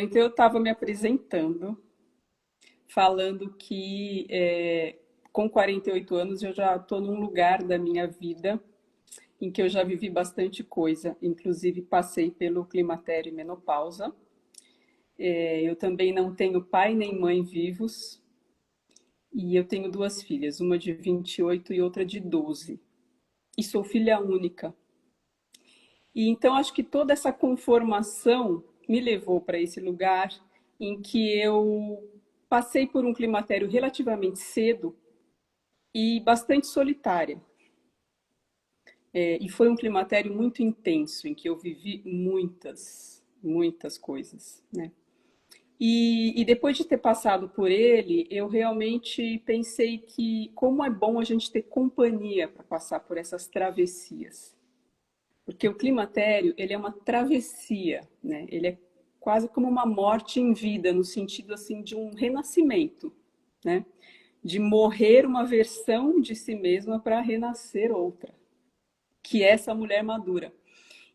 Então, eu estava me apresentando, falando que com 48 anos eu já estou num lugar da minha vida em que eu já vivi bastante coisa, inclusive passei pelo climatério e menopausa. Eu também não tenho pai nem mãe vivos e eu tenho duas filhas, uma de 28 e outra de 12. E sou filha única. E então acho que toda essa conformação me levou para esse lugar em que eu passei por um climatério relativamente cedo e bastante solitária. E foi um climatério muito intenso, em que eu vivi muitas coisas, né? E depois de ter passado por ele, eu realmente pensei que como é bom a gente ter companhia para passar por essas travessias. Porque o climatério, ele é uma travessia, né? Ele é quase como uma morte em vida, no sentido assim de um renascimento, né? De morrer uma versão de si mesma para renascer outra, que é essa mulher madura.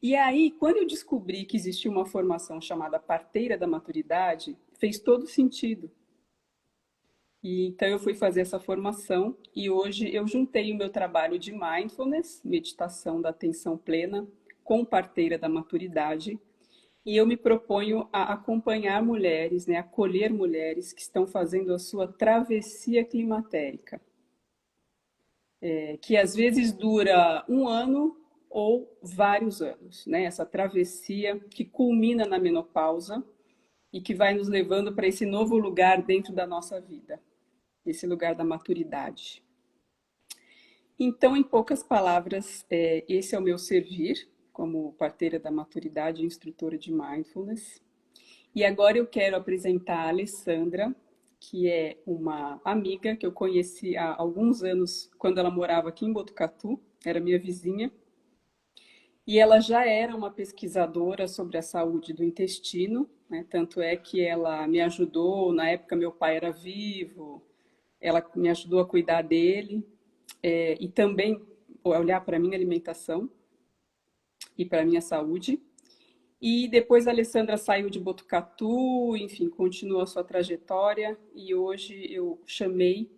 E aí, quando eu descobri que existia uma formação chamada parteira da maturidade, fez todo sentido. E então eu fui fazer essa formação e hoje eu juntei o meu trabalho de mindfulness, meditação da atenção plena, com parteira da maturidade, e eu me proponho a acompanhar mulheres, né, acolher mulheres que estão fazendo a sua travessia climatérica, que às vezes dura um ano ou vários anos, né? Essa travessia que culmina na menopausa e que vai nos levando para esse novo lugar dentro da nossa vida, esse lugar da maturidade. Então, em poucas palavras, esse é o meu servir como parteira da maturidade e instrutora de mindfulness. E agora eu quero apresentar a Alessandra, que é uma amiga que eu conheci há alguns anos, quando ela morava aqui em Botucatu, era minha vizinha, e ela já era uma pesquisadora sobre a saúde do intestino, né? Tanto é que ela me ajudou, na época meu pai era vivo, ela me ajudou a cuidar dele, e também olhar para a minha alimentação e para a minha saúde. E depois a Alessandra saiu de Botucatu, enfim, continuou a sua trajetória e hoje eu chamei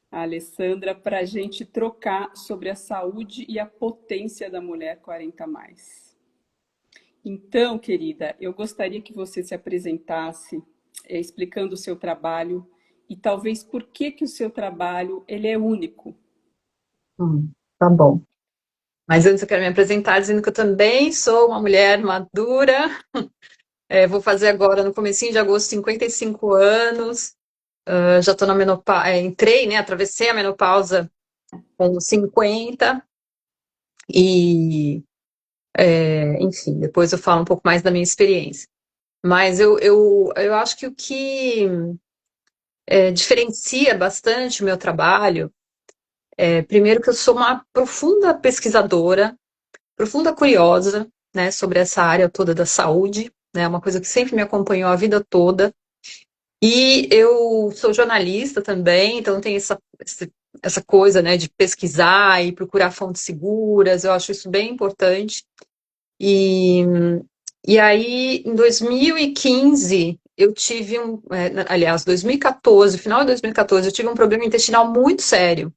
a Alessandra para a gente trocar sobre a saúde e a potência da mulher 40 mais. Então, querida, eu gostaria que você se apresentasse, explicando o seu trabalho e talvez por que que o seu trabalho ele é único. Tá bom. Mas antes eu quero me apresentar dizendo que eu também sou uma mulher madura. Vou fazer agora, no comecinho de agosto, 55 anos. Já estou na menopausa, entrei, né? Atravessei a menopausa com 50 e, enfim, depois eu falo um pouco mais da minha experiência. Mas eu acho que o que diferencia bastante o meu trabalho primeiro que eu sou uma profunda pesquisadora, profunda curiosa, né, sobre essa área toda da saúde, né, uma coisa que sempre me acompanhou a vida toda. E eu sou jornalista também, então tem essa coisa, né, de pesquisar e procurar fontes seguras, eu acho isso bem importante. E, e aí, em 2015, eu tive aliás, 2014, final de 2014, eu tive um problema intestinal muito sério,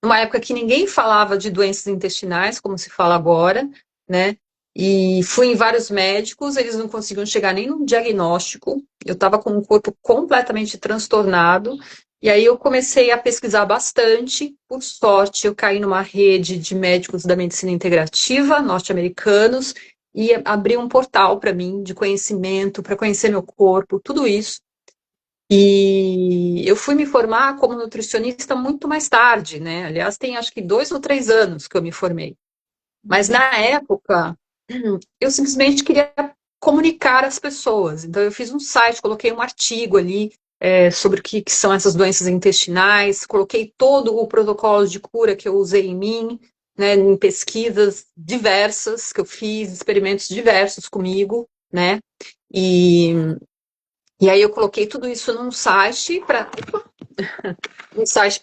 numa época que ninguém falava de doenças intestinais, como se fala agora, né? E fui em vários médicos, eles não conseguiam chegar nem no diagnóstico. Eu estava com o corpo completamente transtornado. E aí eu comecei a pesquisar bastante. Por sorte, eu caí numa rede de médicos da medicina integrativa norte-americanos e abriu um portal para mim de conhecimento, para conhecer meu corpo, tudo isso. E eu fui me formar como nutricionista muito mais tarde, né? Aliás, tem acho que 2 ou 3 anos que eu me formei. Mas Uhum. na época, eu simplesmente queria comunicar às pessoas. Então, eu fiz um site, coloquei um artigo ali sobre o que são essas doenças intestinais, coloquei todo o protocolo de cura que eu usei em mim, né, em pesquisas diversas que eu fiz, experimentos diversos comigo, né? E, e aí eu coloquei tudo isso um site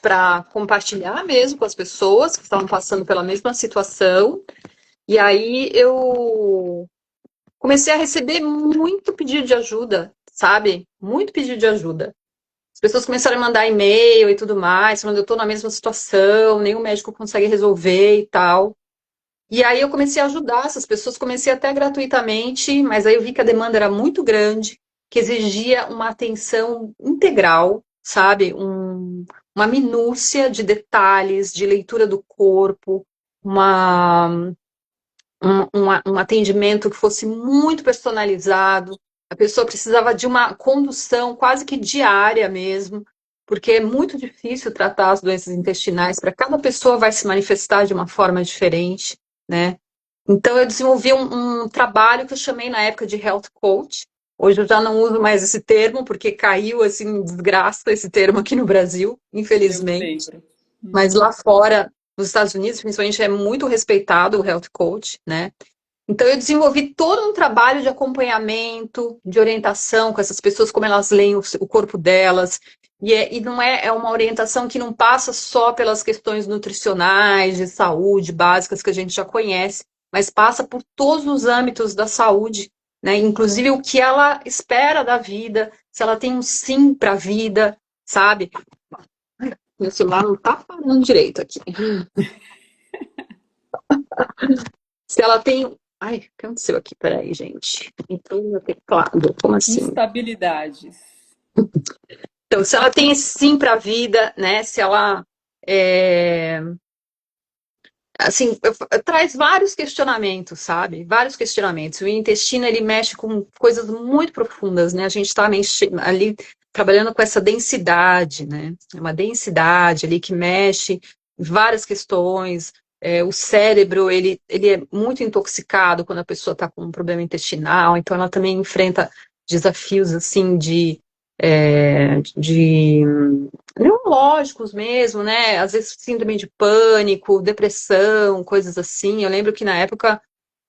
para compartilhar mesmo com as pessoas que estavam passando pela mesma situação. E aí comecei a receber muito pedido de ajuda, sabe? Muito pedido de ajuda. As pessoas começaram a mandar e-mail e tudo mais, falando, eu tô na mesma situação, nenhum médico consegue resolver e tal. E aí eu comecei a ajudar essas pessoas, comecei até gratuitamente, mas aí eu vi que a demanda era muito grande, que exigia uma atenção integral, sabe? Uma minúcia de detalhes, de leitura do corpo, uma, um atendimento que fosse muito personalizado. A pessoa precisava de uma condução quase que diária mesmo, porque é muito difícil tratar as doenças intestinais. Para cada pessoa vai se manifestar de uma forma diferente, né? Então eu desenvolvi um trabalho que eu chamei na época de Health Coach. Hoje eu já não uso mais esse termo, porque caiu assim, em desgraça esse termo aqui no Brasil, Eu me infelizmente. lembro. Mas Uhum. lá fora, nos Estados Unidos, principalmente, é muito respeitado o Health Coach, né? Então, eu desenvolvi todo um trabalho de acompanhamento, de orientação com essas pessoas, como elas leem o corpo delas. E não é uma orientação que não passa só pelas questões nutricionais, de saúde, básicas que a gente já conhece, mas passa por todos os âmbitos da saúde, né? Inclusive o que ela espera da vida, se ela tem um sim para a vida, sabe? Meu celular não tá parando direito aqui. Se ela tem. Ai, o que aconteceu aqui? Peraí, gente. Entrou no meu teclado. Como assim? Instabilidades. Então, se ela tem esse sim para a vida, né? Se ela. É, assim, traz vários questionamentos, sabe? Vários questionamentos. O intestino, ele mexe com coisas muito profundas, né? A gente está ali trabalhando com essa densidade, né? É uma densidade ali que mexe em várias questões. O cérebro, ele é muito intoxicado quando a pessoa está com um problema intestinal, então ela também enfrenta desafios, assim, de neurológicos mesmo, né? Às vezes síndrome de pânico, depressão, coisas assim. Eu lembro que na época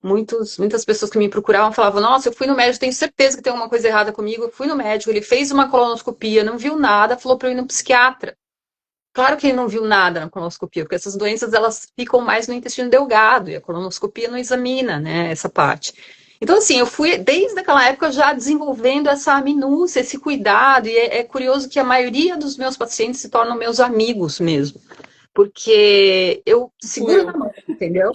muitas pessoas que me procuravam falavam: Nossa, eu fui no médico, tenho certeza que tem alguma coisa errada comigo. Eu fui no médico, ele fez uma colonoscopia, não viu nada, falou para eu ir no psiquiatra. Claro que ele não viu nada na colonoscopia, porque essas doenças elas ficam mais no intestino delgado e a colonoscopia não examina, né, essa parte. Então, assim, eu fui desde aquela época já desenvolvendo essa minúcia, esse cuidado, e é curioso que a maioria dos meus pacientes se tornam meus amigos mesmo, porque eu Tipo seguro na eu. mão, entendeu?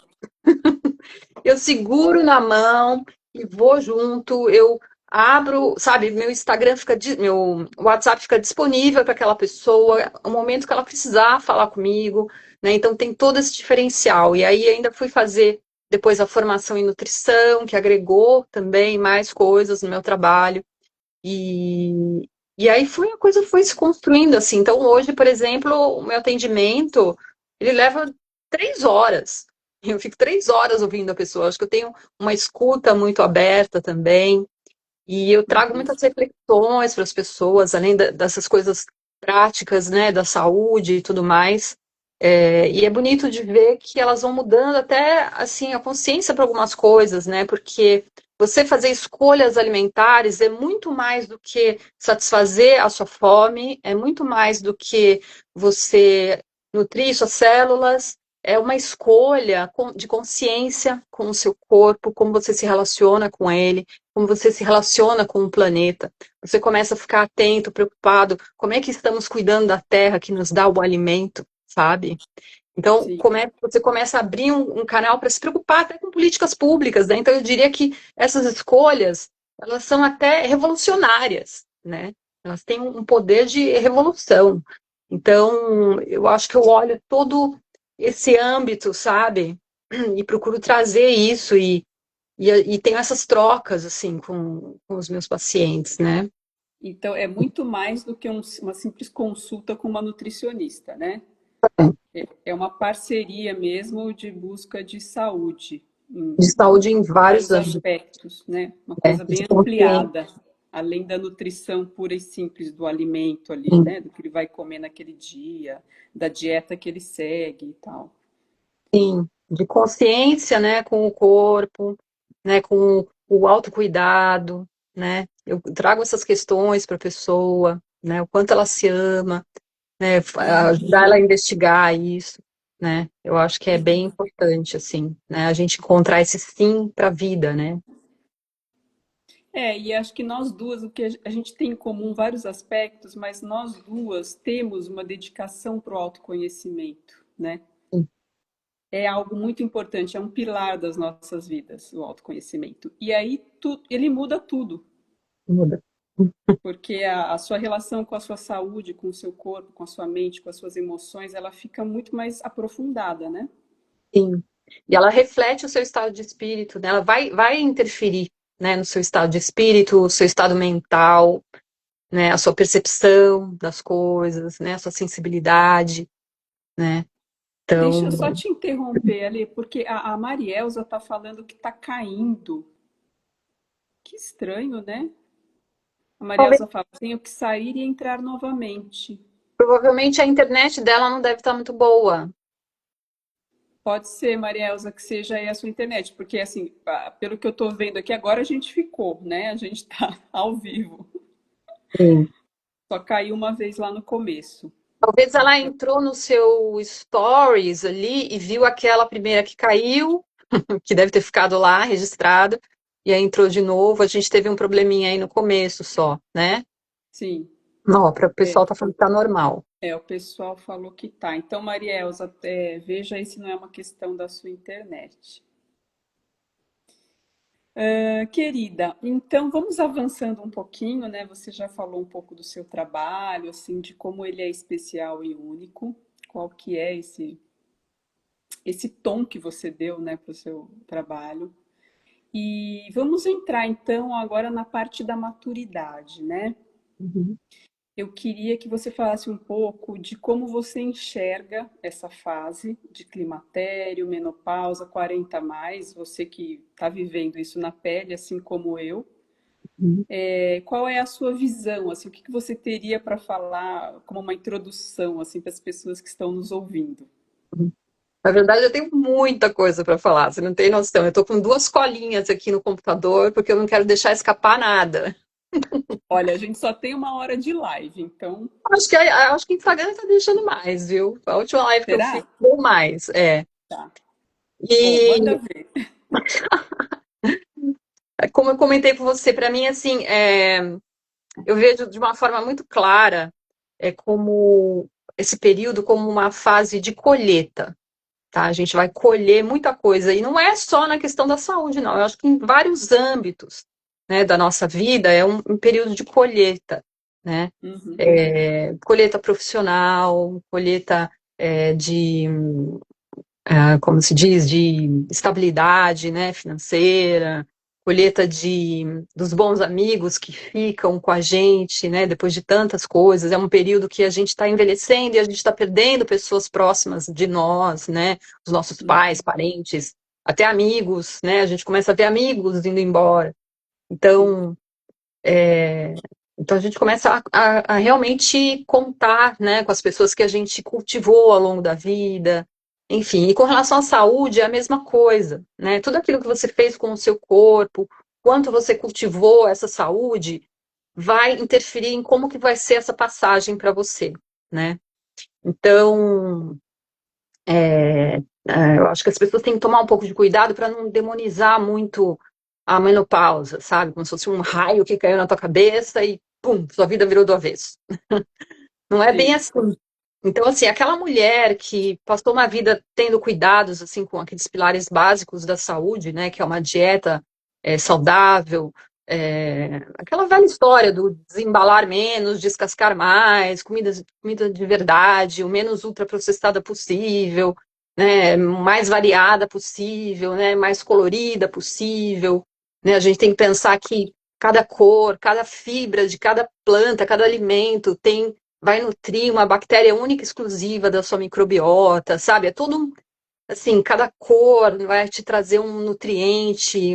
Eu seguro na mão e vou junto, eu abro, sabe, meu Instagram fica, meu WhatsApp fica disponível para aquela pessoa, o momento que ela precisar falar comigo, né? Então tem todo esse diferencial. E aí ainda fui fazer depois a formação em nutrição, que agregou também mais coisas no meu trabalho. E, e aí a coisa foi se construindo assim. Então hoje, por exemplo, o meu atendimento, ele leva 3 horas. Eu fico 3 horas ouvindo a pessoa. Acho que eu tenho uma escuta muito aberta também. E eu trago Uhum. muitas reflexões para as pessoas, além dessas coisas práticas, né, da saúde e tudo mais. E é bonito de ver que elas vão mudando até assim a consciência para algumas coisas, né? Porque você fazer escolhas alimentares é muito mais do que satisfazer a sua fome, é muito mais do que você nutrir suas células. É uma escolha de consciência com o seu corpo, como você se relaciona com ele, como você se relaciona com o planeta. Você começa a ficar atento, preocupado, como é que estamos cuidando da terra que nos dá o alimento, sabe? Então, Sim. você começa a abrir um canal para se preocupar até com políticas públicas, né? Então, eu diria que essas escolhas, elas são até revolucionárias, né? Elas têm um poder de revolução. Então, eu acho que eu olho todo esse âmbito, sabe? E procuro trazer isso e tenho essas trocas, assim, com os meus pacientes, né? Então, é muito mais do que uma simples consulta com uma nutricionista, né? É uma parceria mesmo de busca de saúde, em De saúde em vários vários âmbitos, aspectos, né? Uma né? coisa De bem consciência. ampliada, além da nutrição pura e simples do alimento ali, né? Do que ele vai comer naquele dia, da dieta que ele segue e tal. Sim, de consciência, né, com o corpo, né, com o autocuidado, né? Eu trago essas questões para a pessoa, né, o quanto ela se ama, né, ajudar ela a investigar isso, né? Eu acho que é bem importante, assim, né, a gente encontrar esse sim para a vida, né? E acho que nós duas, o que a gente tem em comum vários aspectos, mas nós duas temos uma dedicação para o autoconhecimento, né? Sim, É algo muito importante, é um pilar das nossas vidas, o autoconhecimento. E aí ele muda tudo, muda. porque a sua relação com a sua saúde, com o seu corpo, com a sua mente, com as suas emoções, ela fica muito mais aprofundada, né? Sim. E ela reflete o seu estado de espírito, né? Ela vai interferir, né, no seu estado de espírito, o seu estado mental, né, a sua percepção das coisas, né, a sua sensibilidade, né? Deixa eu Então, só te interromper ali, porque a Marielza está falando que está caindo. Que estranho, né? A talvez, Marielza fala, tenho que sair e entrar novamente. provavelmente a internet dela não deve estar muito boa. Pode ser, Marielza, que seja aí a sua internet, porque assim, pelo que eu estou vendo aqui, agora a gente ficou, né? A gente está ao vivo. Sim. Só caiu uma vez lá no começo. Talvez ela Então, entrou no seu stories ali e viu aquela primeira que caiu, que deve ter ficado lá registrado, e aí entrou de novo. A gente teve um probleminha aí no começo só, né? sim, Não, para o é, pessoal tá falando que tá normal. o pessoal falou que tá. Então, Marielza, veja aí se não é uma questão da sua internet. Querida, então vamos avançando um pouquinho, né? Você já falou um pouco do seu trabalho, assim, de como ele é especial e único, qual que é esse tom que você deu, né, para o seu trabalho. E vamos entrar então agora na parte da maturidade, né? Uhum, Eu queria que você falasse um pouco de como você enxerga essa fase de climatério, menopausa, 40 a mais, você que está vivendo isso na pele, assim como eu. uhum, Qual é a sua visão, assim, o que que você teria para falar como uma introdução, assim, para as pessoas que estão nos ouvindo? uhum. Na verdade, eu tenho muita coisa para falar, você não tem noção. Eu tô com duas colinhas aqui no computador porque eu não quero deixar escapar nada. Olha, a gente só tem uma hora de live, então, Acho que o Instagram tá deixando mais, viu? A última live que eu fiz será? deu mais, é. Tá. Bom, manda E ver. como eu comentei com você, para mim, assim, eu vejo de uma forma muito clara como esse período como uma fase de colheita, tá? A gente vai colher muita coisa e não é só na questão da saúde, não. Eu acho que em vários âmbitos, né, da nossa vida é um período de colheita, né? Uhum, Colheita profissional, colheita de, como se diz, de estabilidade, né, financeira, colheita dos bons amigos que ficam com a gente, né, depois de tantas coisas. É um período que a gente está envelhecendo e a gente está perdendo pessoas próximas de nós, né, os nossos pais, uhum, parentes, até amigos, né, a gente começa a ver amigos indo embora. sim. Então, então a gente começa a realmente contar, né, com as pessoas que a gente cultivou ao longo da vida. Enfim, e com relação à saúde é a mesma coisa, né? Tudo aquilo que você fez com o seu corpo, quanto você cultivou essa saúde, vai interferir em como que vai ser essa passagem para você, né? Então, eu acho que as pessoas têm que tomar um pouco de cuidado para não demonizar muito a menopausa, sabe? Como se fosse um raio que caiu na tua cabeça e, pum, sua vida virou do avesso. Não é bem Sim. assim. Então, assim, aquela mulher que passou uma vida tendo cuidados, assim, com aqueles pilares básicos da saúde, né? Que é uma dieta saudável, aquela velha história do desembalar menos, descascar mais, comida de verdade, o menos ultraprocessada possível, né? Mais variada possível, né? Mais colorida possível, né? A gente tem que pensar que cada cor, cada fibra de cada planta, cada alimento vai nutrir uma bactéria única e exclusiva da sua microbiota, sabe? É todo assim, cada cor vai te trazer um nutriente,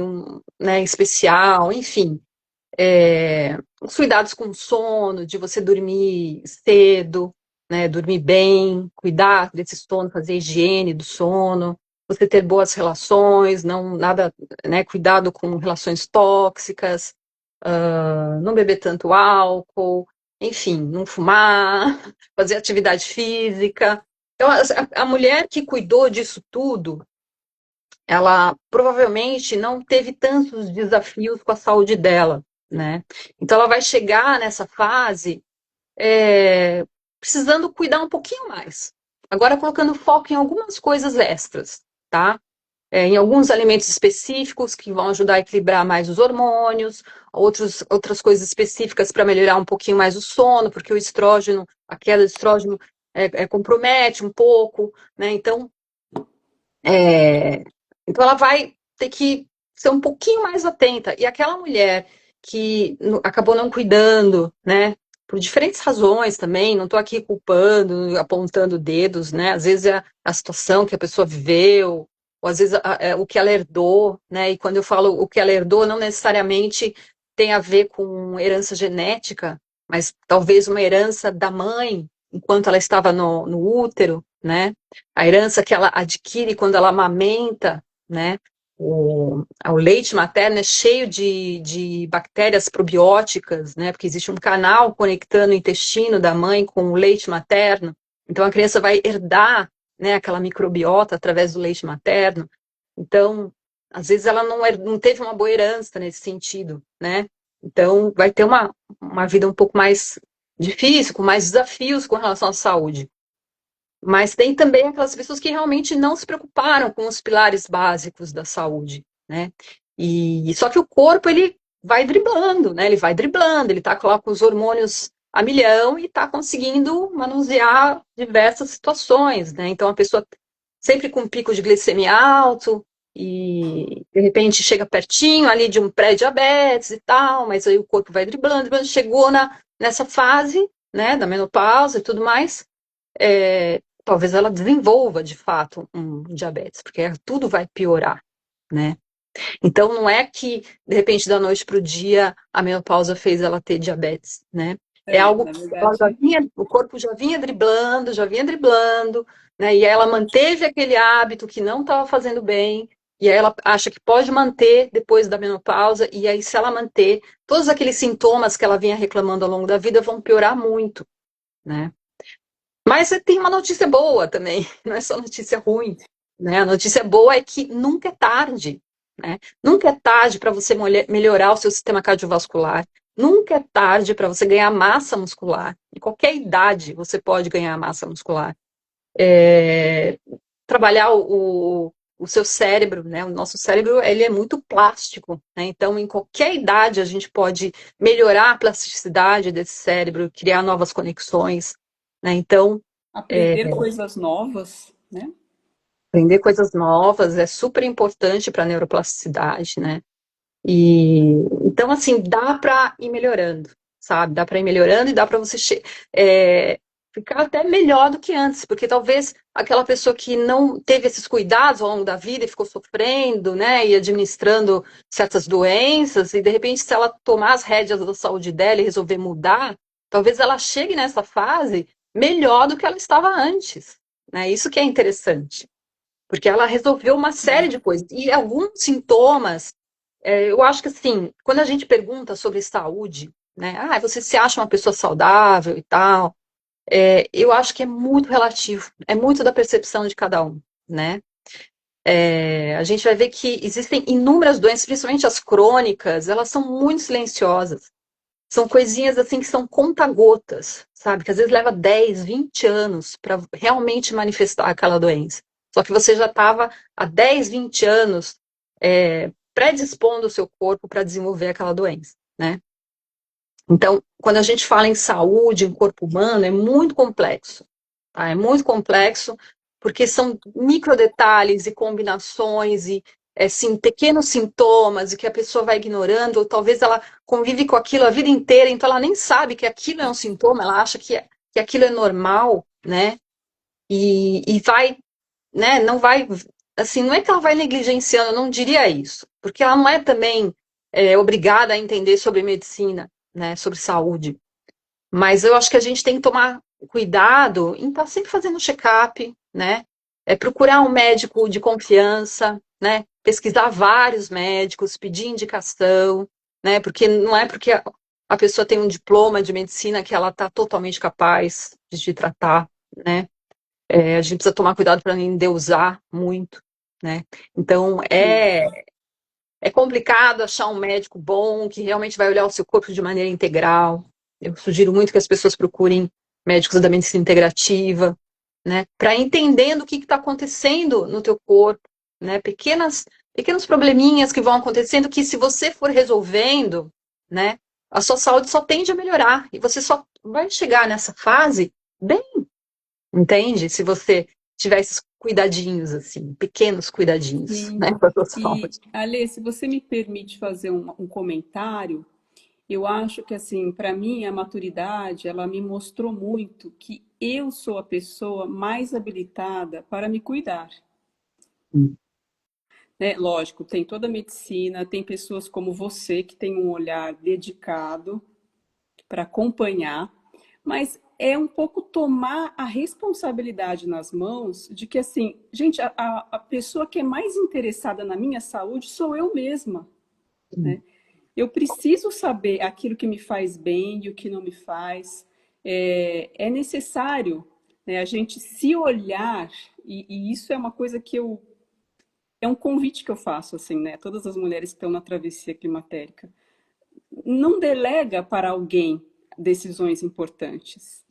né, especial, enfim. Os cuidados com o sono, de você dormir cedo, né, dormir bem, cuidar desse sono, fazer higiene do sono, você ter boas relações, não nada, né, cuidado com relações tóxicas, não beber tanto álcool, enfim, não fumar, fazer atividade física. Então, a mulher que cuidou disso tudo, ela provavelmente não teve tantos desafios com a saúde dela, né? Então ela vai chegar nessa fase é, precisando cuidar um pouquinho mais. Agora colocando foco em algumas coisas extras, tá? Em alguns alimentos específicos que vão ajudar a equilibrar mais os hormônios, outras coisas específicas para melhorar um pouquinho mais o sono, porque o estrógeno, a queda de estrógeno compromete um pouco, né? É, então ela vai ter que ser um pouquinho mais atenta. E aquela mulher que acabou não cuidando, né? Por diferentes razões também, não estou aqui culpando, apontando dedos, né? Às vezes é a situação que a pessoa viveu, ou às vezes é o que ela herdou, né? E quando eu falo o que ela herdou, não necessariamente tem a ver com herança genética, mas talvez uma herança da mãe, enquanto ela estava no útero, né? A herança que ela adquire quando ela amamenta, né? O leite materno é cheio de bactérias probióticas, né? Porque existe um canal conectando o intestino da mãe com o leite materno. Então a criança vai herdar, né, aquela microbiota através do leite materno. Então, às vezes ela não teve uma boa herança nesse sentido, né? Então vai ter uma vida um pouco mais difícil, com mais desafios com relação à saúde. Mas tem também aquelas pessoas que realmente não se preocuparam com os pilares básicos da saúde, né? E só que o corpo ele vai driblando, né? Ele vai driblando, ele tá com os hormônios a milhão e tá conseguindo manusear diversas situações, né? Então a pessoa sempre com um pico de glicemia alto e de repente chega pertinho ali de um pré-diabetes e tal, mas aí o corpo vai driblando, driblando, chegou nessa fase, né, da menopausa e tudo mais, talvez ela desenvolva de fato um diabetes, porque tudo vai piorar, né? Então não é que de repente da noite para o dia a menopausa fez ela ter diabetes, né? É algo Na que verdade, o corpo já vinha driblando, né? E ela manteve aquele hábito que não estava fazendo bem, e aí ela acha que pode manter depois da menopausa, e aí se ela manter, todos aqueles sintomas que ela vinha reclamando ao longo da vida vão piorar muito, né? Mas tem uma notícia boa também, não é só notícia ruim, né? A notícia boa é que nunca é tarde, né? Nunca é tarde para você melhorar o seu sistema cardiovascular, nunca é tarde para você ganhar massa muscular. Em qualquer idade você pode ganhar massa muscular. Trabalhar o seu cérebro, né? O nosso cérebro ele é muito plástico, né? Então, em qualquer idade a gente pode melhorar a plasticidade desse cérebro, criar novas conexões, né? Então, aprender coisas novas, né? aprender coisas novas é super importante para a neuroplasticidade, né? E então, assim, dá para ir melhorando, sabe? Dá para ir melhorando e dá para você ficar até melhor do que antes, porque talvez aquela pessoa que não teve esses cuidados ao longo da vida e ficou sofrendo, né, e administrando certas doenças, e de repente, se ela tomar as rédeas da saúde dela e resolver mudar, talvez ela chegue nessa fase melhor do que ela estava antes, né? Isso que é interessante, porque ela resolveu uma série de coisas. E alguns sintomas, eu acho que assim, quando a gente pergunta sobre saúde, né? Ah, você se acha uma pessoa saudável e tal? Eu acho que é muito relativo, é muito da percepção de cada um, né? A gente vai ver que existem inúmeras doenças, principalmente as crônicas, elas são muito silenciosas. São coisinhas assim que são conta-gotas, sabe? Que às vezes leva 10, 20 anos para realmente manifestar aquela doença. Só que você já estava há 10, 20 anos predispondo o seu corpo para desenvolver aquela doença, né? Então, quando a gente fala em saúde, em corpo humano, é muito complexo, tá? É muito complexo, porque são microdetalhes e combinações e assim, pequenos sintomas e que a pessoa vai ignorando, ou talvez ela convive com aquilo a vida inteira, então ela nem sabe que aquilo é um sintoma, ela acha que aquilo é normal, né? E vai, né? Não vai, assim, não é que ela vai negligenciando, eu não diria isso, porque ela não é também obrigada a entender sobre medicina, né? Sobre saúde. Mas eu acho que a gente tem que tomar cuidado em estar sempre fazendo check-up, né? Procurar um médico de confiança, né? Pesquisar vários médicos, pedir indicação, né? Porque não é porque a pessoa tem um diploma de medicina que ela está totalmente capaz de te tratar, né? A gente precisa tomar cuidado para não endeusar muito. né? Então, sim. é complicado achar um médico bom que realmente vai olhar o seu corpo de maneira integral. Eu sugiro muito que as pessoas procurem médicos da medicina integrativa, né, para entendendo o que está acontecendo no teu corpo, né, pequenos probleminhas que vão acontecendo que se você for resolvendo, né, a sua saúde só tende a melhorar e você só vai chegar nessa fase bem, entende? Se você tiver esses cuidadinhos assim, pequenos cuidadinhos, Sim. né, com a sua E, saúde. Ale, se você me permite fazer um comentário, eu acho que, assim, para mim, a maturidade, ela me mostrou muito que eu sou a pessoa mais habilitada para me cuidar, né? Lógico, tem toda a medicina, tem pessoas como você que tem um olhar dedicado para acompanhar, mas é um pouco tomar a responsabilidade nas mãos de que, assim, gente, a pessoa que é mais interessada na minha saúde sou eu mesma, né? Eu preciso saber aquilo que me faz bem e o que não me faz. É necessário, né, a gente se olhar, e isso é uma coisa que eu. É um convite que eu faço, assim, né? Todas as mulheres que estão na travessia climatérica. Não delega para alguém decisões importantes.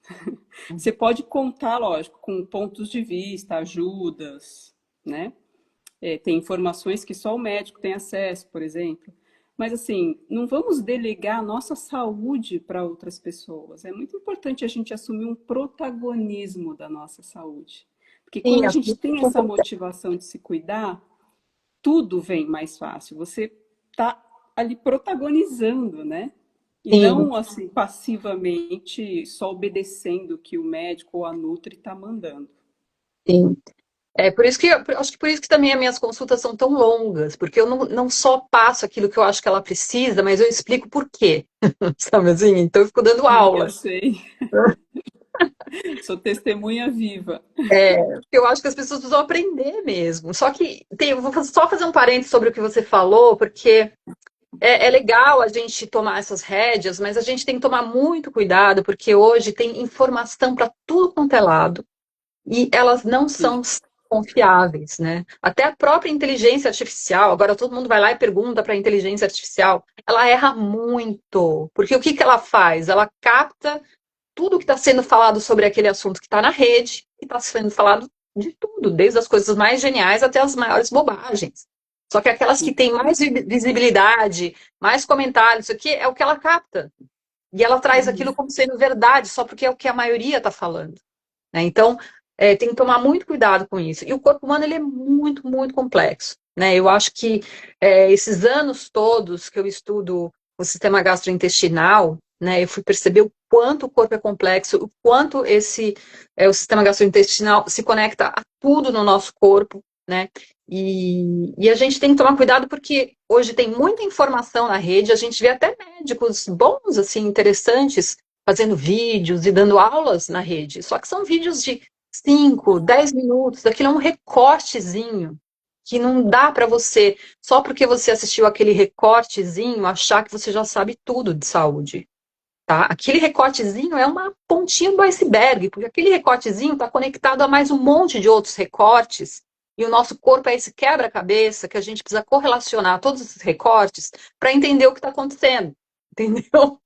Você pode contar, lógico, com pontos de vista, ajudas, né? Tem informações que só o médico tem acesso, por exemplo. Mas, assim, não vamos delegar a nossa saúde para outras pessoas. É muito importante a gente assumir um protagonismo da nossa saúde. Porque Sim, quando a acho gente muito tem essa importante. motivação de se cuidar, tudo vem mais fácil. Você está ali protagonizando, né? E Sim, não, assim, passivamente só obedecendo o que o médico ou a Nutri está mandando. sim. É por isso que acho que por isso que também as minhas consultas são tão longas, porque eu não só passo aquilo que eu acho que ela precisa, mas eu explico por quê, sabe assim? Então eu fico dando Sim, eu aula. sei. Sou testemunha viva. Eu acho que as pessoas precisam aprender mesmo. Só que eu vou só fazer um parênteses sobre o que você falou, porque é legal a gente tomar essas rédeas, mas a gente tem que tomar muito cuidado, porque hoje tem informação para tudo quanto é lado. E elas não Sim, são confiáveis, né? Até a própria inteligência artificial, agora todo mundo vai lá e pergunta para a inteligência artificial, ela erra muito, porque o que que ela faz? Ela capta tudo que está sendo falado sobre aquele assunto que está na rede, e está sendo falado de tudo, desde as coisas mais geniais até as maiores bobagens. Só que aquelas que sim, têm mais visibilidade, mais comentários, isso aqui é o que ela capta. E ela traz aquilo como sendo verdade, só porque é o que a maioria está falando, né? Então, tem que tomar muito cuidado com isso. E o corpo humano ele é muito, muito complexo, né? Eu acho que esses anos todos que eu estudo o sistema gastrointestinal, né, eu fui perceber o quanto o corpo é complexo, o quanto o sistema gastrointestinal se conecta a tudo no nosso corpo, né? E a gente tem que tomar cuidado porque hoje tem muita informação na rede, a gente vê até médicos bons, assim, interessantes, fazendo vídeos e dando aulas na rede. Só que são vídeos de 5, 10 minutos, aquilo é um recortezinho que não dá para você, só porque você assistiu aquele recortezinho, achar que você já sabe tudo de saúde, tá? Aquele recortezinho é uma pontinha do iceberg, porque aquele recortezinho está conectado a mais um monte de outros recortes, e o nosso corpo é esse quebra-cabeça que a gente precisa correlacionar todos esses recortes para entender o que está acontecendo, entendeu?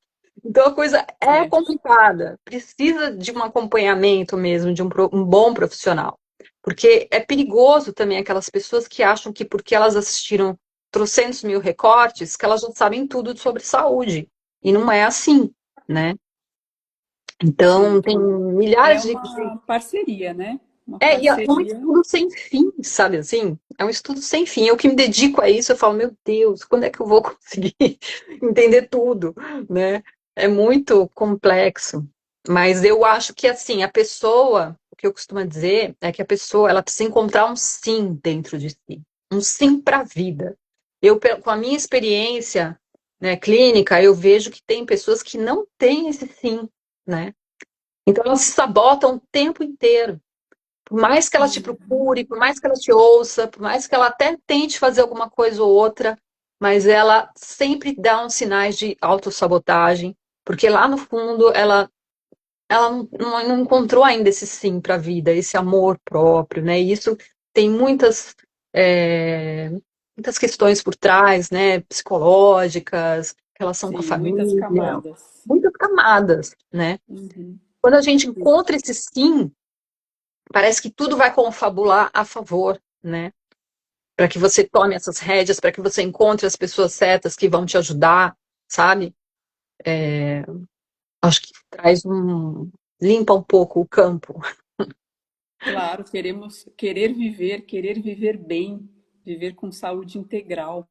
Então a coisa é é, complicada, precisa de um acompanhamento mesmo, de um bom profissional. Porque é perigoso também aquelas pessoas que acham que porque elas assistiram trocentos mil recortes, que elas já sabem tudo sobre saúde. E não é assim, né? sim. Então tem É milhares de. uma parceria, né? Uma E é um parceria. estudo sem fim, sabe assim? É um estudo sem fim. Eu que me dedico a isso, eu falo, meu Deus, quando é que eu vou conseguir entender tudo, né? É muito complexo. Mas eu acho que, assim, a pessoa, o que eu costumo dizer é que a pessoa, ela precisa encontrar um sim dentro de si. Um sim para a vida. Com a minha experiência, né, clínica, eu vejo que tem pessoas que não têm esse sim, né? Então, elas se sabotam o tempo inteiro. Por mais que ela te procure, por mais que ela te ouça, por mais que ela até tente fazer alguma coisa ou outra, mas ela sempre dá uns sinais de autossabotagem, porque lá no fundo ela não encontrou ainda esse sim para a vida, esse amor próprio, né? E isso tem muitas é, muitas questões por trás, né, psicológicas, relação com a Sim, muitas família, camadas. muitas camadas, né? Uhum. Quando a gente encontra esse sim, parece que tudo vai confabular a favor, né? Para que você tome essas rédeas, para que você encontre as pessoas certas que vão te ajudar, sabe? Acho que limpa um pouco o campo. Claro, queremos querer viver bem, viver com saúde integral.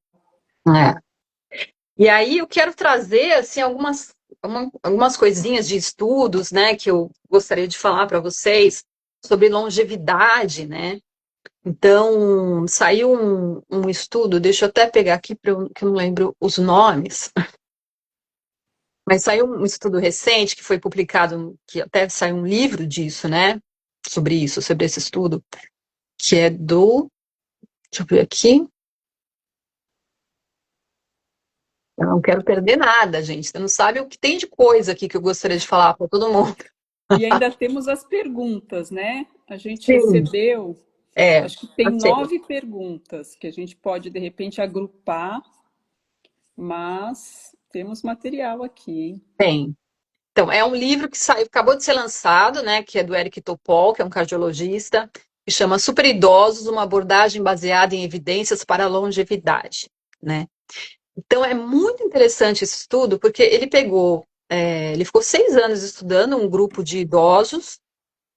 É. E aí eu quero trazer assim algumas coisinhas de estudos, né, que eu gostaria de falar para vocês sobre longevidade, né? Então, saiu um estudo, deixa eu até pegar aqui, que eu não lembro os nomes, mas saiu um estudo recente que foi publicado, que até saiu um livro disso, né? Sobre isso, sobre esse estudo, que é do. Deixa eu ver aqui. Eu não quero perder nada, gente. Você não sabe o que tem de coisa aqui que eu gostaria de falar para todo mundo. E ainda temos as perguntas, né? A gente Sim, recebeu, é, acho que tem achei. 9 perguntas que a gente pode, de repente, agrupar, mas temos material aqui, hein? Tem. Então, é um livro que saiu, acabou de ser lançado, né, que é do Eric Topol, que é um cardiologista, que chama Super Idosos, uma abordagem baseada em evidências para a longevidade, né? Então, é muito interessante esse estudo, porque ele ficou 6 anos estudando um grupo de idosos,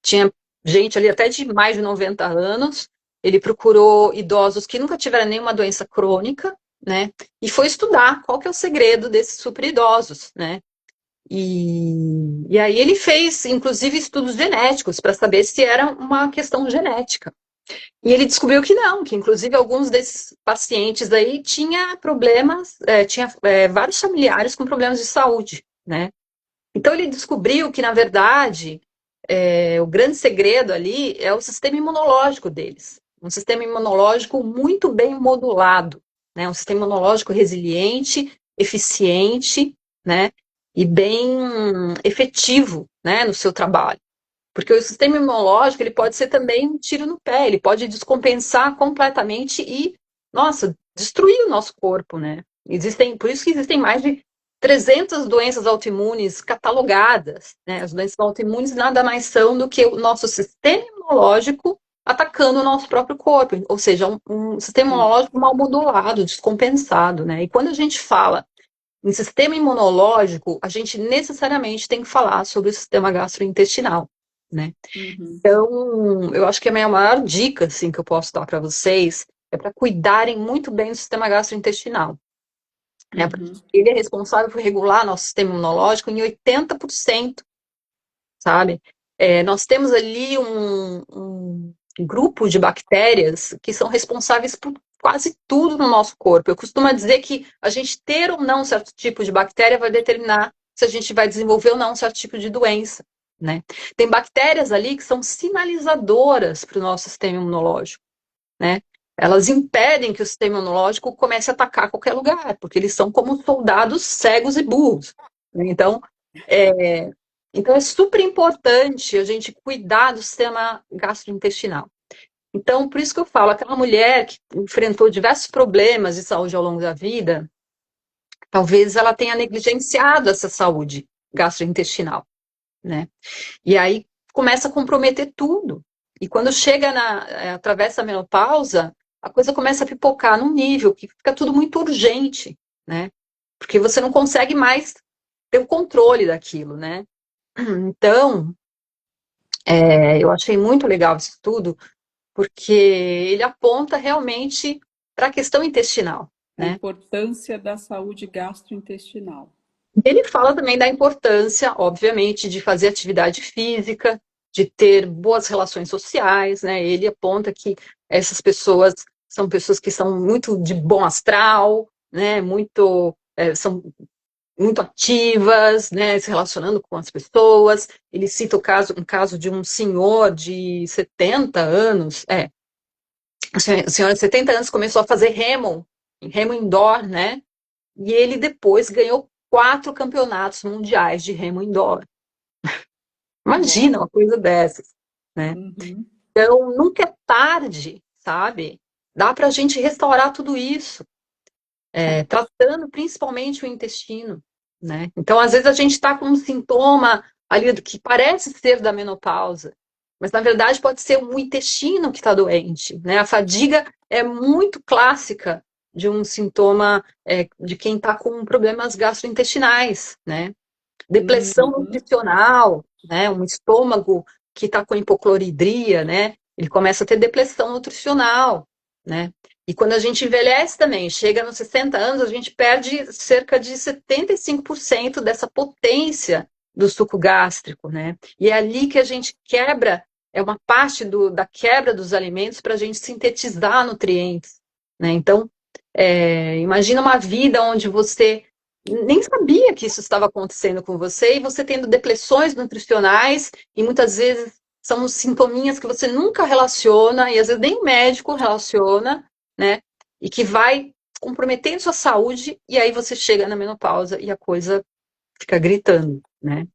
tinha gente ali até de mais de 90 anos, ele procurou idosos que nunca tiveram nenhuma doença crônica, né, e foi estudar qual que é o segredo desses super idosos, né? E aí ele fez, inclusive, estudos genéticos para saber se era uma questão genética. E ele descobriu que não, que inclusive alguns desses pacientes aí tinha problemas, vários familiares com problemas de saúde, né? Então ele descobriu que, na verdade, o grande segredo ali é o sistema imunológico deles. Um sistema imunológico muito bem modulado, né? Um sistema imunológico resiliente, eficiente, né? E bem efetivo, né? No seu trabalho. Porque o sistema imunológico ele pode ser também um tiro no pé, ele pode descompensar completamente e, nossa, destruir o nosso corpo, né? Por isso que existem mais de 300 doenças autoimunes catalogadas, né? As doenças autoimunes nada mais são do que o nosso sistema imunológico atacando o nosso próprio corpo, ou seja, um sistema Sim. imunológico mal modulado, descompensado, né? E quando a gente fala em sistema imunológico, a gente necessariamente tem que falar sobre o sistema gastrointestinal, né? Uhum. Então, eu acho que a minha maior dica, assim, que eu posso dar para vocês é para cuidarem muito bem do sistema gastrointestinal, né? Porque Uhum. ele é responsável por regular nosso sistema imunológico em 80%, sabe? Nós temos ali um grupo de bactérias que são responsáveis por quase tudo no nosso corpo. Eu costumo dizer que a gente ter ou não um certo tipo de bactéria vai determinar se a gente vai desenvolver ou não um certo tipo de doença, né? Tem bactérias ali que são sinalizadoras para o nosso sistema imunológico, né? Elas impedem que o sistema imunológico comece a atacar qualquer lugar, porque eles são como soldados cegos e burros, né? É, então é super importante a gente cuidar do sistema gastrointestinal. Então, por isso que eu falo, aquela mulher que enfrentou diversos problemas de saúde ao longo da vida, talvez ela tenha negligenciado essa saúde gastrointestinal, né? E aí começa a comprometer tudo. E quando chega atravessa a menopausa, a coisa começa a pipocar num nível que fica tudo muito urgente, né? Porque você não consegue mais ter o controle daquilo, né? Então, eu achei muito legal esse estudo, porque ele aponta realmente para a questão intestinal, A né? importância da saúde gastrointestinal. Ele fala também da importância, obviamente, de fazer atividade física, de ter boas relações sociais, né? Ele aponta que essas pessoas são pessoas que são muito de bom astral, né? São muito ativas, né, se relacionando com as pessoas. Ele cita um caso de um senhor de 70 anos, o senhor de 70 anos começou a fazer remo indoor, né, e ele depois ganhou 4 campeonatos mundiais de remo indoor. Imagina Uau! uma coisa dessas, né? Uhum. Então, nunca é tarde, sabe? dá para a gente restaurar tudo isso, tratando principalmente o intestino, né? Então, às vezes a gente está com um sintoma ali que parece ser da menopausa, mas na verdade pode ser o intestino que está doente, né? A fadiga é muito clássica de um sintoma de quem está com problemas gastrointestinais, né? Depressão Uhum. nutricional, né? Um estômago que está com hipocloridria, né? Ele começa a ter depressão nutricional, né? E quando a gente envelhece também, chega nos 60 anos, a gente perde cerca de 75% dessa potência do suco gástrico, né? E é ali que a gente quebra, é uma parte da quebra dos alimentos para a gente sintetizar nutrientes, né? Então, imagina uma vida onde você nem sabia que isso estava acontecendo com você e você tendo depressões nutricionais e muitas vezes são os sintominhas que você nunca relaciona e às vezes nem o médico relaciona, né? E que vai comprometendo sua saúde e aí você chega na menopausa e a coisa fica gritando, né?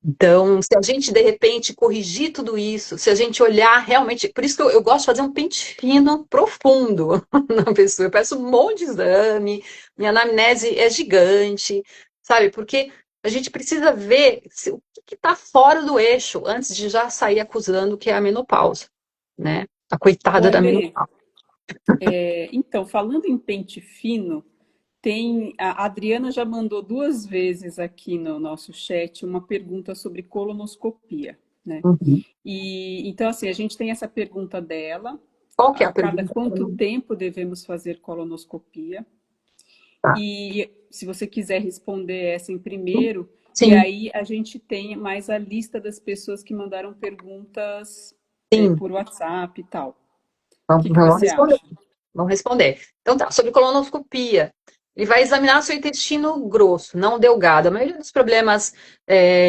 Então, se a gente de repente corrigir tudo isso, se a gente olhar realmente, por isso que eu gosto de fazer um pente fino, profundo na pessoa. Eu peço um monte de exame, minha anamnese é gigante, sabe? Porque a gente precisa ver o que está fora do eixo antes de já sair acusando que é a menopausa, né? A O coitada da Ale, menopausa. então, falando em pente fino, a Adriana já mandou duas vezes aqui no nosso chat uma pergunta sobre colonoscopia, né? Uhum. E então, assim, a gente tem essa pergunta dela: Qual que é a a cada pergunta? quanto tempo devemos fazer colonoscopia? Tá. E se você quiser responder essa em primeiro, e Sim, aí a gente tem mais a lista das pessoas que mandaram perguntas sim. por WhatsApp e tal. O que que Vamos você responder. acha? Vamos responder. Então tá, sobre colonoscopia. Ele vai examinar seu intestino grosso, não delgado. A maioria dos problemas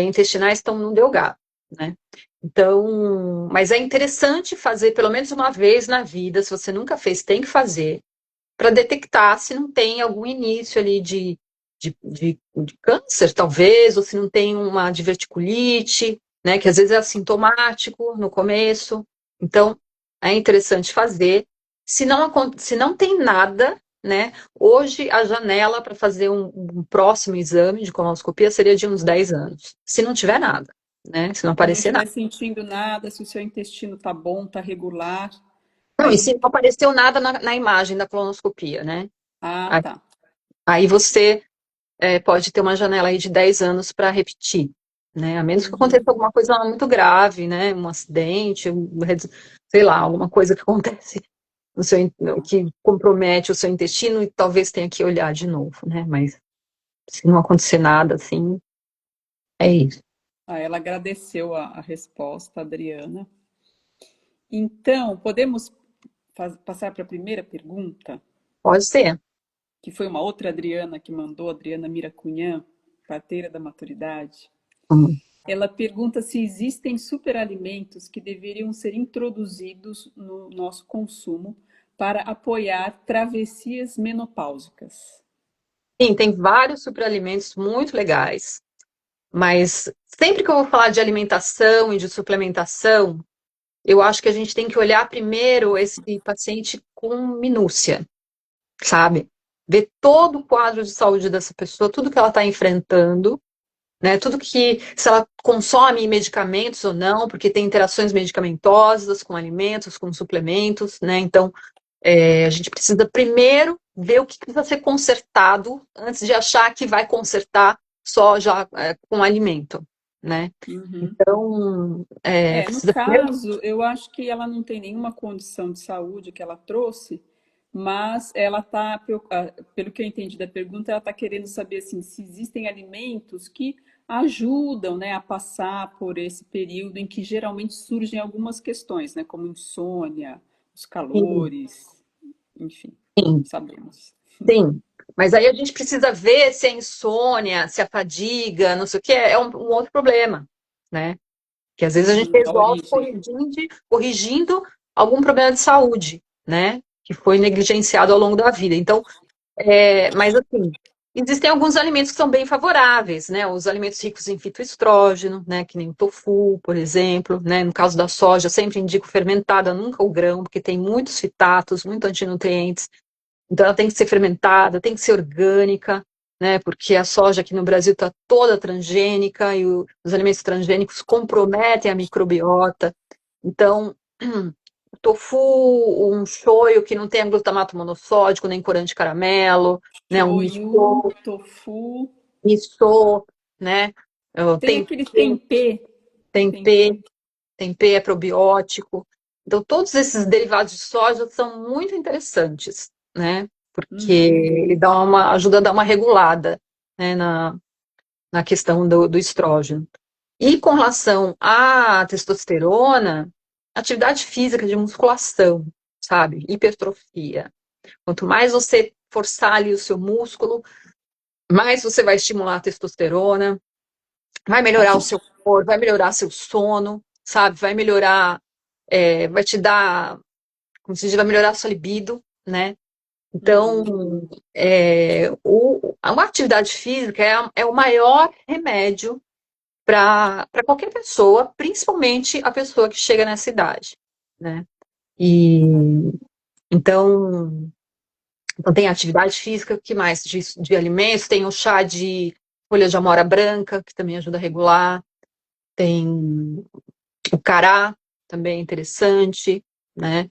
intestinais estão no delgado, né? Então, mas é interessante fazer pelo menos uma vez na vida. Se você nunca fez, tem que fazer para detectar se não tem algum início ali de câncer, talvez, ou se não tem uma diverticulite, né? Que às vezes é assintomático no começo. Então, é interessante fazer. Se não tem nada, né? Hoje a janela para fazer um próximo exame de colonoscopia seria de uns 10 anos. Se não tiver nada, né? Se não Se não aparecer estiver nada. sentindo nada, se o seu intestino tá bom, tá regular, Não, e se aí. não apareceu nada na imagem da colonoscopia, né? Ah, Aí, tá. aí você pode ter uma janela aí de 10 anos para repetir, né? A menos que aconteça Uhum. alguma coisa muito grave, né? Um acidente, sei lá, alguma coisa que acontece no seu, Tá. que compromete o seu intestino e talvez tenha que olhar de novo, né? Mas se não acontecer nada assim, é isso. Ah, ela agradeceu a resposta, Adriana. Então, podemos passar para a primeira pergunta, Pode ser. que foi uma outra Adriana que mandou, Adriana Miracunhã, parteira da maturidade. Hum. Ela pergunta se existem superalimentos que deveriam ser introduzidos no nosso consumo para apoiar travessias menopáusicas. Sim, tem vários superalimentos muito legais, mas sempre que eu vou falar de alimentação e de suplementação, eu acho que a gente tem que olhar primeiro esse paciente com minúcia, sabe? Ver todo o quadro de saúde dessa pessoa, tudo que ela está enfrentando, né? Tudo que, se ela consome medicamentos ou não, porque tem interações medicamentosas com alimentos, com suplementos, né? Então, a gente precisa primeiro ver o que precisa ser consertado antes de achar que vai consertar só já com alimento, né? Uhum. Então, No precisa primeiro. caso, eu acho que ela não tem nenhuma condição de saúde que ela trouxe, mas ela está, pelo que eu entendi da pergunta, ela está querendo saber assim, se existem alimentos que ajudam, né, a passar por esse período em que geralmente surgem algumas questões, né, como insônia, os Sim, calores, enfim, sim. sabemos. Sim, mas aí a gente precisa ver se a insônia, se a fadiga, não sei o que, é um outro problema, né? Que às vezes a gente Uhum, a resolve origem. corrigindo algum problema de saúde, né? Que foi negligenciado ao longo da vida. Então, mas assim, Existem alguns alimentos que são bem favoráveis, né? Os alimentos ricos em fitoestrógeno, né? Que nem o tofu, por exemplo, né? No caso da soja, eu sempre indico fermentada, nunca o grão, porque tem muitos fitatos, muitos antinutrientes. Então ela tem que ser fermentada, tem que ser orgânica, né? Porque a soja aqui no Brasil está toda transgênica e os alimentos transgênicos comprometem a microbiota. Então, o tofu, um shoyu que não tenha glutamato monossódico, nem corante caramelo, né? Um Shoyu, tofu. miso, né? Tem aquele tempê. Tempê, Tempê. tempê é probiótico. Então, todos esses derivados de soja são muito interessantes, né? Porque Uhum. ele ajuda a dar uma regulada, né, na questão do estrógeno. E com relação à testosterona, atividade física de musculação, sabe? Hipertrofia. Quanto mais você forçar ali o seu músculo, mais você vai estimular a testosterona, vai melhorar o Ati- seu humor, vai melhorar seu sono, sabe? Vai melhorar, vai te dar, como se diz, vai melhorar a sua libido, né? Então, Uhum. uma atividade física é o maior remédio para qualquer pessoa, principalmente a pessoa que chega nessa idade, né? E então, tem atividade física, o que mais? De alimentos, tem o chá de folha de amora branca, que também ajuda a regular, tem o cará, também é interessante, né?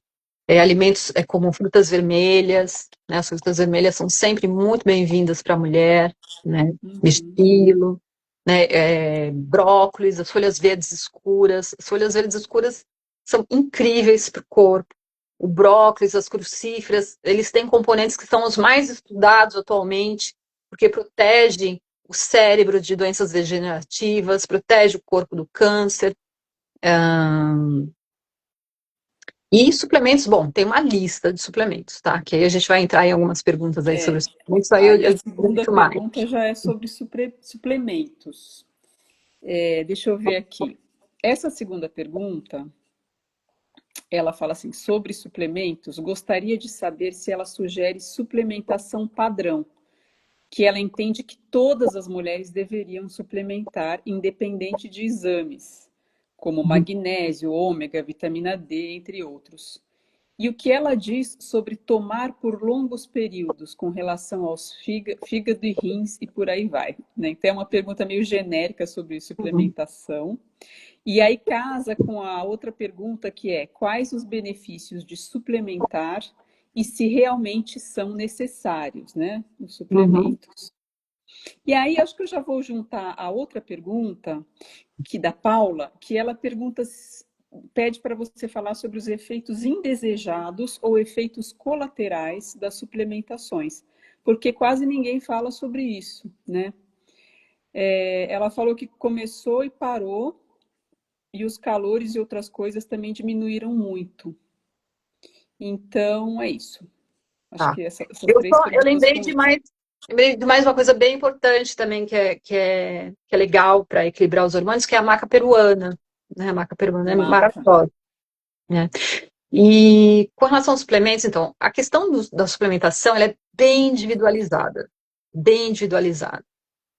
Alimentos como frutas vermelhas, né? As frutas vermelhas são sempre muito bem-vindas para a mulher, né? Uhum. Mirtilo, né? Brócolis, as folhas verdes escuras. As folhas verdes escuras são incríveis para o corpo. O brócolis, as crucíferas, eles têm componentes que são os mais estudados atualmente, porque protegem o cérebro de doenças degenerativas, protege o corpo do câncer. E suplementos, bom, tem uma lista de suplementos, tá? Que aí a gente vai entrar em algumas perguntas aí sobre É. os suplementos, aí Aí a eu segunda deixo mais. pergunta já é sobre suplementos. Deixa eu ver aqui. Essa segunda pergunta, ela fala assim, sobre suplementos, gostaria de saber se ela sugere suplementação padrão, que ela entende que todas as mulheres deveriam suplementar, independente de exames, como magnésio, ômega, vitamina D, entre outros. E o que ela diz sobre tomar por longos períodos com relação aos fígado e rins e por aí vai, né? Então é uma pergunta meio genérica sobre Uhum, suplementação. E aí casa com a outra pergunta que é quais os benefícios de suplementar e se realmente são necessários, né, os uhum, suplementos. E aí acho que eu já vou juntar a outra pergunta que da Paula, que ela pergunta, pede para você falar sobre os efeitos indesejados ou efeitos colaterais das suplementações, porque quase ninguém fala sobre isso, né? Ela falou que começou e parou e os calores e outras coisas também diminuíram muito. Então é isso. Acho tá. que essas três Eu perguntas com isso. lembrei de mais uma coisa bem importante também, que é legal para equilibrar os hormônios, que é a maca peruana, né? A maca peruana é Maca. maravilhosa, né? E com relação aos suplementos, então, a questão da suplementação, ela é bem individualizada.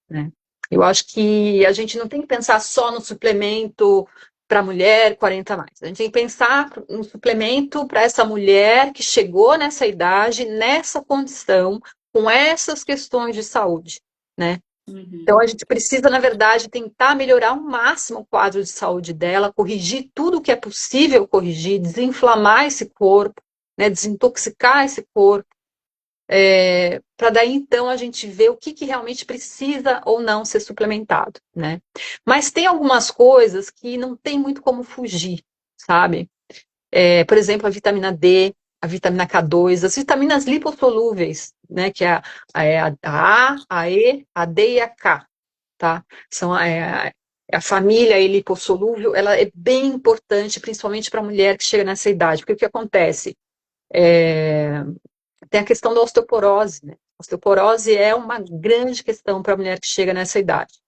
Né? Eu acho que a gente não tem que pensar só no suplemento para mulher 40 a mais. A gente tem que pensar no suplemento para essa mulher que chegou nessa idade, nessa condição, com essas questões de saúde, né? Então Uhum. a gente precisa, na verdade, tentar melhorar ao máximo o quadro de saúde dela, corrigir tudo o que é possível corrigir, desinflamar esse corpo, né? Desintoxicar esse corpo para daí então a gente ver o que realmente precisa ou não ser suplementado, né? Mas tem algumas coisas que não tem muito como fugir, sabe? Por exemplo, a vitamina D, a vitamina K2, as vitaminas lipossolúveis, né? Que é a E, a D e a K, tá? São a família lipossolúvel, ela é bem importante, principalmente para a mulher que chega nessa idade, porque o que acontece? É, Tem a questão da osteoporose, né? A osteoporose é uma grande questão para a mulher que chega nessa idade.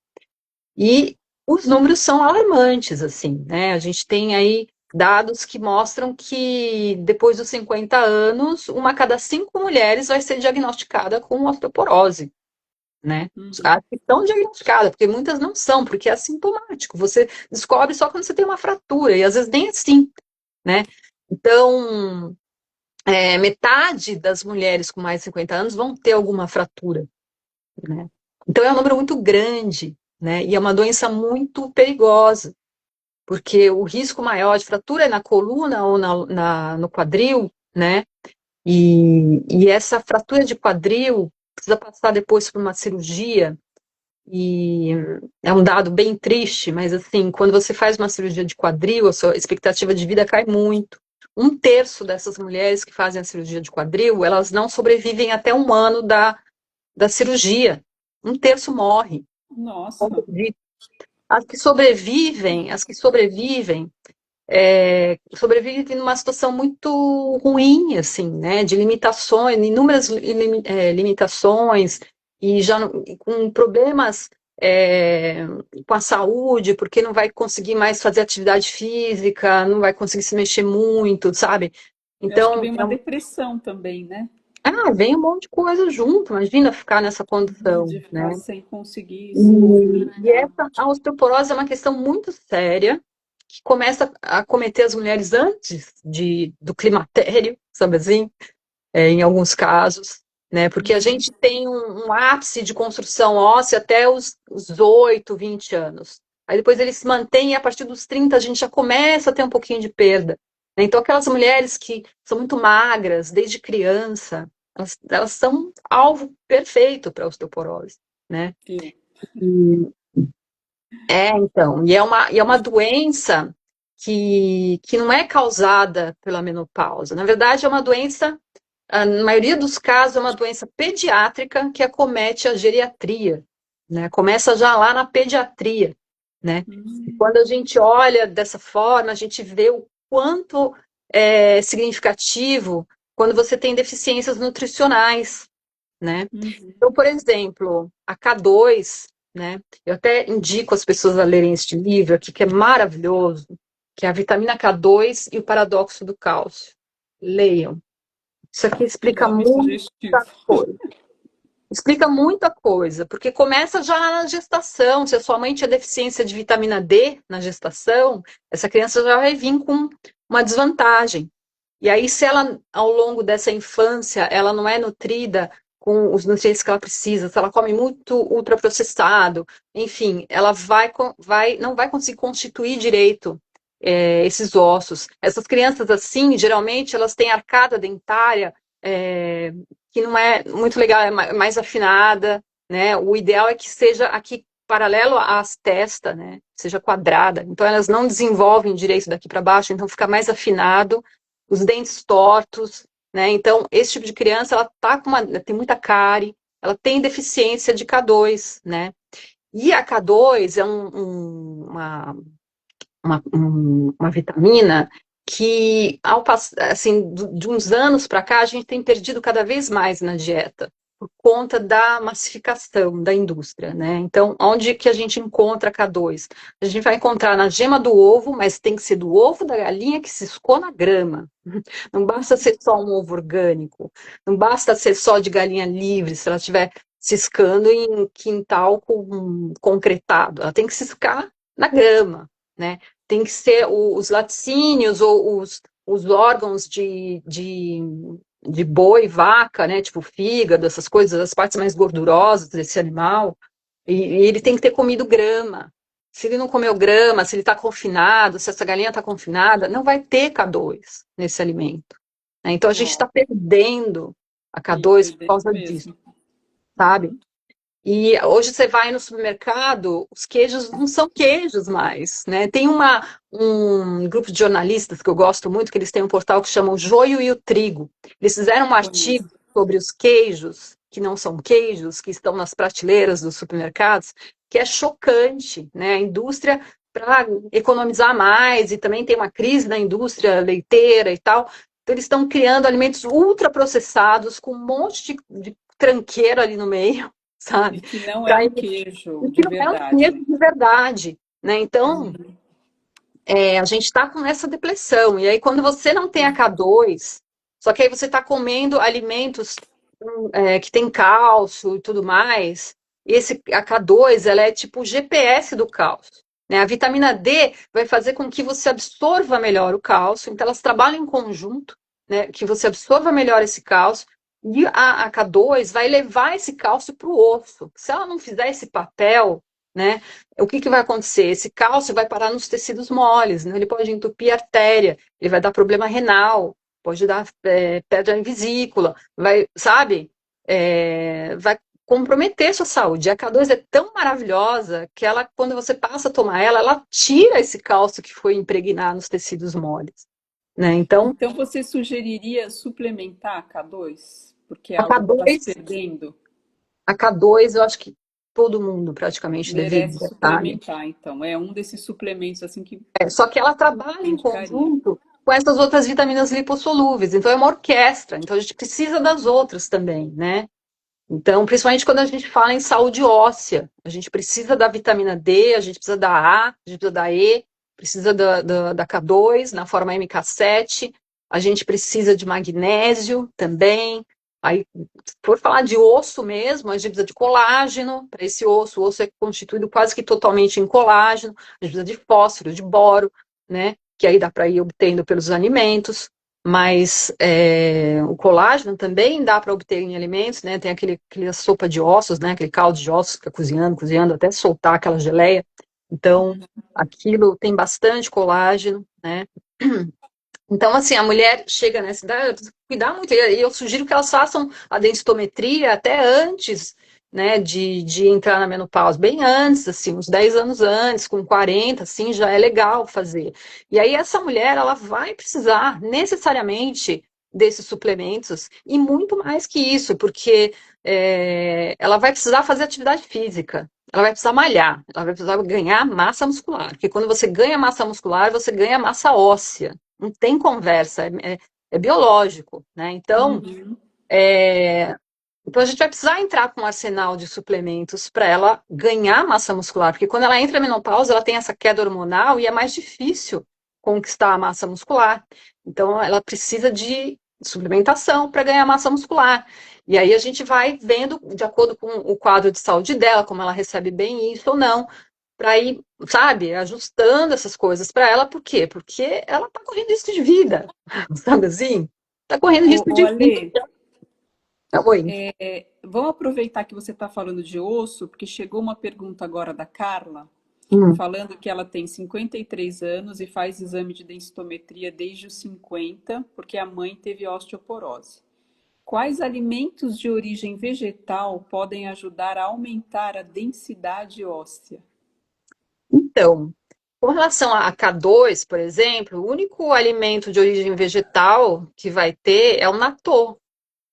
E os números são alarmantes, assim, né? A gente tem aí dados que mostram que depois dos 50 anos, uma a cada 5 mulheres vai ser diagnosticada com osteoporose. né? Uhum. As que estão diagnosticadas, porque muitas não são, porque é assintomático. Você descobre só quando você tem uma fratura, e às vezes nem assim, né? Então, metade das mulheres com mais de 50 anos vão ter alguma fratura, né? Então é um número muito grande, né? E é uma doença muito perigosa, porque o risco maior de fratura é na coluna ou no quadril, né? E essa fratura de quadril precisa passar depois por uma cirurgia, e é um dado bem triste, mas assim, quando você faz uma cirurgia de quadril, a sua expectativa de vida cai muito. Um terço dessas mulheres que fazem a cirurgia de quadril, elas não sobrevivem até um ano da cirurgia. Um terço morre. Nossa, As que sobrevivem, sobrevivem numa situação muito ruim, assim, né? De limitações, inúmeras limitações, e já com problemas com a saúde, porque não vai conseguir mais fazer atividade física, não vai conseguir se mexer muito, sabe? eu acho que Então, vem uma depressão também, né? vem um monte de coisa junto, imagina ficar nessa condição, De né? ficar sem conseguir se E movimentar. essa a osteoporose é uma questão muito séria, que começa a acometer as mulheres antes do climatério, sabe assim, em alguns casos, né? Porque a Uhum. gente tem um ápice de construção óssea até os 8, 20 anos. Aí depois ele se mantém e a partir dos 30 a gente já começa a ter um pouquinho de perda, né? Então aquelas mulheres que são muito magras desde criança, elas são alvo perfeito para osteoporose, né? Eu. Então, e é uma doença que não é causada pela menopausa. Na verdade, é uma doença, na maioria dos casos, é uma doença pediátrica que acomete a geriatria, né? Começa já lá na pediatria, né? E quando a gente olha dessa forma, a gente vê o quanto é significativo quando você tem deficiências nutricionais, né? Uhum. Então, por exemplo, a K2, né? Eu até indico as pessoas a lerem este livro aqui, que é maravilhoso, que é a vitamina K2 e o paradoxo do cálcio. Leiam. Isso aqui explica Nome muita sugestivo. coisa. Explica muita coisa, porque começa já na gestação. Se a sua mãe tinha deficiência de vitamina D na gestação, essa criança já vai vir com uma desvantagem. E aí, se ela, ao longo dessa infância, ela não é nutrida com os nutrientes que ela precisa, se ela come muito ultraprocessado, enfim, ela não vai conseguir constituir direito esses ossos. Essas crianças, assim, geralmente, elas têm arcada dentária é, que não é muito legal, é mais afinada, né? O ideal é que seja aqui paralelo às testas, né? Seja quadrada. Então, elas não desenvolvem direito daqui para baixo, então fica mais afinado, os dentes tortos, né? Então, esse tipo de criança, ela tem muita cárie, ela tem deficiência de K2, né? E a K2 é uma vitamina que, assim, de uns anos para cá, a gente tem perdido cada vez mais na dieta, por conta da massificação da indústria, né? Então, onde que a gente encontra K2? A gente vai encontrar na gema do ovo, mas tem que ser do ovo da galinha que ciscou na grama. Não basta ser só um ovo orgânico, não basta ser só de galinha livre, se ela estiver ciscando em quintal concretado. Ela tem que ciscar na grama, né? Tem que ser os laticínios ou os órgãos de boi, vaca, né? Tipo fígado, essas coisas, as partes mais gordurosas desse animal. E ele tem que ter comido grama. Se ele não comeu grama, se ele está confinado, se essa galinha está confinada, não vai ter K2 nesse alimento, né? Então a gente está Ó, perdendo a ia K2 por perder causa disso, mesmo. sabe? Uhum. E hoje você vai no supermercado, os queijos não são queijos mais, né? Tem um grupo de jornalistas que eu gosto muito, que eles têm um portal que chama O Joio e o Trigo. Eles fizeram um artigo Conheço. sobre os queijos, que não são queijos, que estão nas prateleiras dos supermercados, que é chocante, né? A indústria, para economizar mais, e também tem uma crise na indústria leiteira e tal, então eles estão criando alimentos ultraprocessados com um monte de tranqueira ali no meio, E sabe? que não é Para um ele, queijo e que de não é um queijo verdade. de verdade, né? Então, Uhum. a gente está com essa depressão. E aí, quando você não tem a K2, só que aí você está comendo alimentos que tem cálcio e tudo mais, a K2, ela é tipo o GPS do cálcio. Né? A vitamina D vai fazer com que você absorva melhor o cálcio, então elas trabalham em conjunto, né? Que você absorva melhor esse cálcio, e a K2 vai levar esse cálcio para o osso. Se ela não fizer esse papel, né, o que vai acontecer? Esse cálcio vai parar nos tecidos moles, né? Ele pode entupir a artéria, ele vai dar problema renal, pode dar pedra em vesícula, vai, sabe? Vai comprometer sua saúde. A K2 é tão maravilhosa que ela, quando você passa a tomar ela, ela tira esse cálcio que foi impregnar nos tecidos moles, né? Então, Então, você sugeriria suplementar a K2? Porque é a algo que está se K2, perdendo? a K2, eu acho que todo mundo praticamente Merece deveria, sabe? suplementar, então. É um desses suplementos assim que Só que ela trabalha eu em indicaria. conjunto com essas outras vitaminas lipossolúveis, então é uma orquestra, então a gente precisa das outras também, né? Então, principalmente quando a gente fala em saúde óssea, a gente precisa da vitamina D, a gente precisa da A, a gente precisa da E, precisa da K2 na forma MK7, a gente precisa de magnésio também. Aí, se for falar de osso mesmo, a gente precisa de colágeno para esse osso. O osso é constituído quase que totalmente em colágeno, a gente precisa de fósforo, de boro, né? Que aí dá para ir obtendo pelos alimentos. Mas o colágeno também dá para obter em alimentos, né? Tem aquela sopa de ossos, né? Aquele caldo de ossos que fica cozinhando, cozinhando, até soltar aquela geleia. Então, aquilo tem bastante colágeno, né? Então, assim, a mulher chega nessa idade, precisa cuidar muito. E eu sugiro que elas façam a densitometria até antes, né, de entrar na menopausa, bem antes, assim, uns 10 anos antes, com 40, assim, já é legal fazer. E aí essa mulher, ela vai precisar necessariamente desses suplementos e muito mais que isso, porque ela vai precisar fazer atividade física. Ela vai precisar malhar, ela vai precisar ganhar massa muscular, porque quando você ganha massa muscular, você ganha massa óssea. Não tem conversa, é biológico, né? Uhum. Então a gente vai precisar entrar com um arsenal de suplementos para ela ganhar massa muscular, porque quando ela entra na menopausa, ela tem essa queda hormonal e é mais difícil conquistar a massa muscular. Então ela precisa de suplementação para ganhar massa muscular. E aí a gente vai vendo, de acordo com o quadro de saúde dela, como ela recebe bem isso ou não, para ir, sabe, ajustando essas coisas para ela. Por quê? Porque ela está correndo risco de vida, sabe assim? Está correndo risco de vida. Ale, Oi. vamos aproveitar que você está falando de osso, porque chegou uma pergunta agora da Carla, Hum. falando que ela tem 53 anos e faz exame de densitometria desde os 50, porque a mãe teve osteoporose. Quais alimentos de origem vegetal podem ajudar a aumentar a densidade óssea? Então, com relação a K2, por exemplo, o único alimento de origem vegetal que vai ter é o natô.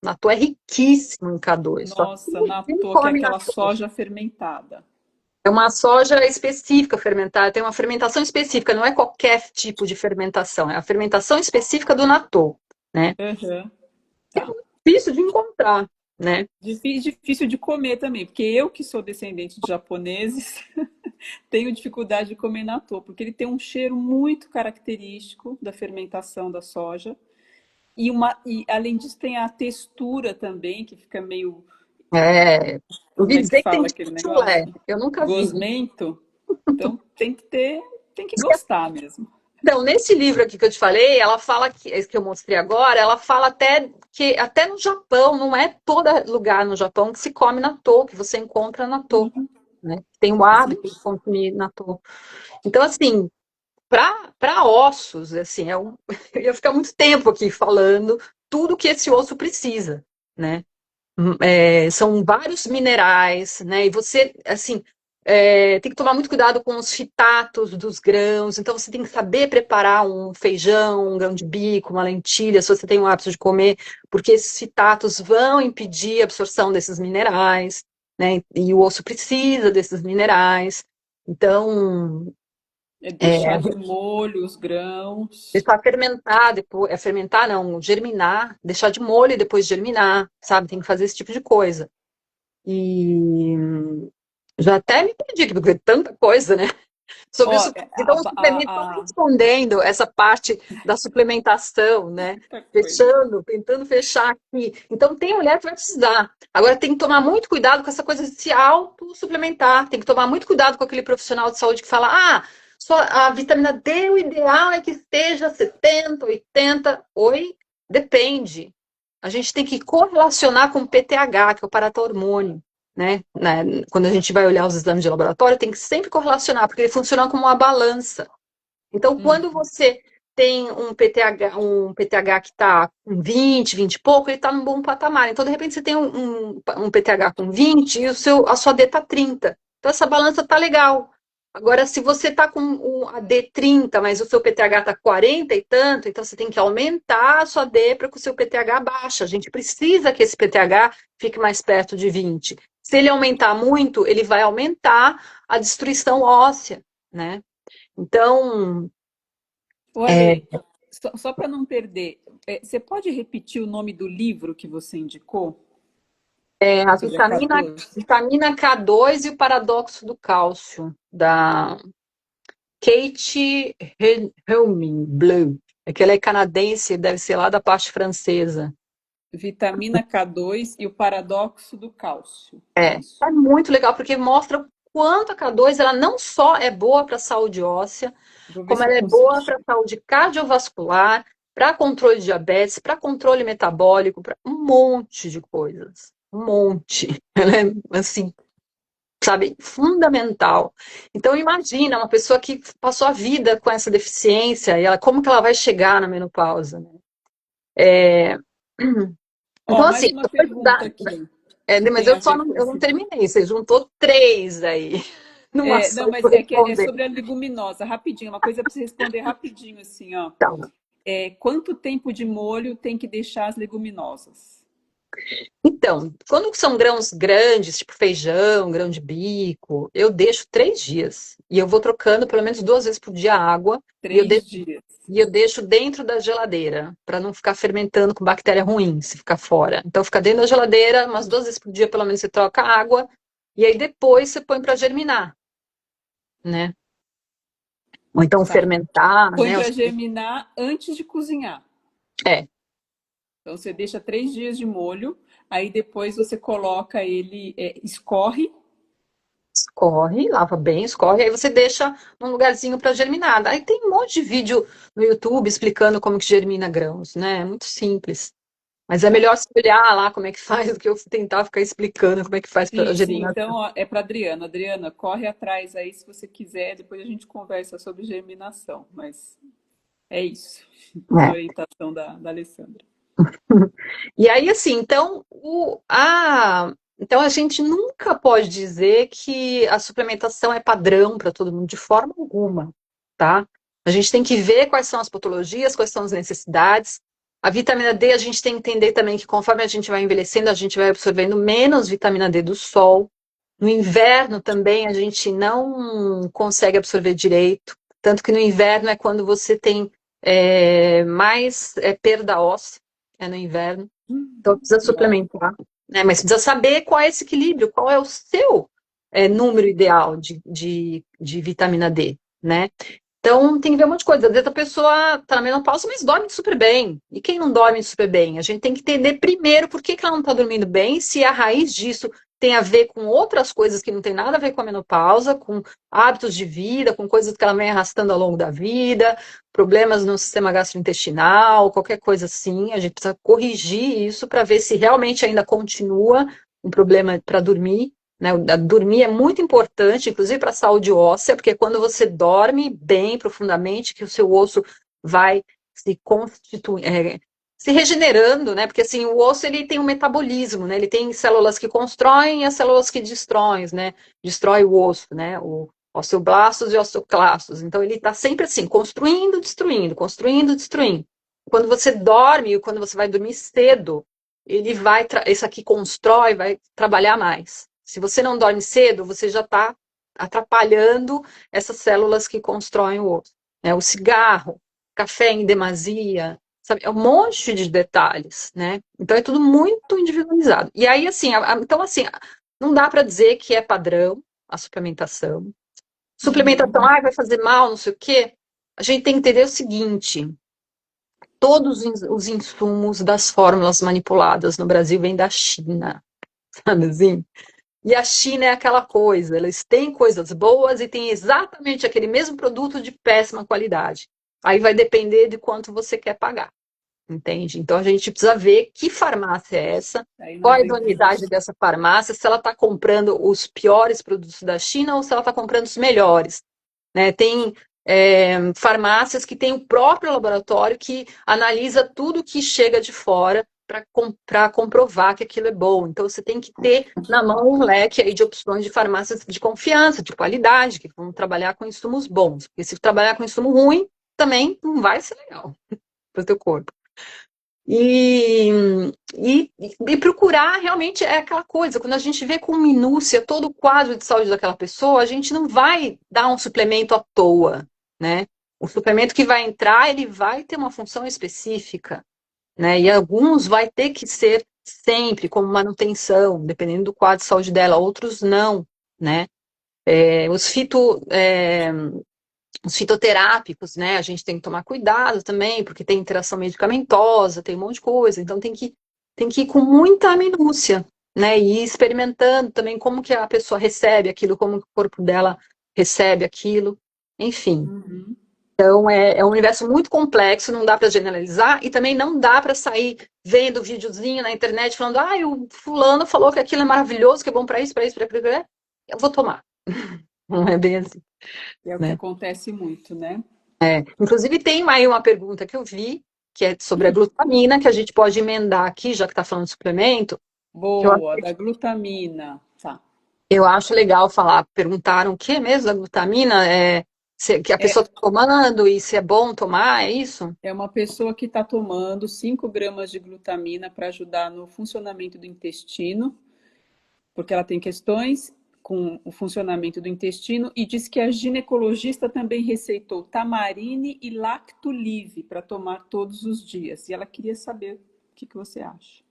O natô é riquíssimo em K2, só que Nossa, ninguém natô, que é come aquela natô. soja fermentada. É uma soja específica fermentada, tem uma fermentação específica, não é qualquer tipo de fermentação, é a fermentação específica do natô, né? Aham, É tá. muito difícil de encontrar, né? Difícil de comer também, porque eu que sou descendente de japoneses, tenho dificuldade de comer natô, porque ele tem um cheiro muito característico da fermentação da soja. E além disso tem a textura também, que fica meio, É, eu como ouvi é que dizer que tem fala tipo aquele chulé, negócio? eu nunca vi. Gosmento. Então tem que gostar mesmo. Então, nesse livro aqui que eu te falei, ela fala que, esse que eu mostrei agora, ela fala até que até no Japão, não é todo lugar no Japão que se come natô, que você encontra natô, né? Tem o hábito de Gente, consumir natô. Então, assim, para ossos, assim, eu ia ficar muito tempo aqui falando tudo que esse osso precisa, né? São vários minerais, né? E você, assim, tem que tomar muito cuidado com os fitatos dos grãos. Então, você tem que saber preparar um feijão, um grão de bico, uma lentilha, se você tem o hábito de comer, porque esses fitatos vão impedir a absorção desses minerais, né? E o osso precisa desses minerais. Então, é deixar de molho os grãos. deixar fermentar, depois, fermentar não, germinar, deixar de molho e depois germinar, sabe? Tem que fazer esse tipo de coisa. E já até me perdi, porque é tanta coisa, né? Sobre o Ó, então, o suplemento, só respondendo essa parte da suplementação, né? muita coisa. Fechando, tentando fechar aqui. Então, tem mulher que vai precisar. Agora, tem que tomar muito cuidado com essa coisa de se auto-suplementar. Tem que tomar muito cuidado com aquele profissional de saúde que fala: ah, só a vitamina D, o ideal é que esteja 70, 80. Oi? Depende. A gente tem que correlacionar com o PTH, que é o paratormônio. Né? Quando a gente vai olhar os exames de laboratório, tem que sempre correlacionar, porque ele funciona como uma balança. Então, quando Uhum. você tem um PTH que está com 20, 20 e pouco, ele está num bom patamar. Então, de repente, você tem um PTH com 20 e a sua D está 30. Então, essa balança está legal. Agora, se você está com a D 30, mas o seu PTH está 40 e tanto, então você tem que aumentar a sua D para que o seu PTH baixe. A gente precisa que esse PTH fique mais perto de 20. Se ele aumentar muito, ele vai aumentar a destruição óssea, né? Então, Olha, só para não perder, você pode repetir o nome do livro que você indicou a sobre a K12? vitamina K2 e o paradoxo do cálcio, da Kate Helming Blue. É que ela é canadense, deve ser lá da parte francesa. Vitamina K2 e o paradoxo do cálcio. É isso. É muito legal, porque mostra o quanto a K2 ela não só é boa para a saúde óssea, Vou ver como se eu ela é consigo. boa para a saúde cardiovascular, para controle de diabetes, para controle metabólico, para um monte de coisas. Um monte. Ela é, assim, sabe, fundamental. Então, imagina uma pessoa que passou a vida com essa deficiência, e ela, como que ela vai chegar na menopausa, né? É, Ó, então, mais assim, uma pergunta aqui que mas tem a ver com eu não esse. terminei, você juntou três aí, numa só, Não, eu mas vou é responder. sobre a leguminosa, rapidinho, uma coisa para você responder rapidinho, assim, ó. Então, Quanto tempo de molho tem que deixar as leguminosas? Então, quando são grãos grandes, tipo feijão, grão de bico, eu deixo 3 dias. E eu vou trocando pelo menos 2 vezes por dia a água. E eu, de- 3 dias. e eu deixo dentro da geladeira, para não ficar fermentando com bactéria ruim, se ficar fora. Então, fica dentro da geladeira, umas 2 vezes por dia, pelo menos você troca a água. E aí depois você põe para germinar, né? Ou então Tá. fermentar, Põe né? para germinar antes de cozinhar. É, Então você deixa 3 dias de molho, aí depois você coloca ele, escorre. escorre, lava bem, escorre, aí você deixa num lugarzinho para germinar. Aí tem um monte de vídeo no YouTube explicando como que germina grãos, né? É muito simples. Mas é Tá. melhor se olhar lá como é que faz do que eu tentar ficar explicando como é que faz para Sim, sim. germinar. Então, ó, é para Adriana. Adriana, corre atrás aí se você quiser. Depois a gente conversa sobre germinação. Mas é isso. A É. orientação da Alessandra. E aí, assim, então a gente nunca pode dizer que a suplementação é padrão para todo mundo, de forma alguma, tá? A gente tem que ver quais são as patologias, quais são as necessidades. A vitamina D, a gente tem que entender também que conforme a gente vai envelhecendo, a gente vai absorvendo menos vitamina D do sol. No inverno também a gente não consegue absorver direito, tanto que no inverno é quando você tem mais perda óssea, é no inverno. Então precisa Legal. suplementar, né? Mas precisa saber qual é esse equilíbrio, qual é o seu número ideal de vitamina D, né? Então tem que ver um monte de coisa. Às vezes a pessoa está na menopausa, mas dorme super bem. E quem não dorme super bem? A gente tem que entender primeiro por que ela não está dormindo bem, se a raiz disso tem a ver com outras coisas que não tem nada a ver com a menopausa, com hábitos de vida, com coisas que ela vem arrastando ao longo da vida, problemas no sistema gastrointestinal, qualquer coisa assim. A gente precisa corrigir isso para ver se realmente ainda continua um problema para dormir, né? Dormir é muito importante, inclusive para a saúde óssea, porque quando você dorme bem profundamente, que o seu osso vai se constituir, se regenerando, né? Porque assim, o osso ele tem um metabolismo, né? Ele tem células que constroem e as células que destroem, né? Destrói o osso, né? O osteoblastos e osteoclastos. Então ele está sempre assim, construindo, destruindo, construindo, destruindo. Quando você dorme, quando você vai dormir cedo, ele vai, esse aqui constrói, vai trabalhar mais. Se você não dorme cedo, você já está atrapalhando essas células que constroem o osso. Né? O cigarro, café em demasia, sabe? É um monte de detalhes, né? Então é tudo muito individualizado. E aí, assim, então assim, não dá para dizer que é padrão a suplementação. Suplementação, vai fazer mal, não sei o quê. A gente tem que entender o seguinte: todos os insumos das fórmulas manipuladas no Brasil vêm da China, sabe assim? E a China é aquela coisa, eles têm coisas boas e têm exatamente aquele mesmo produto de péssima qualidade. Aí vai depender de quanto você quer pagar, entende? Então a gente precisa ver que farmácia é essa, Aí qual não é a vem idoneidade justo. dessa farmácia, se ela está comprando os piores produtos da China ou se ela está comprando os melhores, né? Tem farmácias que têm o próprio laboratório que analisa tudo que chega de fora para comprovar que aquilo é bom. Então, você tem que ter na mão um leque aí de opções de farmácias de confiança, de qualidade, que vão trabalhar com insumos bons. Porque se trabalhar com insumo ruim, também não vai ser legal para o teu corpo. E, e procurar realmente é aquela coisa, quando a gente vê com minúcia todo o quadro de saúde daquela pessoa, a gente não vai dar um suplemento à toa, né? O suplemento que vai entrar, ele vai ter uma função específica, né? E alguns vai ter que ser sempre como manutenção, dependendo do quadro de saúde dela, outros não, né? Os fitoterápicos, né? A gente tem que tomar cuidado também, porque tem interação medicamentosa, tem um monte de coisa, então tem que ir com muita minúcia, né? E ir experimentando também como que a pessoa recebe aquilo, como que o corpo dela recebe aquilo, enfim. Uhum. Então é um universo muito complexo, não dá para generalizar e também não dá para sair vendo videozinho na internet falando, o fulano falou que aquilo é maravilhoso, que é bom para isso, para isso, para aquilo, eu vou tomar. Não é bem assim, É o que né? acontece muito, né? Inclusive, tem aí uma pergunta que eu vi, que é sobre a glutamina, que a gente pode emendar aqui, já que está falando de suplemento, que Boa, da glutamina. Tá. eu acho legal falar. Perguntaram o que mesmo da glutamina? Que a pessoa É, está tomando e se é bom tomar, é isso? é uma pessoa que está tomando 5 gramas de glutamina para ajudar no funcionamento do intestino, porque ela tem questões com o funcionamento do intestino e diz que a ginecologista também receitou tamarine e lactolive para tomar todos os dias. E ela queria saber o que você acha.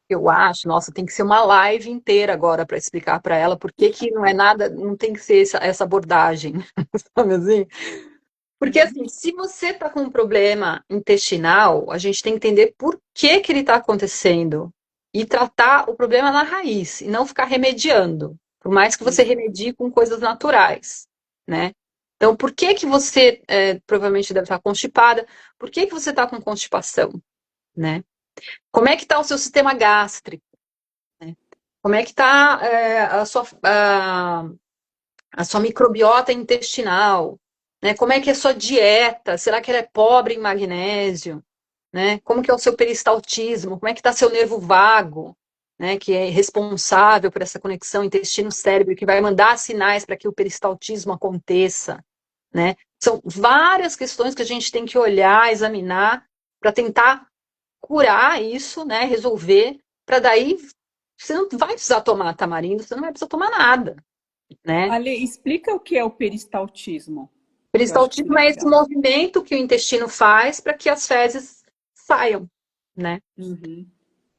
Eu acho, nossa, tem que ser uma live inteira agora para explicar para ela por que que não é nada, não tem que ser essa abordagem, sabe assim? Porque, assim, se você está com um problema intestinal, a gente tem que entender por que que ele está acontecendo e tratar o problema na raiz, e não ficar remediando, por mais que você Isso. remedie com coisas naturais, né? Então, por que que você provavelmente deve estar constipada? Por que que você está com constipação, né? Como é que está o seu sistema gástrico, né? Como é que está a sua microbiota intestinal, né? Como é que é a sua dieta? Será que ela é pobre em magnésio? Né? Como que é o seu peristaltismo? Como é que está seu nervo vago? Né? Que é responsável por essa conexão intestino-cérebro, que vai mandar sinais para que o peristaltismo aconteça, né? São várias questões que a gente tem que olhar, examinar, para tentar curar isso, né? Resolver, para daí você não vai precisar tomar tamarindo, você não vai precisar tomar nada, né? Ale, explica o que é o peristaltismo, que eu acho que Peristaltismo seria é esse legal. movimento que o intestino faz para que as fezes saiam, né? Uhum.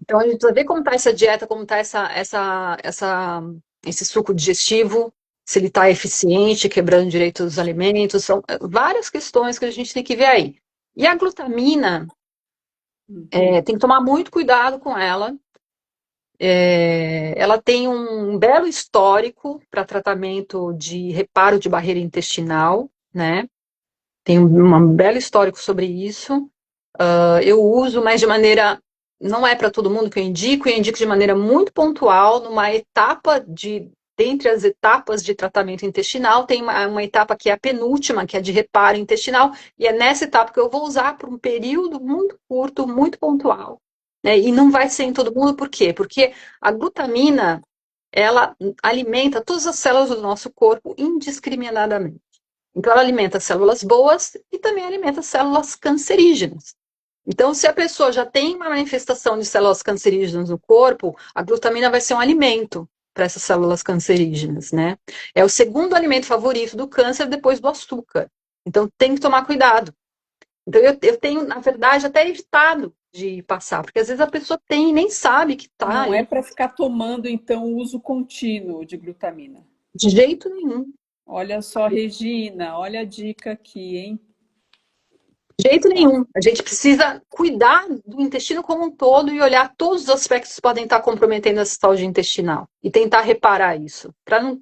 Então a gente precisa ver como está essa dieta, como está esse suco digestivo, se ele está eficiente, quebrando direito os alimentos, são várias questões que a gente tem que ver aí. E a glutamina, Uhum. tem que tomar muito cuidado com ela. Ela tem um belo histórico para tratamento de reparo de barreira intestinal, né? Tem um belo histórico sobre isso. Eu uso, mas de maneira. Não é para todo mundo que eu indico de maneira muito pontual, numa etapa de. Dentre as etapas de tratamento intestinal, tem uma etapa que é a penúltima, que é de reparo intestinal, e é nessa etapa que eu vou usar por um período muito curto, muito pontual. Né? E não vai ser em todo mundo, por quê? Porque a glutamina, ela alimenta todas as células do nosso corpo indiscriminadamente. Então, ela alimenta células boas e também alimenta células cancerígenas. Então, se a pessoa já tem uma manifestação de células cancerígenas no corpo, a glutamina vai ser um alimento para essas células cancerígenas, né? É o segundo alimento favorito do câncer depois do açúcar. Então, tem que tomar cuidado. Então, eu tenho, na verdade, até evitado de passar, porque às vezes a pessoa tem e nem sabe que está Não é ali para ficar tomando, então, o uso contínuo de glutamina. de jeito nenhum. Olha só, Regina, olha a dica aqui, hein? De jeito Tá. nenhum. A gente precisa cuidar do intestino como um todo e olhar todos os aspectos que podem estar comprometendo essa saúde intestinal e tentar reparar isso, para não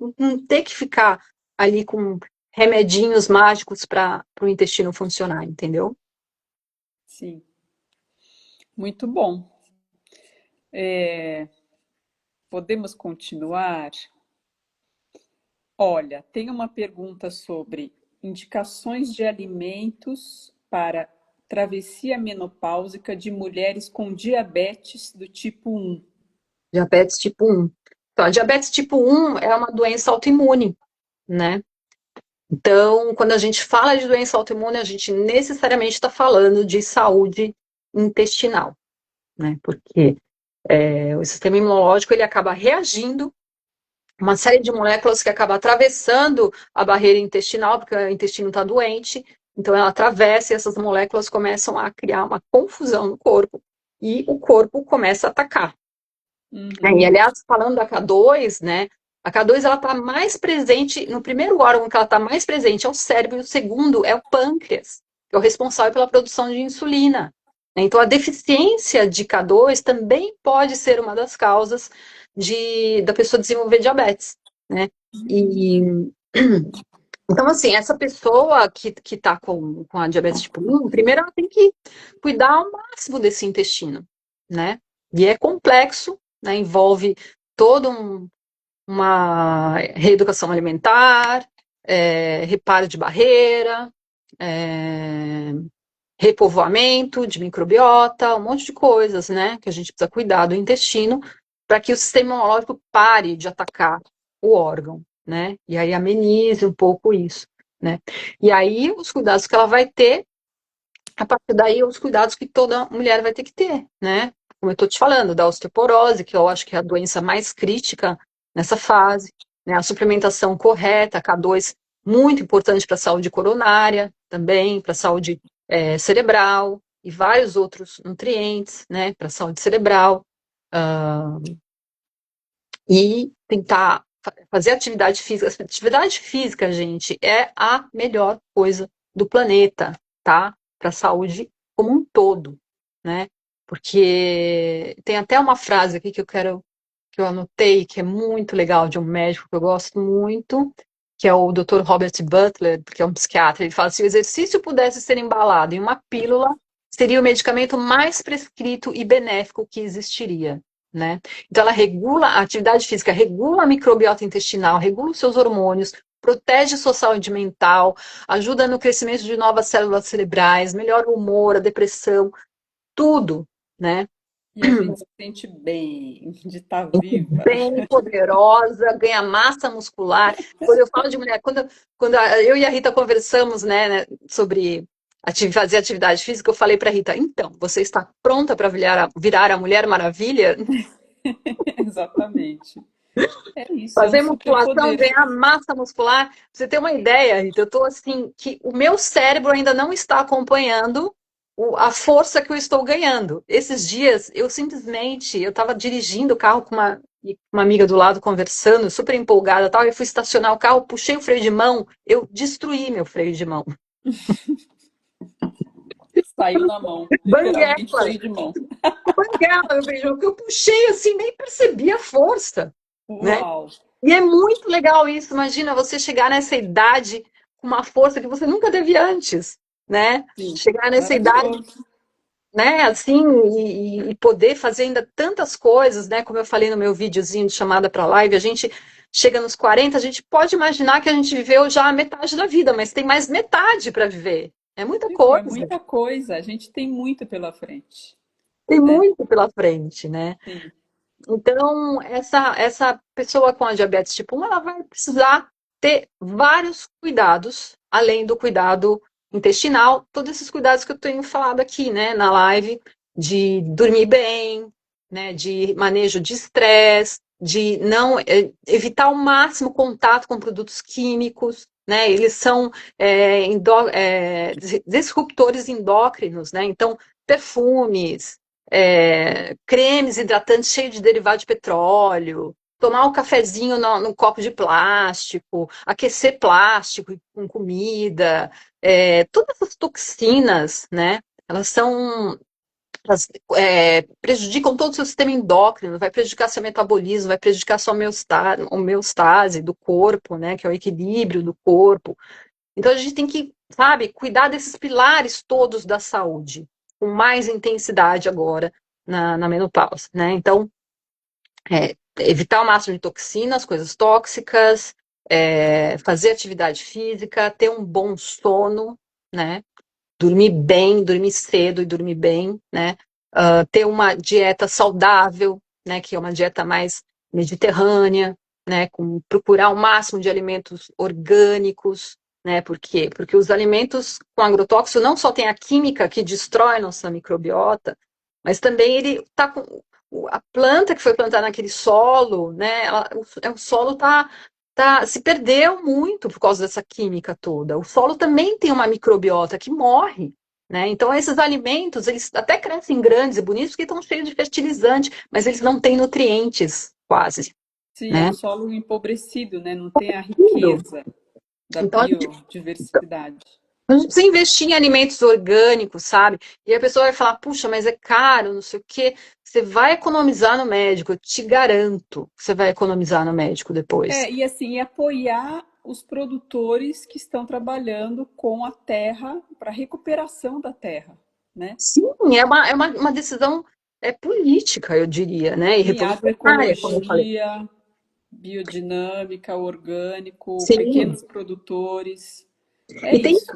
ter que ficar ali com remedinhos mágicos para o intestino funcionar, entendeu? Sim, muito bom. Podemos continuar? Olha, tem uma pergunta sobre indicações de alimentos para travessia menopáusica de mulheres com diabetes do tipo 1. Diabetes tipo 1. Então, a diabetes tipo 1 é uma doença autoimune, né? Então, quando a gente fala de doença autoimune, a gente necessariamente está falando de saúde intestinal, né? Porque o sistema imunológico ele acaba reagindo uma série de moléculas que acaba atravessando a barreira intestinal, porque o intestino está doente, então ela atravessa e essas moléculas começam a criar uma confusão no corpo e o corpo começa a atacar. E, Uhum. aliás, falando da K2, né? A K2 ela está mais presente, no primeiro órgão que ela está mais presente é o cérebro, e o segundo é o pâncreas, que é o responsável pela produção de insulina. Então, a deficiência de K2 também pode ser uma das causas da pessoa desenvolver diabetes, né? E, então, assim, essa pessoa que está com a diabetes tipo 1, primeiro ela tem que cuidar ao máximo desse intestino, né? E é complexo, né? Envolve toda uma reeducação alimentar, reparo de barreira, é, repovoamento de microbiota, um monte de coisas, né? Que a gente precisa cuidar do intestino para que o sistema imunológico pare de atacar o órgão, né? E aí amenize um pouco isso, né? E aí os cuidados que ela vai ter, a partir daí os cuidados que toda mulher vai ter que ter, né? Como eu estou te falando, da osteoporose, que eu acho que é a doença mais crítica nessa fase, né? A suplementação correta, K2, muito importante para a saúde coronária também, para a saúde cerebral e vários outros nutrientes, né, para a saúde cerebral. E tentar fazer atividade física. Atividade física, gente, é a melhor coisa do planeta, tá? Para a saúde como um todo, né? Porque tem até uma frase aqui que eu anotei, que é muito legal, de um médico que eu gosto muito, que é o Dr. Robert Butler, que é um psiquiatra. Ele fala: se o exercício pudesse ser embalado em uma pílula, seria o medicamento mais prescrito e benéfico que existiria, né? Então, ela regula a atividade física, regula a microbiota intestinal, regula os seus hormônios, protege sua saúde mental, ajuda no crescimento de novas células cerebrais, melhora o humor, a depressão, tudo, né? E a gente se sente bem de estar viva. Bem poderosa, ganha massa muscular. Quando eu falo de mulher, quando eu e a Rita conversamos, né, sobre fazer atividade física, eu falei para a Rita: então, você está pronta para virar a Mulher Maravilha? Exatamente. É isso, é um Fazer musculação, superpoder. ganhar massa muscular. Pra você ter uma ideia, Rita, eu tô assim, que o meu cérebro ainda não está acompanhando a força que eu estou ganhando. Esses dias, eu estava dirigindo o carro com uma amiga do lado, conversando, super empolgada, tal, eu fui estacionar o carro, puxei o freio de mão, eu destruí meu freio de mão. Saiu na mão, literalmente Banguela, freio de mão. banguela, meu freio de mão, que eu puxei assim, nem percebi a força, né? Uau! E é muito legal isso. Imagina você chegar nessa idade com uma força que você nunca teve antes, né? Sim, Chegar nessa idade, maravilhoso. né, assim, e poder fazer ainda tantas coisas, né? Como eu falei no meu videozinho de chamada para live, a gente chega nos 40, a gente pode imaginar que a gente viveu já a metade da vida, mas tem mais metade para viver. É muita Isso é coisa, muita coisa, a gente tem muito pela frente, tem né? muito pela frente, né? Sim. Então, essa pessoa com a diabetes tipo 1, ela vai precisar ter vários cuidados, além do cuidado intestinal, todos esses cuidados que eu tenho falado aqui, né, na live, de dormir bem, né, de manejo de estresse, de não evitar ao máximo contato com produtos químicos, né, eles são disruptores endócrinos, né, então perfumes, cremes hidratantes cheios de derivado de petróleo, tomar um cafezinho no copo de plástico, aquecer plástico com comida, todas essas toxinas, né? Elas são elas, prejudicam todo o seu sistema endócrino, vai prejudicar seu metabolismo, vai prejudicar sua homeostase do corpo, né, que é o equilíbrio do corpo. Então a gente tem que, sabe, cuidar desses pilares todos da saúde, com mais intensidade agora na menopausa, né? Então, evitar o máximo de toxinas, coisas tóxicas, fazer atividade física, ter um bom sono, né? Dormir bem, dormir cedo e dormir bem, né? Ter uma dieta saudável, né? Que é uma dieta mais mediterrânea, né? Procurar o máximo de alimentos orgânicos, né? Por quê? Porque os alimentos com agrotóxico não só tem a química que destrói nossa microbiota, mas também ele tá com a planta que foi plantada naquele solo, né? O solo se perdeu muito por causa dessa química toda. O solo também tem uma microbiota que morre, né? Então esses alimentos, eles até crescem grandes e bonitos porque estão cheios de fertilizante, mas eles não têm nutrientes quase, Sim, é né? um solo empobrecido, né? Não tem a riqueza da Então biodiversidade. a gente precisa investir em alimentos orgânicos, sabe? E a pessoa vai falar, puxa, mas é caro, não sei o quê. Você vai economizar no médico, eu te garanto que você vai economizar no médico depois. E assim, apoiar os produtores que estão trabalhando com a terra para a recuperação da terra, né? Sim, é uma decisão política, eu diria, né? E Sim, revolucionária, como eu falei. agroecologia, biodinâmica, orgânico, Sim. pequenos produtores. É E isso.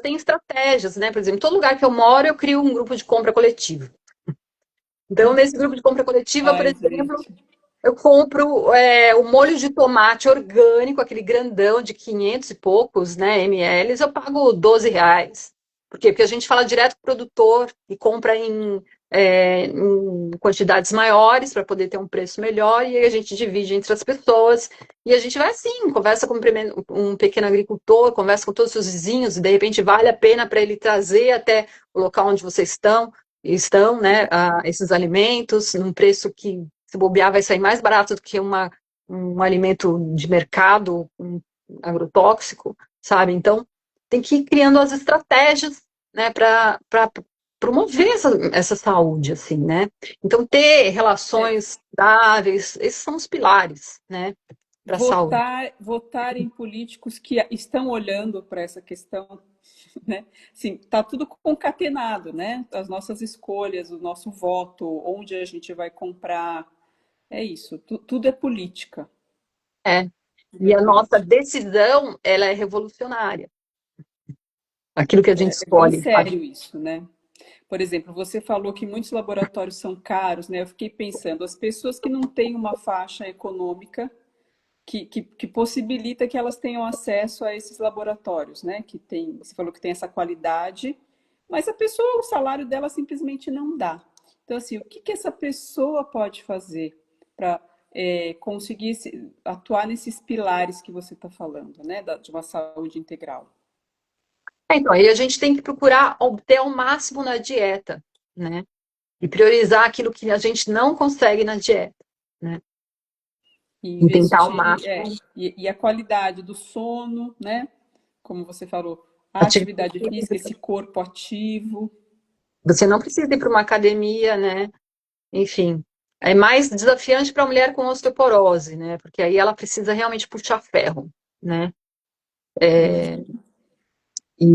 tem estratégias, né? Por exemplo, em todo lugar que eu moro, eu crio um grupo de compra coletiva. Então, nesse grupo de compra coletiva, por Ai, exemplo, gente. eu compro o molho de tomate orgânico, aquele grandão de 500 e poucos, né, ml, eu pago R$ 12. Por quê? Porque a gente fala direto com o produtor e compra em quantidades maiores para poder ter um preço melhor e aí a gente divide entre as pessoas e a gente vai assim, conversa com um pequeno agricultor, conversa com todos os seus vizinhos e de repente vale a pena para ele trazer até o local onde vocês estão, né, esses alimentos num preço que se bobear vai sair mais barato do que um alimento de mercado, um agrotóxico, sabe? Então, tem que ir criando as estratégias, né, para promover essa saúde, assim, né? Então, ter É, relações saudáveis, esses são os pilares, né, para a saúde. votar em políticos que estão olhando para essa questão, né? Sim, tá tudo concatenado, né? As nossas escolhas, o nosso voto, onde a gente vai comprar, é isso. Tudo é política. É. Tudo é E a nossa política. decisão, ela é revolucionária. Aquilo que a gente É bem escolhe. sério isso, né? Por exemplo, você falou que muitos laboratórios são caros, né? Eu fiquei pensando, as pessoas que não têm uma faixa econômica que possibilita que elas tenham acesso a esses laboratórios, né? Que tem, você falou que tem essa qualidade, mas a pessoa, o salário dela simplesmente não dá. Então, assim, o que essa pessoa pode fazer para conseguir atuar nesses pilares que você está falando, né? De uma saúde integral? Então, aí a gente tem que procurar obter ao máximo na dieta, né? E priorizar aquilo que a gente não consegue na dieta, né? E E tentar ao investir, máximo e a qualidade do sono, né? Como você falou, a atividade atividade física, física. esse corpo ativo. Você não precisa ir para uma academia, né? Enfim, é mais desafiante para a mulher com osteoporose, né? Porque aí ela precisa realmente puxar ferro, né? E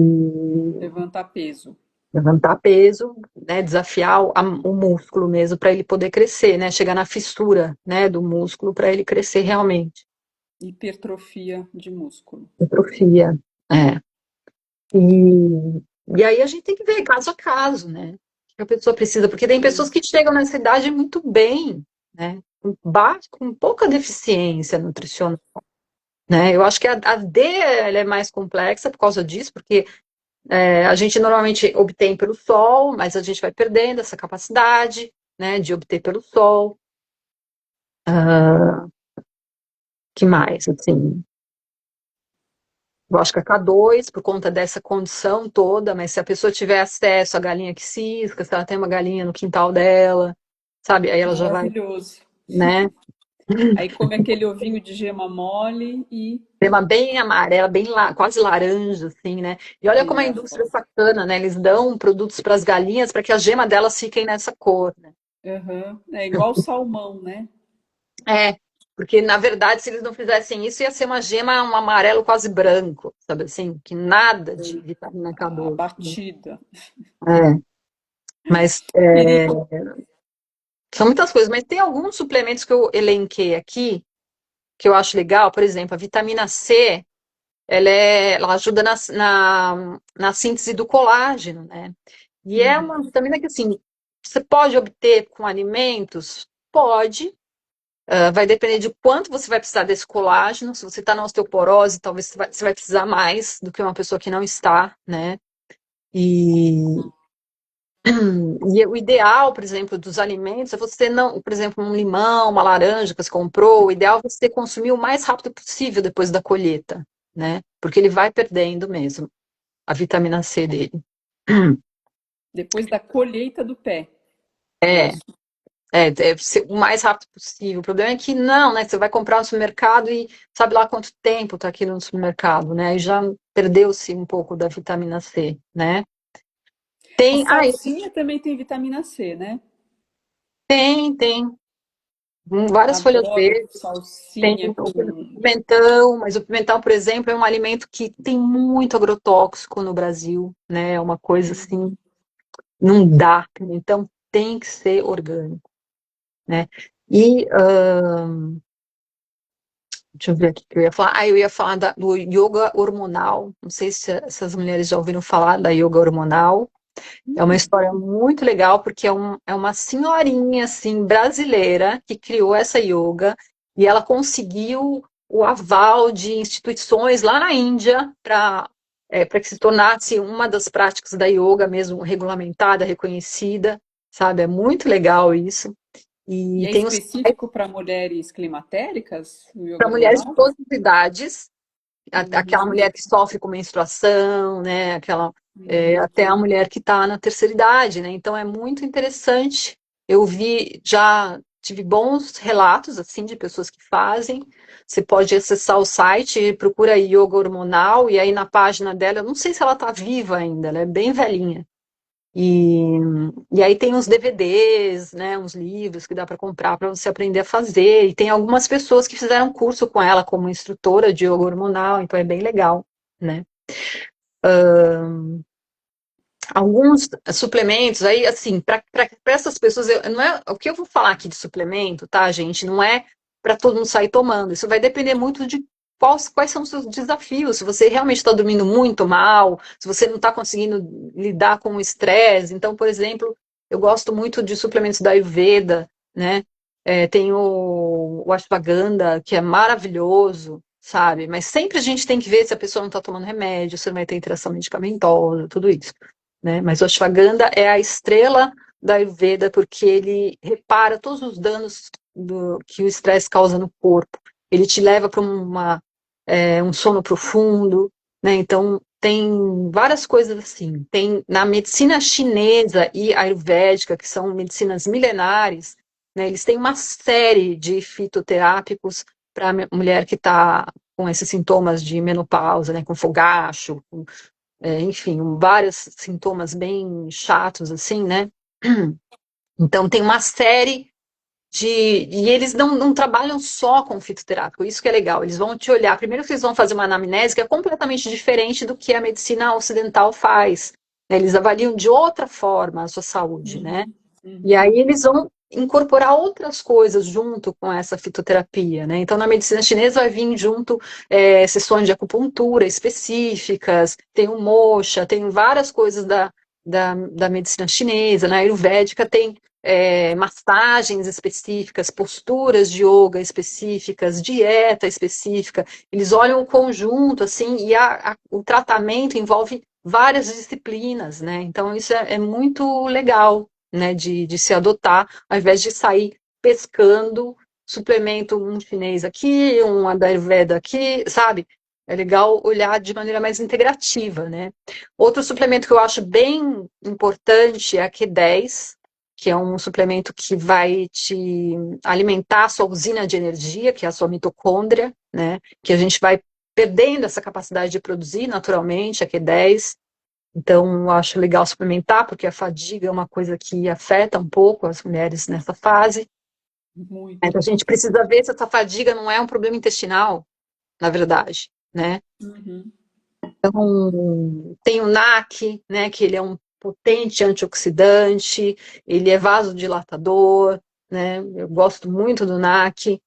Levantar peso. levantar peso, né? Desafiar o músculo mesmo para ele poder crescer, né? Chegar na fissura, né? Do músculo para ele crescer realmente. Hipertrofia de músculo. Hipertrofia. É. E aí a gente tem que ver caso a caso, né? O que a pessoa precisa, porque tem pessoas Sim. que chegam nessa idade muito bem, né? Com pouca deficiência nutricional, né? Eu acho que a D ela é mais complexa por causa disso, porque a gente normalmente obtém pelo sol, mas a gente vai perdendo essa capacidade, né? De obter pelo sol. Que mais, assim? Eu acho que a K2, por conta dessa condição toda, mas se a pessoa tiver acesso à galinha que cisca, se ela tem uma galinha no quintal dela, sabe? Aí ela já vai, Maravilhoso. né? Aí come aquele ovinho de gema mole e Gema bem amarela, bem quase laranja, assim, né? E olha como a tira a indústria é foto. sacana, né? Eles dão produtos para as galinhas para que a gema delas fiquem nessa cor, né? Aham. É igual salmão, né? É, porque na verdade, se eles não fizessem isso, ia ser uma gema, um amarelo quase branco, sabe assim? Que nada de vitamina K12, né? Abatida. É, mas E são muitas coisas, mas tem alguns suplementos que eu elenquei aqui que eu acho legal, por exemplo, a vitamina C, ela ajuda na síntese do colágeno, né? E é uma uhum. vitamina que, assim, você pode obter com alimentos? Pode. Vai depender de quanto você vai precisar desse colágeno. Se você está na osteoporose, talvez você vai precisar mais do que uma pessoa que não está, né? E, e o ideal, por exemplo, dos alimentos é você não, por exemplo, um limão, uma laranja que você comprou, o ideal é você consumir o mais rápido possível depois da colheita, né? Porque ele vai perdendo mesmo a vitamina C dele. Depois da colheita do pé. É É, isso. deve ser o mais rápido possível. O problema é que não, né? Você vai comprar no supermercado e sabe lá quanto tempo está aquilo no supermercado, né? E já perdeu-se um pouco da vitamina C, né? A Tem, salsinha também tem vitamina C, né? tem. Várias folhas Adoro verdes. Tem salsinha o com. pimentão, mas o pimentão, por exemplo, é um alimento que tem muito agrotóxico no Brasil, né? É uma coisa assim, não dá. Pimentão tem que ser orgânico, né? E deixa eu ver aqui o que eu ia falar. Eu ia falar do yoga hormonal. Não sei se essas mulheres já ouviram falar da yoga hormonal. É uma história muito legal, porque é uma senhorinha, assim, brasileira que criou essa yoga e ela conseguiu o aval de instituições lá na Índia para que se tornasse uma das práticas da yoga mesmo regulamentada, reconhecida, sabe? É muito legal isso. E E é tem os específico para mulheres climatéricas, o yoga para mulheres de hormonal? todas as idades, aquela Uhum, mulher que sofre com menstruação, né? uhum. Até a mulher que está na terceira idade, né? Então é muito interessante. Eu já tive bons relatos assim de pessoas que fazem. Você pode acessar o site, procura yoga hormonal e aí na página dela, eu não sei se ela está viva ainda, ela é bem velhinha. E, e aí tem uns DVDs, né, uns livros que dá para comprar para você aprender a fazer. E tem algumas pessoas que fizeram curso com ela como instrutora de yoga hormonal, então é bem legal, né? Alguns suplementos aí, assim, para essas pessoas, não é o que eu vou falar aqui de suplemento, tá, gente? Não é para todo mundo sair tomando. Isso vai depender muito de quais são os seus desafios. Se você realmente está dormindo muito mal, se você não está conseguindo lidar com o estresse. Então, por exemplo, eu gosto muito de suplementos da Ayurveda, né? Tem o Ashwagandha, que é maravilhoso, sabe? Mas sempre a gente tem que ver se a pessoa não está tomando remédio, se não vai ter interação medicamentosa, tudo isso, né? Mas o Ashwagandha é a estrela da Ayurveda porque ele repara todos os danos que o estresse causa no corpo. Ele te leva para um sono profundo, né? Então tem várias coisas assim. Tem na medicina chinesa e ayurvédica, que são medicinas milenares, né? Eles têm uma série de fitoterápicos para a mulher que está com esses sintomas de menopausa, né? Com fogacho, enfim, vários sintomas bem chatos, assim, né? Então, tem uma série de. E eles não trabalham só com fitoterápico, isso que é legal. Eles vão te olhar. Primeiro que eles vão fazer uma anamnese que é completamente diferente do que a medicina ocidental faz, né? Eles avaliam de outra forma a sua saúde, né? Uhum, E uhum. aí eles vão incorporar outras coisas junto com essa fitoterapia, né? Então, na medicina chinesa vai vir junto sessões de acupuntura específicas, tem o moxa, tem várias coisas da medicina chinesa, na ayurvédica tem massagens específicas, posturas de yoga específicas, dieta específica. Eles olham o conjunto, assim, e o tratamento envolve várias disciplinas, né? Então, isso é muito legal, né, de se adotar, ao invés de sair pescando suplemento um chinês aqui, um Ayurveda aqui, sabe? É legal olhar de maneira mais integrativa, né? Outro suplemento que eu acho bem importante é a Q10, que é um suplemento que vai te alimentar a sua usina de energia, que é a sua mitocôndria, né? Que a gente vai perdendo essa capacidade de produzir naturalmente, a Q10. Então, eu acho legal suplementar, porque a fadiga é uma coisa que afeta um pouco as mulheres nessa fase. Mas Muito. a gente precisa ver se essa fadiga não é um problema intestinal, na verdade, né? Uhum. Então, tem o NAC, né, que ele é um potente antioxidante, ele é vasodilatador, né? Eu gosto muito do NAC.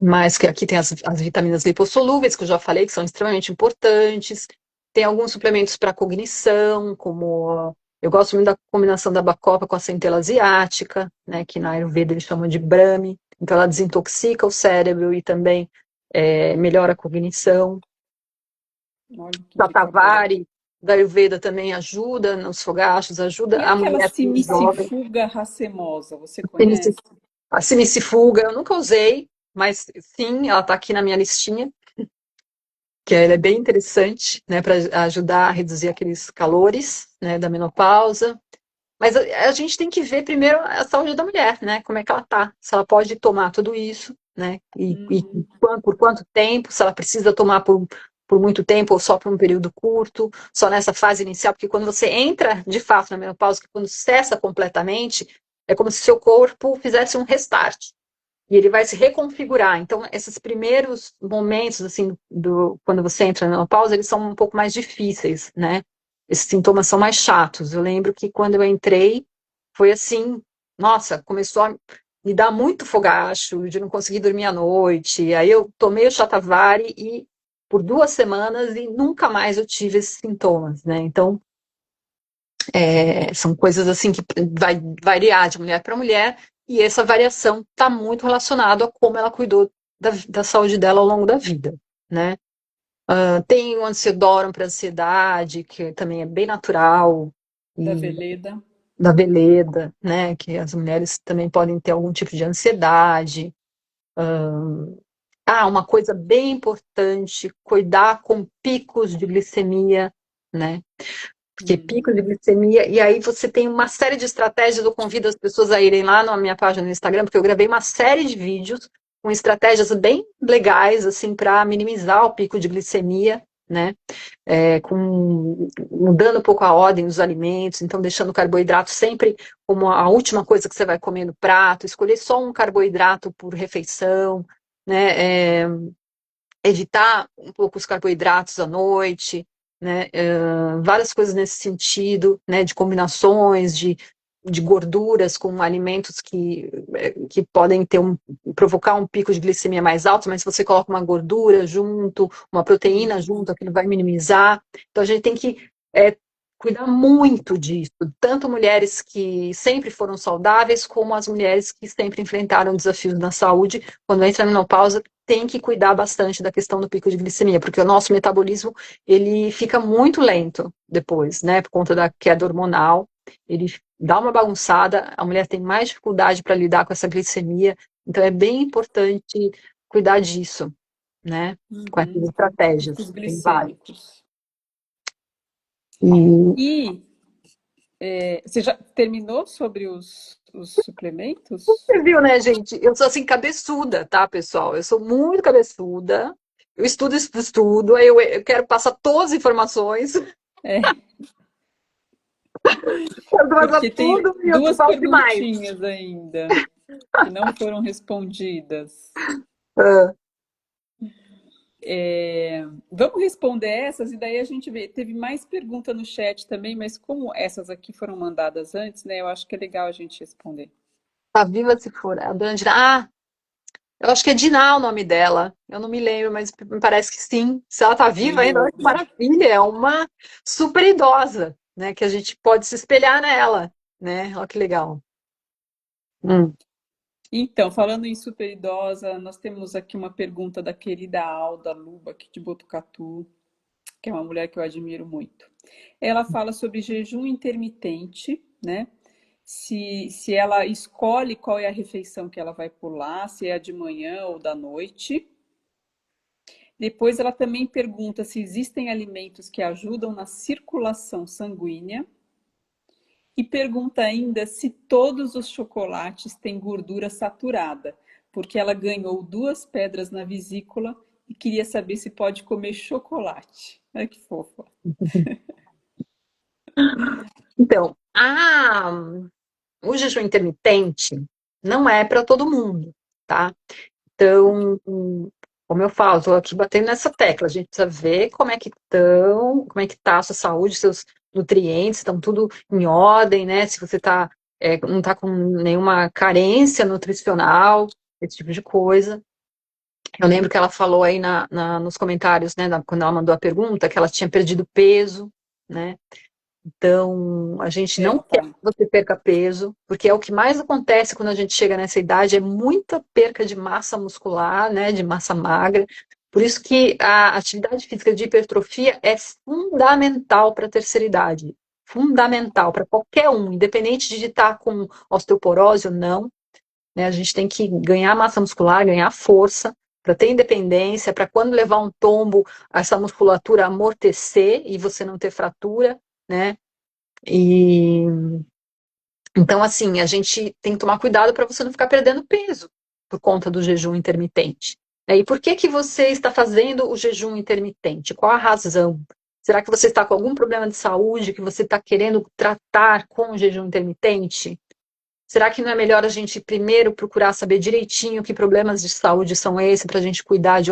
Mas que aqui tem as vitaminas lipossolúveis, que eu já falei, que são extremamente importantes. Tem alguns suplementos para cognição, como eu gosto muito da combinação da bacopa com a centela asiática, né, que na Ayurveda eles chamam de Brahmi. Então ela desintoxica o cérebro e também melhora a cognição. Olha que dica boa. Shatavari da Ayurveda também ajuda nos fogachos, ajuda E a aquela mulher jovem. simicifuga racemosa, você conhece? A Simicifuga, eu nunca usei, mas sim, ela está aqui na minha listinha, que ela é bem interessante, né, para ajudar a reduzir aqueles calores, né, da menopausa. Mas a gente tem que ver primeiro a saúde da mulher, né, como é que ela tá, se ela pode tomar tudo isso, né, e Uhum. por quanto tempo, se ela precisa tomar por muito tempo ou só por um período curto, só nessa fase inicial, porque quando você entra de fato na menopausa, que quando cessa completamente, é como se seu corpo fizesse um restart e ele vai se reconfigurar. Então, esses primeiros momentos, assim, quando você entra na menopausa, eles são um pouco mais difíceis, né? Esses sintomas são mais chatos. Eu lembro que quando eu entrei, foi assim, nossa, começou a me dar muito fogacho, de não conseguir dormir à noite. Aí eu tomei o Shatavari e por 2 semanas e nunca mais eu tive esses sintomas, né? Então, são coisas assim que vai variar de mulher para mulher, e essa variação está muito relacionada a como ela cuidou da saúde dela ao longo da vida, né? Tem o Ansiodoro para ansiedade, que também é bem natural, Da e Veleda. da Veleda, né? Que as mulheres também podem ter algum tipo de ansiedade. Uma coisa bem importante, cuidar com picos de glicemia, né? Porque pico de glicemia, e aí você tem uma série de estratégias, eu convido as pessoas a irem lá na minha página no Instagram, porque eu gravei uma série de vídeos com estratégias bem legais, assim, para minimizar o pico de glicemia, né? Mudando um pouco a ordem dos alimentos, então deixando o carboidrato sempre como a última coisa que você vai comer no prato, escolher só um carboidrato por refeição, né? Evitar um pouco os carboidratos à noite, né? Várias coisas nesse sentido, né? De combinações de gorduras com alimentos que podem provocar um pico de glicemia mais alto, mas se você coloca uma gordura junto, uma proteína junto, aquilo vai minimizar. Então a gente tem que cuidar muito disso, tanto mulheres que sempre foram saudáveis, como as mulheres que sempre enfrentaram desafios na saúde, quando entra na menopausa, tem que cuidar bastante da questão do pico de glicemia, porque o nosso metabolismo, ele fica muito lento depois, né, por conta da queda hormonal, ele dá uma bagunçada, a mulher tem mais dificuldade para lidar com essa glicemia, então é bem importante cuidar disso, né, com essas Uhum. estratégias, Picos tem várias. glicêmicos. E E você já terminou sobre os suplementos? você viu, né, gente? Eu sou assim, cabeçuda, tá, pessoal? Eu sou muito cabeçuda. Eu estudo, aí eu quero passar todas as informações, É, quero passar porque tem tudo e eu duas falo demais. perguntinhas ainda que não foram respondidas. Ah, Vamos responder essas e daí a gente vê. Teve mais pergunta no chat também, mas como essas aqui foram mandadas antes, né? Eu acho que é legal a gente responder. tá viva se for. A dona Dina. Eu acho que é Diná o nome dela. Eu não me lembro, mas me parece que sim. Se ela tá viva ainda, olha que Isso. maravilha. É uma super idosa, né? Que a gente pode se espelhar nela, né? Olha que legal. Hum. Então, falando em super idosa, nós temos aqui uma pergunta da querida Alda Luba, aqui de Botucatu, que é uma mulher que eu admiro muito. Ela fala sobre jejum intermitente, né? Se ela escolhe qual é a refeição que ela vai pular, se é a de manhã ou da noite. Depois ela também pergunta se existem alimentos que ajudam na circulação sanguínea E pergunta ainda se todos os chocolates têm gordura saturada, porque ela ganhou 2 pedras na vesícula e queria saber se pode comer chocolate. Ai, que fofa. Então, o jejum intermitente não é para todo mundo, tá? Então, como eu falo, estou aqui batendo nessa tecla. A gente precisa ver como é que tá a sua saúde, seus nutrientes, estão tudo em ordem, né? Se você não está com nenhuma carência nutricional, esse tipo de coisa. Eu lembro que ela falou aí nos comentários, né, quando ela mandou a pergunta, que ela tinha perdido peso, né? Então, a gente não Ela quer tá. que você perca peso, porque é o que mais acontece quando a gente chega nessa idade, é muita perca de massa muscular, né, de massa magra. Por isso que a atividade física de hipertrofia é fundamental para a terceira idade. Fundamental para qualquer um, independente de estar com osteoporose ou não, né? A gente tem que ganhar massa muscular, ganhar força, para ter independência, para quando levar um tombo, essa musculatura amortecer e você não ter fratura, né? E então, assim, a gente tem que tomar cuidado para você não ficar perdendo peso por conta do jejum intermitente. Né? E por que que você está fazendo o jejum intermitente? Qual a razão? Será que você está com algum problema de saúde que você está querendo tratar com o jejum intermitente? Será que não é melhor a gente primeiro procurar saber direitinho que problemas de saúde são esses para a gente cuidar de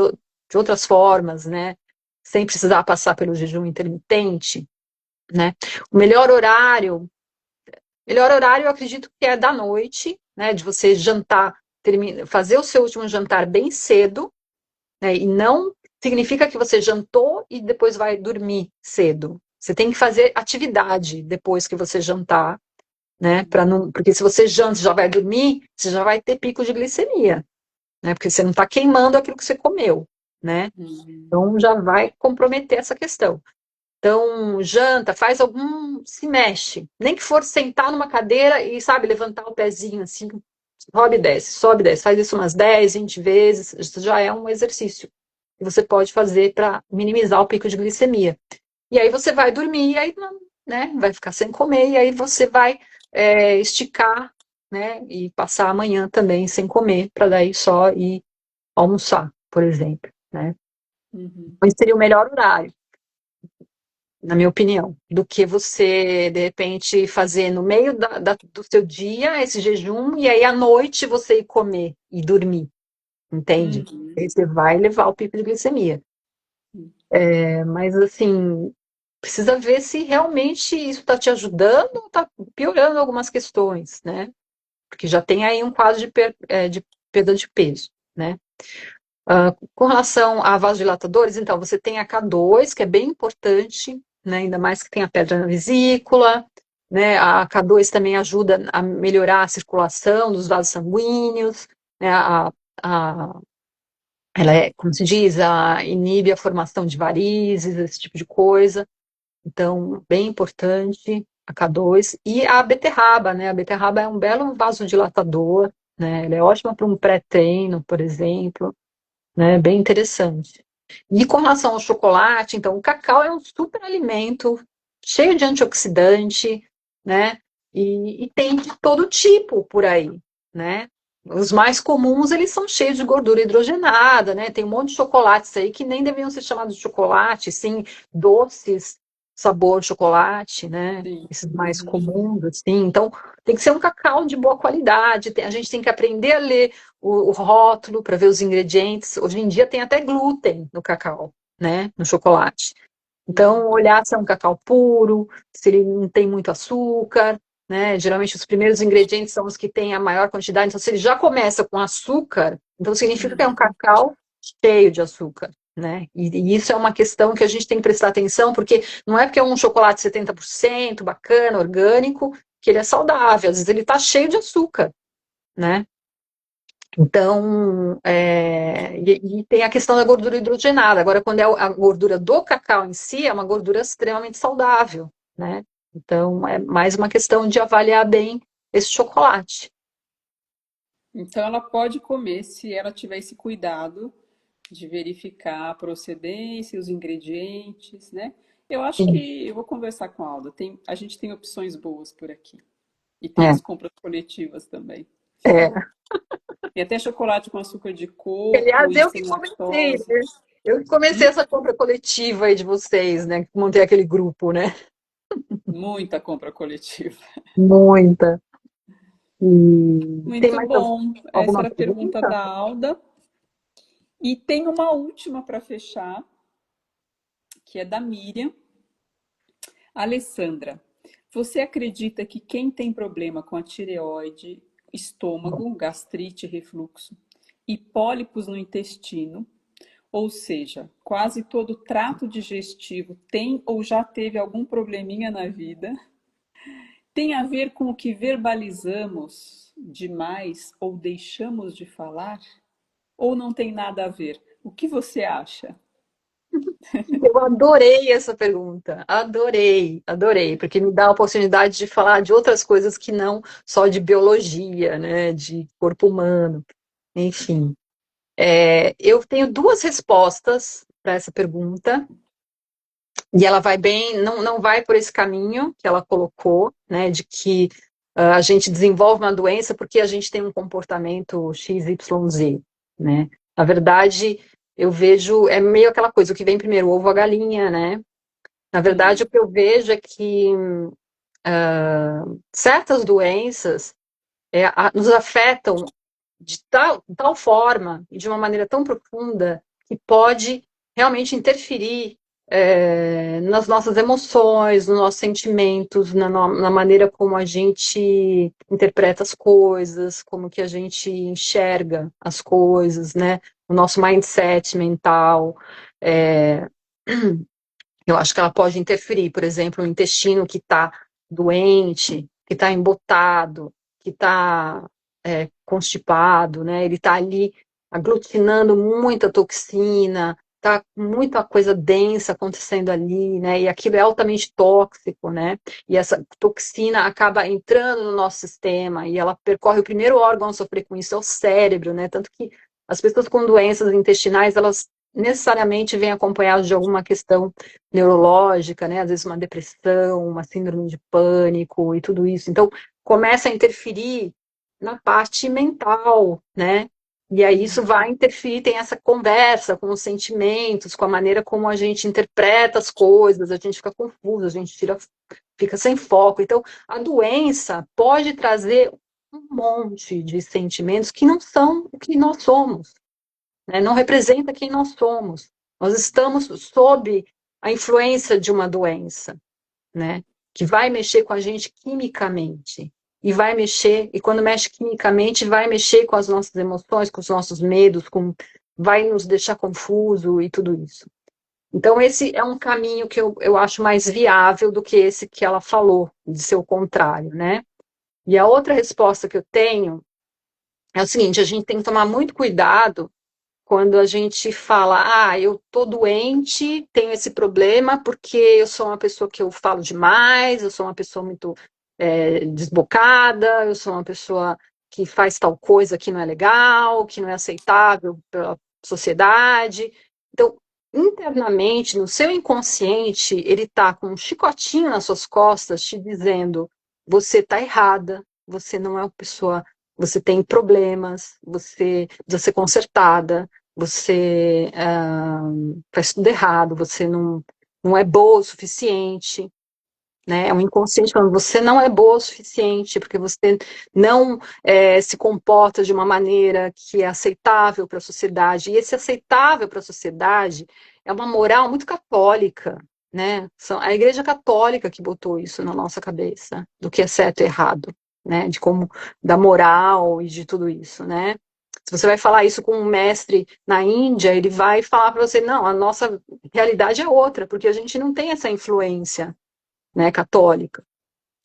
outras formas, né? Sem precisar passar pelo jejum intermitente, né? O melhor horário eu acredito que é da noite, né? De você jantar, fazer o seu último jantar bem cedo, né? E não significa que você jantou e depois vai dormir cedo. Você tem que fazer atividade depois que você jantar, né? Porque se você janta e já vai dormir, você já vai ter pico de glicemia, né? Porque você não está queimando aquilo que você comeu, né? Uhum. Então já vai comprometer essa questão. Então, janta, se mexe. Nem que for sentar numa cadeira e, sabe, levantar o pezinho assim, sobe e desce. Faz isso umas 10, 20 vezes, isso já é um exercício que você pode fazer para minimizar o pico de glicemia. E aí você vai dormir, e aí, né, vai ficar sem comer, e aí você vai esticar, né, e passar a manhã também sem comer, para daí só ir almoçar, por exemplo, né? Uhum. Esse seria o melhor horário, na minha opinião, do que você, de repente, fazer no meio do seu dia esse jejum, e aí à noite você ir comer e dormir, entende? Uhum. Aí você vai levar o pico de glicemia. Mas, assim, precisa ver se realmente isso está te ajudando ou está piorando algumas questões, né? Porque já tem aí um quadro de perda de peso, né? Com relação a vasodilatadores, então, você tem a K2, que é bem importante, né? Ainda mais que tem a pedra na vesícula, né? A K2 também ajuda a melhorar a circulação dos vasos sanguíneos, né? Ela é, como se diz, inibe a formação de varizes, esse tipo de coisa. Então, bem importante a K2. E a beterraba, né? A beterraba é um belo vasodilatador, né? Ela é ótima para um pré-treino, por exemplo, né? Bem interessante. E com relação ao chocolate, então, o cacau é um super alimento, cheio de antioxidante, né? E tem de todo tipo por aí, né? Os mais comuns, eles são cheios de gordura hidrogenada, né? Tem um monte de chocolates aí que nem deviam ser chamados de chocolate, sim, doces, sabor chocolate, né? Sim. Esses mais Uhum. comuns, assim. Então, tem que ser um cacau de boa qualidade. A gente tem que aprender a ler o rótulo para ver os ingredientes. Hoje em dia tem até glúten no cacau, né? No chocolate. Então, Uhum. olhar se é um cacau puro, se ele não tem muito açúcar, né? Geralmente os primeiros ingredientes são os que têm a maior quantidade. Então, se ele já começa com açúcar, então significa que é um cacau cheio de açúcar, né? E isso é uma questão que a gente tem que prestar atenção, porque não é porque é um chocolate 70% bacana, orgânico, que ele é saudável. Às vezes ele está cheio de açúcar, né? Então, e tem a questão da gordura hidrogenada. Agora, quando é a gordura do cacau em si, é uma gordura extremamente saudável, né? Então, é mais uma questão de avaliar bem esse chocolate. Então ela pode comer se ela tiver esse cuidado de verificar a procedência, os ingredientes, né? Eu acho Sim. que eu vou conversar com a Alda. A gente tem opções boas por aqui. E tem É, as compras coletivas também. é. Tem até chocolate com açúcar de coco Aliás, e eu que sem comecei, lactose. né? Eu que comecei Hum? essa compra coletiva aí de vocês, né? Montei aquele grupo, né? Muita compra coletiva. Muita. E tem Muito mais bom. Essa alguma era a pergunta pergunta? da Alda. E tem uma última para fechar, que é da Miriam. Alessandra, você acredita que quem tem problema com a tireoide, estômago, gastrite, refluxo e pólipos no intestino, ou seja, quase todo o trato digestivo tem ou já teve algum probleminha na vida, tem a ver com o que verbalizamos demais ou deixamos de falar? Ou não tem nada a ver? O que você acha? Eu adorei essa pergunta, adorei, adorei, porque me dá a oportunidade de falar de outras coisas que não só de biologia, né, de corpo humano, enfim. Eu tenho duas respostas para essa pergunta, e ela vai bem, não vai por esse caminho que ela colocou, né, de que a gente desenvolve uma doença porque a gente tem um comportamento XYZ, né? Na verdade, eu vejo, é meio aquela coisa, o que vem primeiro, o ovo ou a galinha, né? Na verdade, o que eu vejo é que certas doenças nos afetam de tal forma e de uma maneira tão profunda que pode realmente interferir nas nossas emoções, nos nossos sentimentos, na maneira como a gente interpreta as coisas, como que a gente enxerga as coisas, né? O nosso mindset mental. É, eu acho que ela pode interferir, por exemplo, o intestino que está doente, que está embotado, que está constipado, né? Ele está ali aglutinando muita toxina, tá muita coisa densa acontecendo ali, né? E aquilo é altamente tóxico, né? E essa toxina acaba entrando no nosso sistema e ela percorre o primeiro órgão a sofrer com isso, é o cérebro, né? Tanto que as pessoas com doenças intestinais, elas necessariamente vêm acompanhadas de alguma questão neurológica, né? Às vezes uma depressão, uma síndrome de pânico e tudo isso. Então, começa a interferir na parte mental, né? E aí isso vai interferir, tem essa conversa com os sentimentos, com a maneira como a gente interpreta as coisas, a gente fica confuso, a gente fica sem foco. Então, a doença pode trazer um monte de sentimentos que não são o que nós somos, né? Não representa quem nós somos. Nós estamos sob a influência de uma doença, né? Que vai mexer com a gente quimicamente. E vai mexer, e quando mexe quimicamente, vai mexer com as nossas emoções, com os nossos medos, vai nos deixar confuso e tudo isso. Então, esse é um caminho que eu acho mais viável do que esse que ela falou, de ser o contrário, né? E a outra resposta que eu tenho é o seguinte: a gente tem que tomar muito cuidado quando a gente fala, eu tô doente, tenho esse problema porque eu sou uma pessoa que eu falo demais, eu sou uma pessoa muito desbocada, eu sou uma pessoa que faz tal coisa que não é legal, que não é aceitável pela sociedade. Então, internamente, no seu inconsciente, ele tá com um chicotinho nas suas costas te dizendo, você tá errada, você não é uma pessoa, você tem problemas, você precisa ser consertada, você faz tudo errado, você não é boa o suficiente, né? É um inconsciente falando, você não é boa o suficiente, porque você não se comporta de uma maneira que é aceitável para a sociedade. E esse aceitável para a sociedade é uma moral muito católica, né? A Igreja Católica que botou isso na nossa cabeça, do que é certo e errado, né? De como, da moral e de tudo isso, né? Se você vai falar isso com um mestre na Índia, ele vai falar para você, não, a nossa realidade é outra, porque a gente não tem essa influência, né, católica.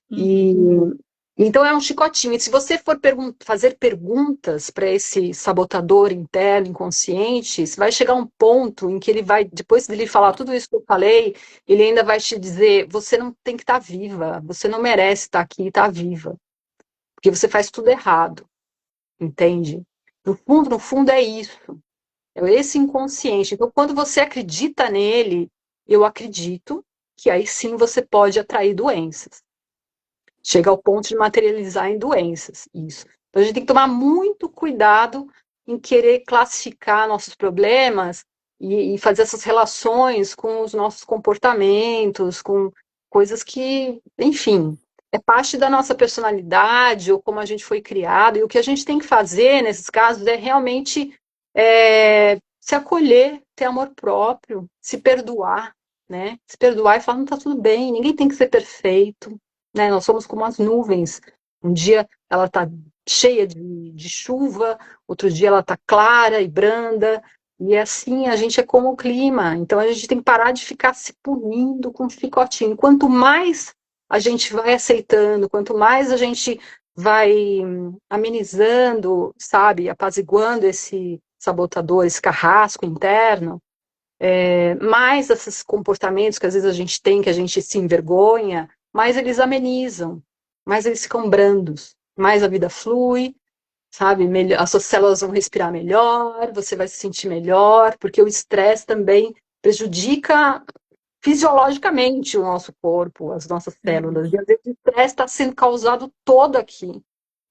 E Uhum. então é um chicotinho. E se você for fazer perguntas para esse sabotador interno, inconsciente, você vai chegar a um ponto em que ele vai, depois dele falar tudo isso que eu falei, ele ainda vai te dizer: você não tem que estar viva, você não merece estar aqui e estar viva, porque você faz tudo errado, entende? No fundo é isso. É esse inconsciente. Então, quando você acredita nele, eu acredito que aí sim você pode atrair doenças. Chega ao ponto de materializar em doenças, isso. Então, a gente tem que tomar muito cuidado em querer classificar nossos problemas e fazer essas relações com os nossos comportamentos, com coisas que, enfim, é parte da nossa personalidade ou como a gente foi criado. E o que a gente tem que fazer nesses casos é realmente se acolher, ter amor próprio, se perdoar, né? Se perdoar e falar, não tá tudo bem, ninguém tem que ser perfeito, né? Nós somos como as nuvens. Um dia ela está cheia de chuva, outro dia ela está clara e branda, e assim a gente é como o clima. Então a gente tem que parar de ficar se punindo com chicotinho. Quanto mais a gente vai aceitando, quanto mais a gente vai amenizando, sabe, apaziguando esse sabotador, esse carrasco interno, mais esses comportamentos que às vezes a gente tem, que a gente se envergonha, mais eles amenizam, mais eles ficam brandos, mais a vida flui, sabe? Melhor, as suas células vão respirar melhor, você vai se sentir melhor, porque o estresse também prejudica fisiologicamente o nosso corpo, as nossas células. E às vezes o estresse está sendo causado todo aqui,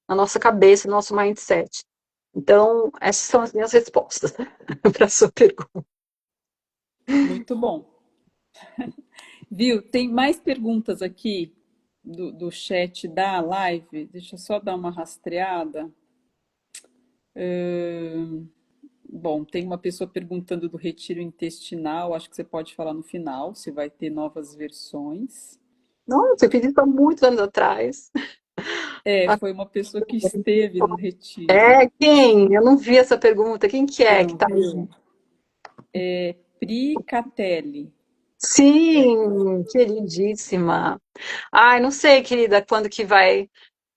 na nossa cabeça, no nosso mindset. Então, essas são as minhas respostas para a sua pergunta. Muito bom. Viu? Tem mais perguntas aqui do chat da live. Deixa eu só dar uma rastreada. Bom, tem uma pessoa perguntando do retiro intestinal. Acho que você pode falar no final, se vai ter novas versões. Nossa, eu fiz isso há muitos anos atrás. Foi uma pessoa que esteve no retiro. É, quem? Eu não vi essa pergunta. Quem que é que Não, tá viu? aí? Pri Catelli. Sim, queridíssima. Ai, não sei, querida, quando que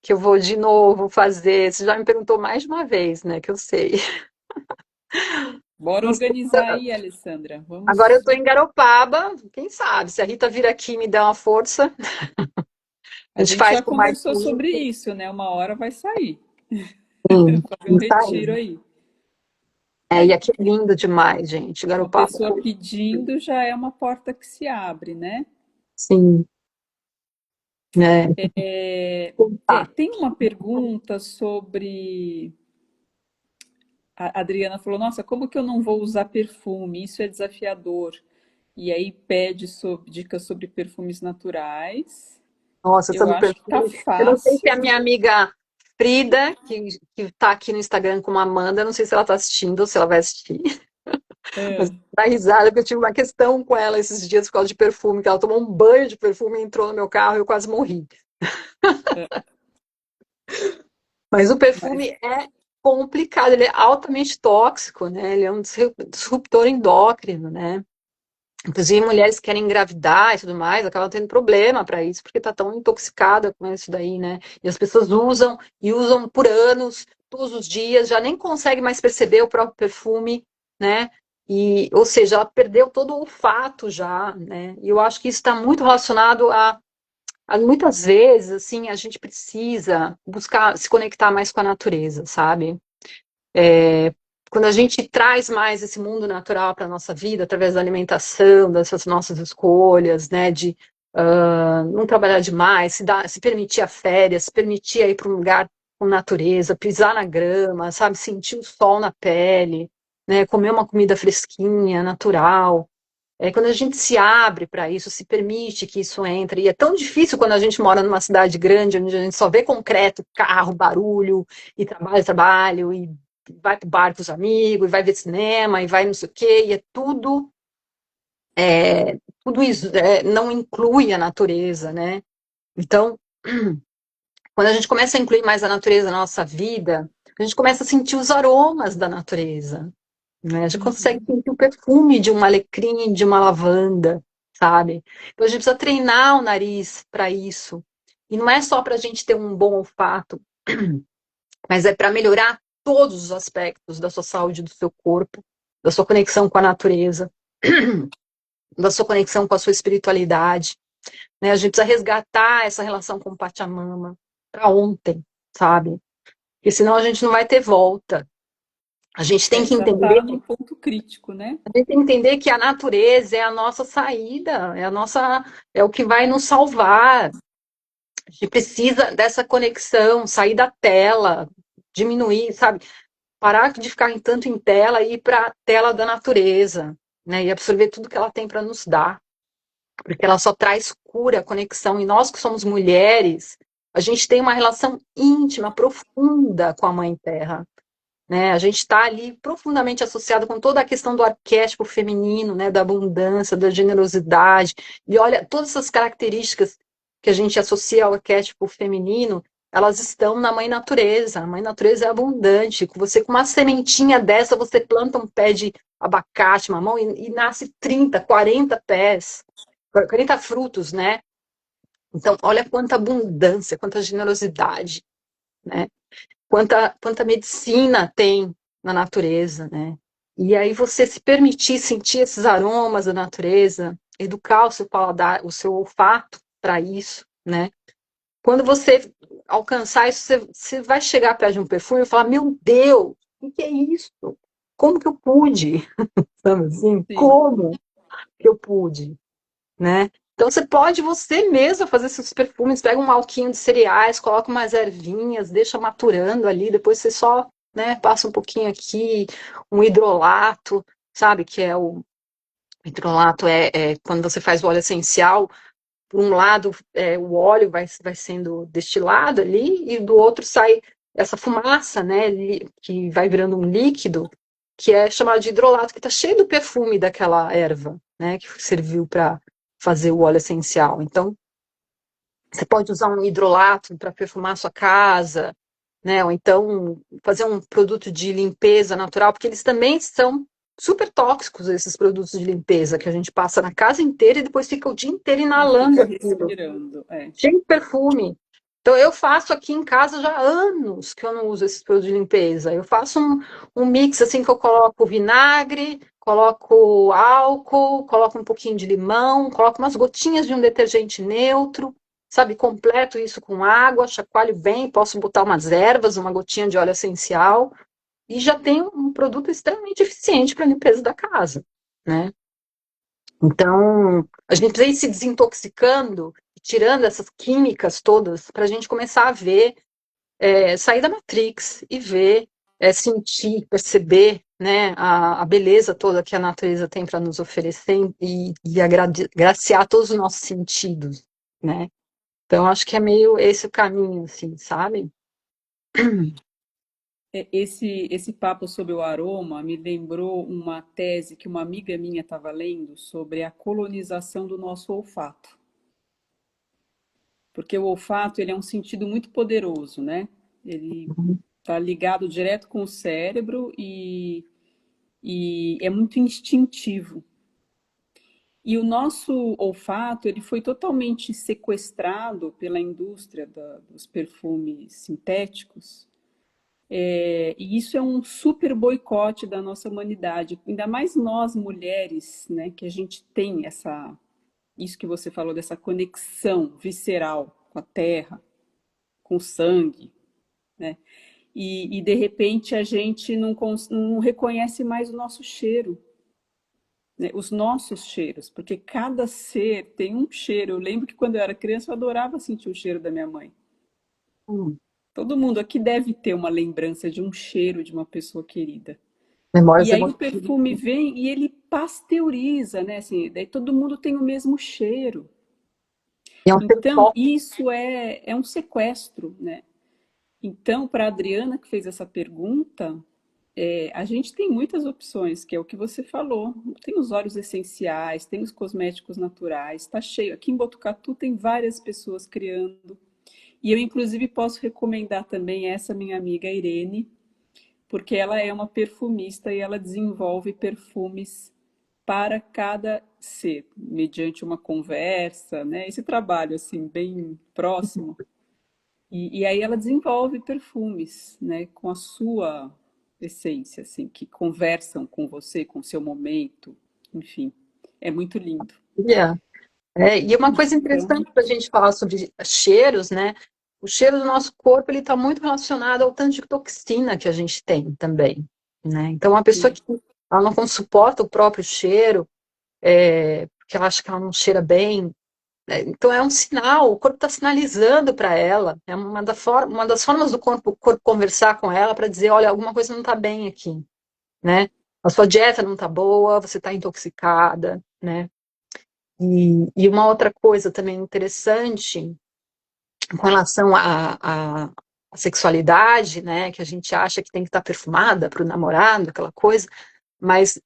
eu vou de novo fazer. Você já me perguntou mais de uma vez, né? Que eu sei. Bora Não sei. organizar aí, Alessandra. Agora eu Vamos. tô em Garopaba, quem sabe? Se a Rita vir aqui e me der uma força, a A gente gente faz já com mais conversou gente. sobre isso, né? Uma hora vai sair. Sim, Fazer um isso retiro aí. aí. E Aí, aqui é lindo demais, gente. uma Garopaba. pessoa pedindo já é uma porta que se abre, né? Sim, né? Tem uma pergunta sobre. A Adriana falou: Nossa, como que eu não vou usar perfume? Isso é desafiador. E aí pede dicas sobre perfumes naturais. Nossa, Eu sobre acho que tá perfume. Eu não sei se fácil. a minha amiga Frida, que tá aqui no Instagram como Amanda, não sei se ela tá assistindo ou se ela vai assistir. Mas É, dá risada, porque eu tive uma questão com ela esses dias por causa de perfume, que ela tomou um banho de perfume e entrou no meu carro e eu quase morri. Mas o mas perfume é complicado, ele é altamente tóxico, né? Ele é um disruptor endócrino, né? Inclusive, mulheres que querem engravidar e tudo mais, acabam tendo problema para isso, porque tá tão intoxicada com isso daí, né? E as pessoas usam e usam por anos, todos os dias, já nem consegue mais perceber o próprio perfume, né? E, ou seja, ela perdeu todo o olfato já, né? E eu acho que isso está muito relacionado a muitas vezes, assim, a gente precisa buscar se conectar mais com a natureza, sabe? Quando a gente traz mais esse mundo natural para a nossa vida, através da alimentação, dessas nossas escolhas, né, de não trabalhar demais, se permitir a férias, se permitir ir para um lugar com natureza, pisar na grama, sabe, sentir o sol na pele, né, comer uma comida fresquinha, natural. Quando a gente se abre para isso, se permite que isso entre, e é tão difícil quando a gente mora numa cidade grande, onde a gente só vê concreto, carro, barulho, e trabalho, trabalho, e vai pro bar com os amigos, e vai ver cinema, e vai não sei o quê, e é tudo isso não inclui a natureza, né? Então, quando a gente começa a incluir mais a natureza na nossa vida, a gente começa a sentir os aromas da natureza, né? A gente consegue uhum, sentir o perfume de um alecrim, de uma lavanda, sabe? Então a gente precisa treinar o nariz para isso. E não é só para a gente ter um bom olfato, mas é para melhorar todos os aspectos da sua saúde, do seu corpo, da sua conexão com a natureza, da sua conexão com a sua espiritualidade, né? A gente precisa resgatar essa relação com o Pachamama para ontem, sabe? Porque senão a gente não vai ter volta. A gente tem que Já está entender, num ponto crítico, né? a gente tem que entender que a natureza é a nossa saída, é o que vai nos salvar. A gente precisa dessa conexão, sair da tela, diminuir, sabe? Parar de ficar tanto em tela e ir para a tela da natureza, né? E absorver tudo que ela tem para nos dar, porque ela só traz cura, conexão. E nós que somos mulheres, a gente tem uma relação íntima, profunda com a Mãe Terra, né? A gente está ali profundamente associado com toda a questão do arquétipo feminino, né? Da abundância, da generosidade. E olha, todas essas características que a gente associa ao arquétipo feminino, elas estão na Mãe Natureza. A Mãe Natureza é abundante. Você, com uma sementinha dessa, você planta um pé de abacate, mamão, e nasce 30, 40 pés, 40 frutos, né? Então, olha quanta abundância, quanta generosidade, né? Quanta medicina tem na natureza, né? E aí você se permitir sentir esses aromas da natureza, educar o seu paladar, o seu olfato para isso, né? Quando você alcançar isso, você vai chegar perto de um perfume e falar, meu Deus, o que é isso? Como que eu pude? Sabe assim? Sim. Como que eu pude? Né? Então você pode você mesma fazer seus perfumes, pega um alquinho de cereais, coloca umas ervinhas, deixa maturando ali, depois você só, né, passa um pouquinho aqui, um hidrolato, sabe, que é o hidrolato é quando você faz o óleo essencial, por um lado o óleo vai sendo destilado ali e do outro sai essa fumaça, né, que vai virando um líquido, que é chamado de hidrolato, que está cheio do perfume daquela erva, né, que serviu para fazer o óleo essencial. Então, você pode usar um hidrolato para perfumar a sua casa, né, ou então fazer um produto de limpeza natural, porque eles também são super tóxicos, esses produtos de limpeza, que a gente passa na casa inteira e depois fica o dia inteiro E inalando fica aquilo respirando. É. cheio de perfume. Então, eu faço aqui em casa já há anos que eu não uso esses produtos de limpeza. Eu faço um mix assim que eu coloco vinagre, coloco álcool, coloco um pouquinho de limão, coloco umas gotinhas de um detergente neutro, sabe? Completo isso com água, chacoalho bem, posso botar umas ervas, uma gotinha de óleo essencial e já tenho um produto extremamente eficiente para limpeza da casa, né? Então, a gente precisa ir se desintoxicando, tirando essas químicas todas, para a gente começar a ver, sair da Matrix e ver, sentir, perceber, né, a beleza toda que a natureza tem para nos oferecer e agraciar todos os nossos sentidos, né? Então, acho que é meio esse o caminho, assim, sabe? Esse papo sobre o aroma me lembrou uma tese que uma amiga minha estava lendo sobre a colonização do nosso olfato. Porque o olfato ele é um sentido muito poderoso, né? Ele está ligado direto com o cérebro e é muito instintivo. E o nosso olfato ele foi totalmente sequestrado pela indústria dos perfumes sintéticos. E isso é um super boicote da nossa humanidade, ainda mais nós mulheres, né, que a gente tem isso que você falou, dessa conexão visceral com a terra, com o sangue, né? E de repente a gente não reconhece mais o nosso cheiro, né? Os nossos cheiros, porque cada ser tem um cheiro. Eu lembro que quando eu era criança eu adorava sentir o cheiro da minha mãe. Hum, Todo mundo aqui deve ter uma lembrança de um cheiro de uma pessoa querida. memórias E aí o emotivas. perfume vem e ele pasteuriza, né? Assim, daí todo mundo tem o mesmo cheiro. E é um ser Então, forte. isso é um sequestro, né? Então, para a Adriana que fez essa pergunta, a gente tem muitas opções, que é o que você falou. Tem os óleos essenciais, tem os cosméticos naturais, está cheio. Aqui em Botucatu tem várias pessoas criando. E eu, inclusive, posso recomendar também essa minha amiga Irene, porque ela é uma perfumista e ela desenvolve perfumes para cada ser, mediante uma conversa, né? Esse trabalho assim bem próximo. E aí ela desenvolve perfumes, né, com a sua essência, assim, que conversam com você, com o seu momento, enfim, é muito lindo. E uma coisa Então, interessante para a gente falar sobre cheiros, né? O cheiro do nosso corpo ele está muito relacionado ao tanto de toxina que a gente tem também, né? Então, uma pessoa Sim. que ela não suporta o próprio cheiro, porque ela acha que ela não cheira bem, então é um sinal, o corpo está sinalizando para ela, é uma das formas do corpo conversar com ela para dizer, olha, alguma coisa não está bem aqui, né? A sua dieta não está boa, você está intoxicada, né? E uma outra coisa também interessante com relação à sexualidade, né, que a gente acha que tem que estar perfumada para o namorado, aquela coisa, mas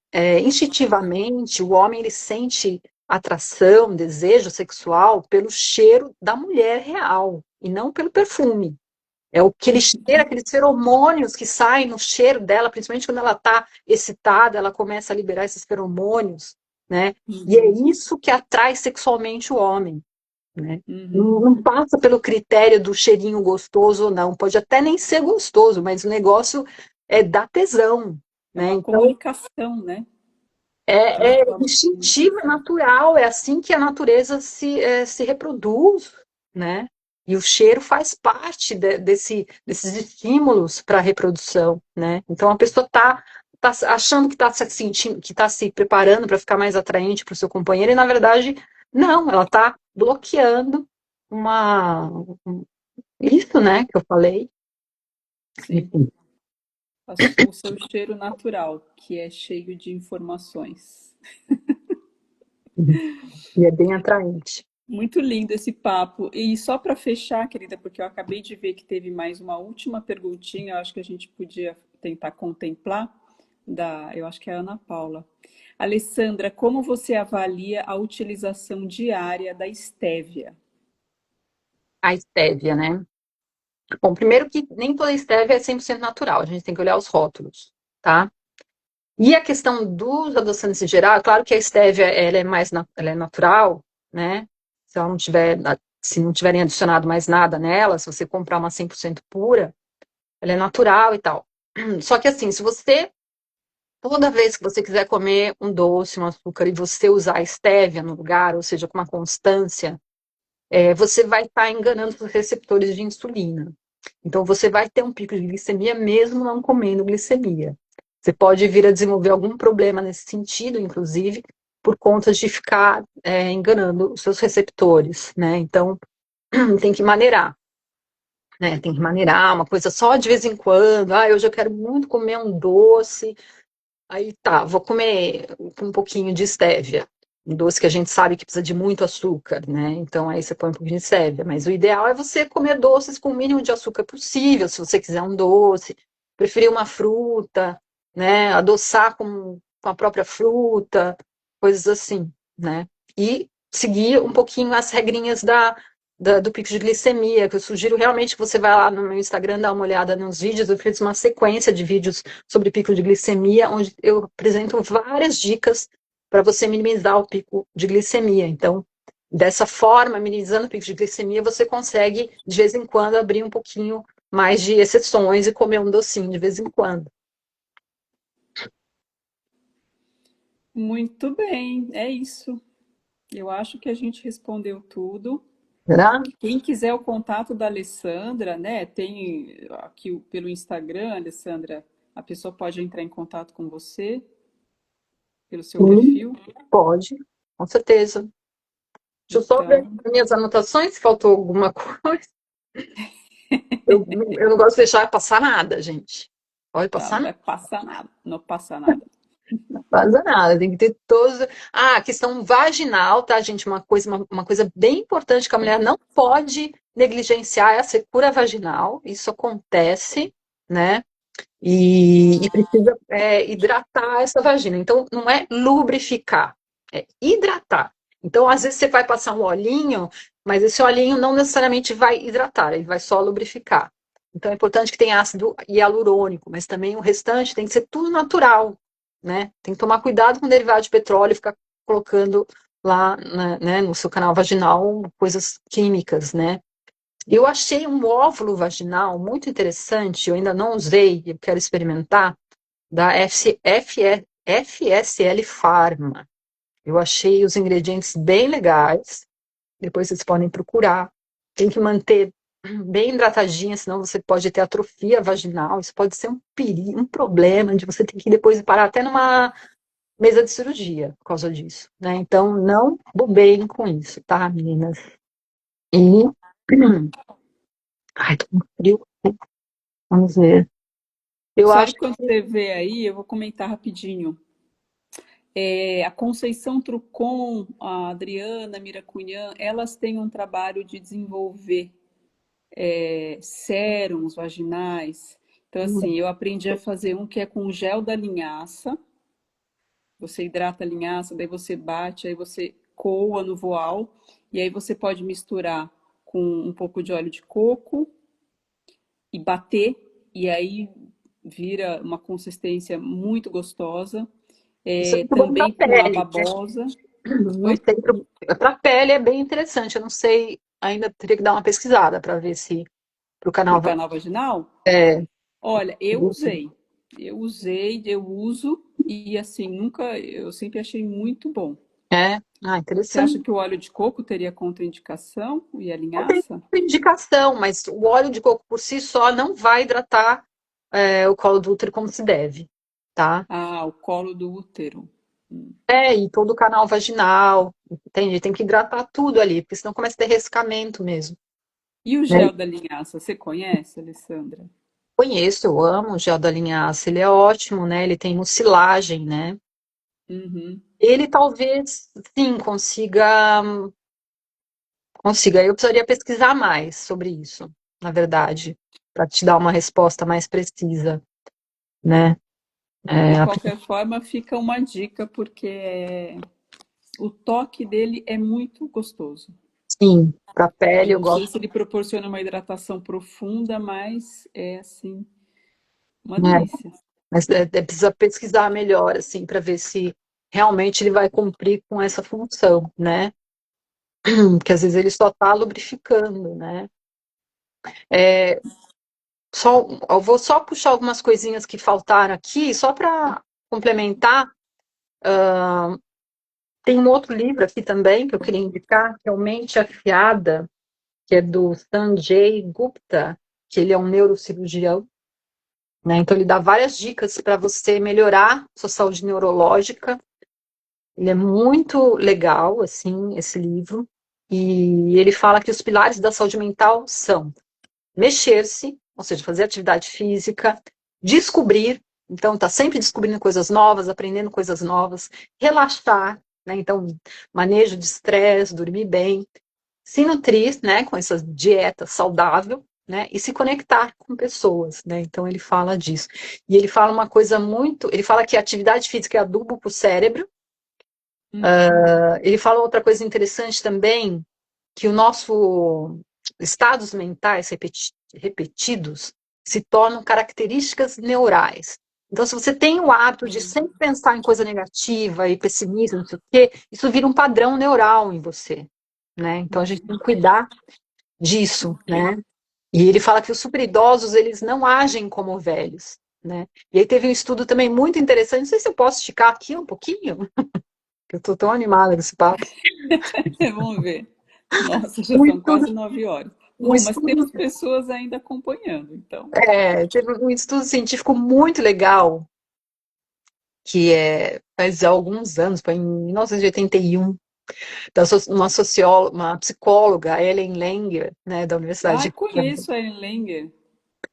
instintivamente o homem ele sente atração, desejo sexual pelo cheiro da mulher real e não pelo perfume. É o que ele cheira, aqueles feromônios que saem no cheiro dela, principalmente quando ela está excitada, ela começa a liberar esses feromônios, né? E é Uhum. isso que atrai sexualmente o homem, né? Não, Uhum. não passa pelo critério do cheirinho gostoso ou não. Pode até nem ser gostoso, mas o negócio é dar tesão, É né? uma Então, comunicação, né? De uma é forma de instintivo, é comunicação. natural, é assim que a natureza se reproduz, né? E o cheiro faz parte desses estímulos para a reprodução, né? Então a pessoa tá achando que está se sentindo, que está se preparando para ficar mais atraente para o seu companheiro, e na verdade, não, ela está bloqueando uma isso, né, que eu falei. Sim. Enfim, O seu cheiro natural, que é cheio de informações. e é bem atraente. Muito lindo esse papo. E só para fechar, querida, porque eu acabei de ver que teve mais uma última perguntinha, eu acho que a gente podia tentar contemplar, eu acho que é a Ana Paula. Alessandra, como você avalia a utilização diária da estévia? A estévia, né? Bom, primeiro que nem toda estévia é 100% natural, a gente tem que olhar os rótulos, tá? E a questão dos adoçantes em geral, é claro que a estévia ela é ela é natural, né? Se ela não tiver, se não tiverem adicionado mais nada nela, se você comprar uma 100% pura, ela é natural e tal. Só que assim, se você toda vez que você quiser comer um doce, um açúcar e você usar a estévia no lugar, ou seja, com uma constância, você vai estar enganando os receptores de insulina. Então, você vai ter um pico de glicemia mesmo não comendo glicemia. Você pode vir a desenvolver algum problema nesse sentido, inclusive, por conta de ficar enganando os seus receptores, né? Então, tem que maneirar, né? Tem que maneirar, uma coisa só de vez em quando. Ah, hoje eu quero muito comer um doce. Aí tá, vou comer um pouquinho de estévia. Um doce que a gente sabe que precisa de muito açúcar, né? Então aí você põe um pouquinho de estévia. Mas o ideal é você comer doces com o mínimo de açúcar possível, se você quiser um doce. Preferir uma fruta, né? Adoçar com a própria fruta, coisas assim, né? E seguir um pouquinho as regrinhas do pico de glicemia, que eu sugiro realmente que você vá lá no meu Instagram dar uma olhada nos vídeos. Eu fiz uma sequência de vídeos sobre pico de glicemia, onde eu apresento várias dicas para você minimizar o pico de glicemia. Então, dessa forma, minimizando o pico de glicemia, você consegue, de vez em quando, abrir um pouquinho mais de exceções e comer um docinho de vez em quando. Muito bem, é isso. Eu acho que a gente respondeu tudo. Será? Quem quiser o contato da Alessandra, né? Tem aqui pelo Instagram, Alessandra, a pessoa pode entrar em contato com você pelo seu Sim, perfil. pode, com certeza. Deixa eu só ver Então, as minhas anotações, se faltou alguma coisa. Eu não gosto de deixar passar nada, gente. Pode tá, passar não nada. vai passar nada, não passa nada. Passa nada, tem que ter todos. Ah, a questão vaginal, tá, gente? Uma coisa bem importante que a mulher não pode negligenciar é a secura vaginal. Isso acontece, né? E precisa hidratar essa vagina. Então, não é lubrificar, é hidratar. Então, às vezes, você vai passar um olhinho, mas esse olhinho não necessariamente vai hidratar, ele vai só lubrificar. Então, é importante que tenha ácido hialurônico, mas também o restante tem que ser tudo natural, né? Tem que tomar cuidado com derivado de petróleo e ficar colocando lá, né, no seu canal vaginal coisas químicas, né? Eu achei um óvulo vaginal muito interessante, eu ainda não usei, eu quero experimentar, da FSL Pharma. Eu achei os ingredientes bem legais, depois vocês podem procurar. Tem que manter bem hidratadinha, senão você pode ter atrofia vaginal, isso pode ser um perigo, um problema, de você ter que depois parar até numa mesa de cirurgia por causa disso, né? Então, não bobeiem com isso, tá, meninas? E... Ai, tô com frio. Vamos ver. Eu Só acho que quando você vê aí, eu vou comentar rapidinho. A Conceição Trucon, a Adriana Miracunhã, elas têm um trabalho de desenvolver sérums vaginais. Então, assim, eu aprendi a fazer um que é com gel da linhaça. Você hidrata a linhaça, daí você bate, aí você coa no voal, e aí você pode misturar com um pouco de óleo de coco e bater, e aí vira uma consistência muito gostosa. isso é É, muito bom para a também com a pele, né? babosa. Não Oi? sei, para a pele é bem interessante. Eu não sei, ainda teria que dar uma pesquisada para ver se para o Para canal o canal vaginal? é, Olha, eu usei. Eu usei, eu uso, e assim, nunca, eu sempre achei muito bom. Você acha interessante. que o óleo de coco teria contraindicação e a Não tem linhaça? indicação, mas o óleo de coco por si só não vai hidratar o colo do útero como se deve, tá? Ah, o colo do útero. Hum. E todo o canal vaginal, entende? Tem que hidratar tudo ali, porque senão começa a ter ressecamento mesmo, E o né? gel da linhaça, você conhece, Alessandra? Conheço, eu amo o gel da linhaça, ele é ótimo, né? Ele tem mucilagem, né? Uhum. Ele talvez, sim, consiga. Eu precisaria pesquisar mais sobre isso, na verdade, para te dar uma resposta mais precisa, né? De É, qualquer forma, fica uma dica, porque o toque dele é muito gostoso. sim, para pele Eu eu não sei gosto, se ele proporciona uma hidratação profunda, mas é assim, uma né? delícia. Mas precisa pesquisar melhor, assim, para ver se realmente ele vai cumprir com essa função, né? Porque às vezes ele só está lubrificando, né? É, eu vou só puxar algumas coisinhas que faltaram aqui, só para complementar. Tem um outro livro aqui também que eu queria indicar, que é o Mente Afiada, que é do Sanjay Gupta, que ele é um neurocirurgião, né? Então ele dá várias dicas para você melhorar sua saúde neurológica. Ele é muito legal, assim, esse livro. E ele fala que os pilares da saúde mental são mexer-se, ou seja, fazer atividade física, descobrir, então tá sempre descobrindo coisas novas, aprendendo coisas novas, relaxar, né? Então, manejo de estresse, dormir bem, se nutrir, né, com essa dieta saudável, né, e se conectar com pessoas, né? Então ele fala disso. E ele fala uma coisa muito, ele fala que a atividade física é adubo para o cérebro. Uhum. Ele fala outra coisa interessante também, que o nosso estados mentais repetidos se tornam características neurais. Então, se você tem o hábito de sempre pensar em coisa negativa e pessimista, não sei o quê, isso vira um padrão neural em você, né? Então, a gente tem que cuidar disso, né? E ele fala que os superidosos, eles não agem como velhos, né? E aí teve um estudo também muito interessante, não sei se eu posso esticar aqui um pouquinho, que eu estou tão animada com esse papo. Vamos ver. Nossa, já Um são estudo, quase 9 horas. um Bom, mas estudo temos pessoas ainda acompanhando, então. teve um estudo científico muito legal, que faz alguns anos, foi em 1981, uma socióloga, uma psicóloga, Ellen Langer, né, Ah, conheço a Ellen Langer.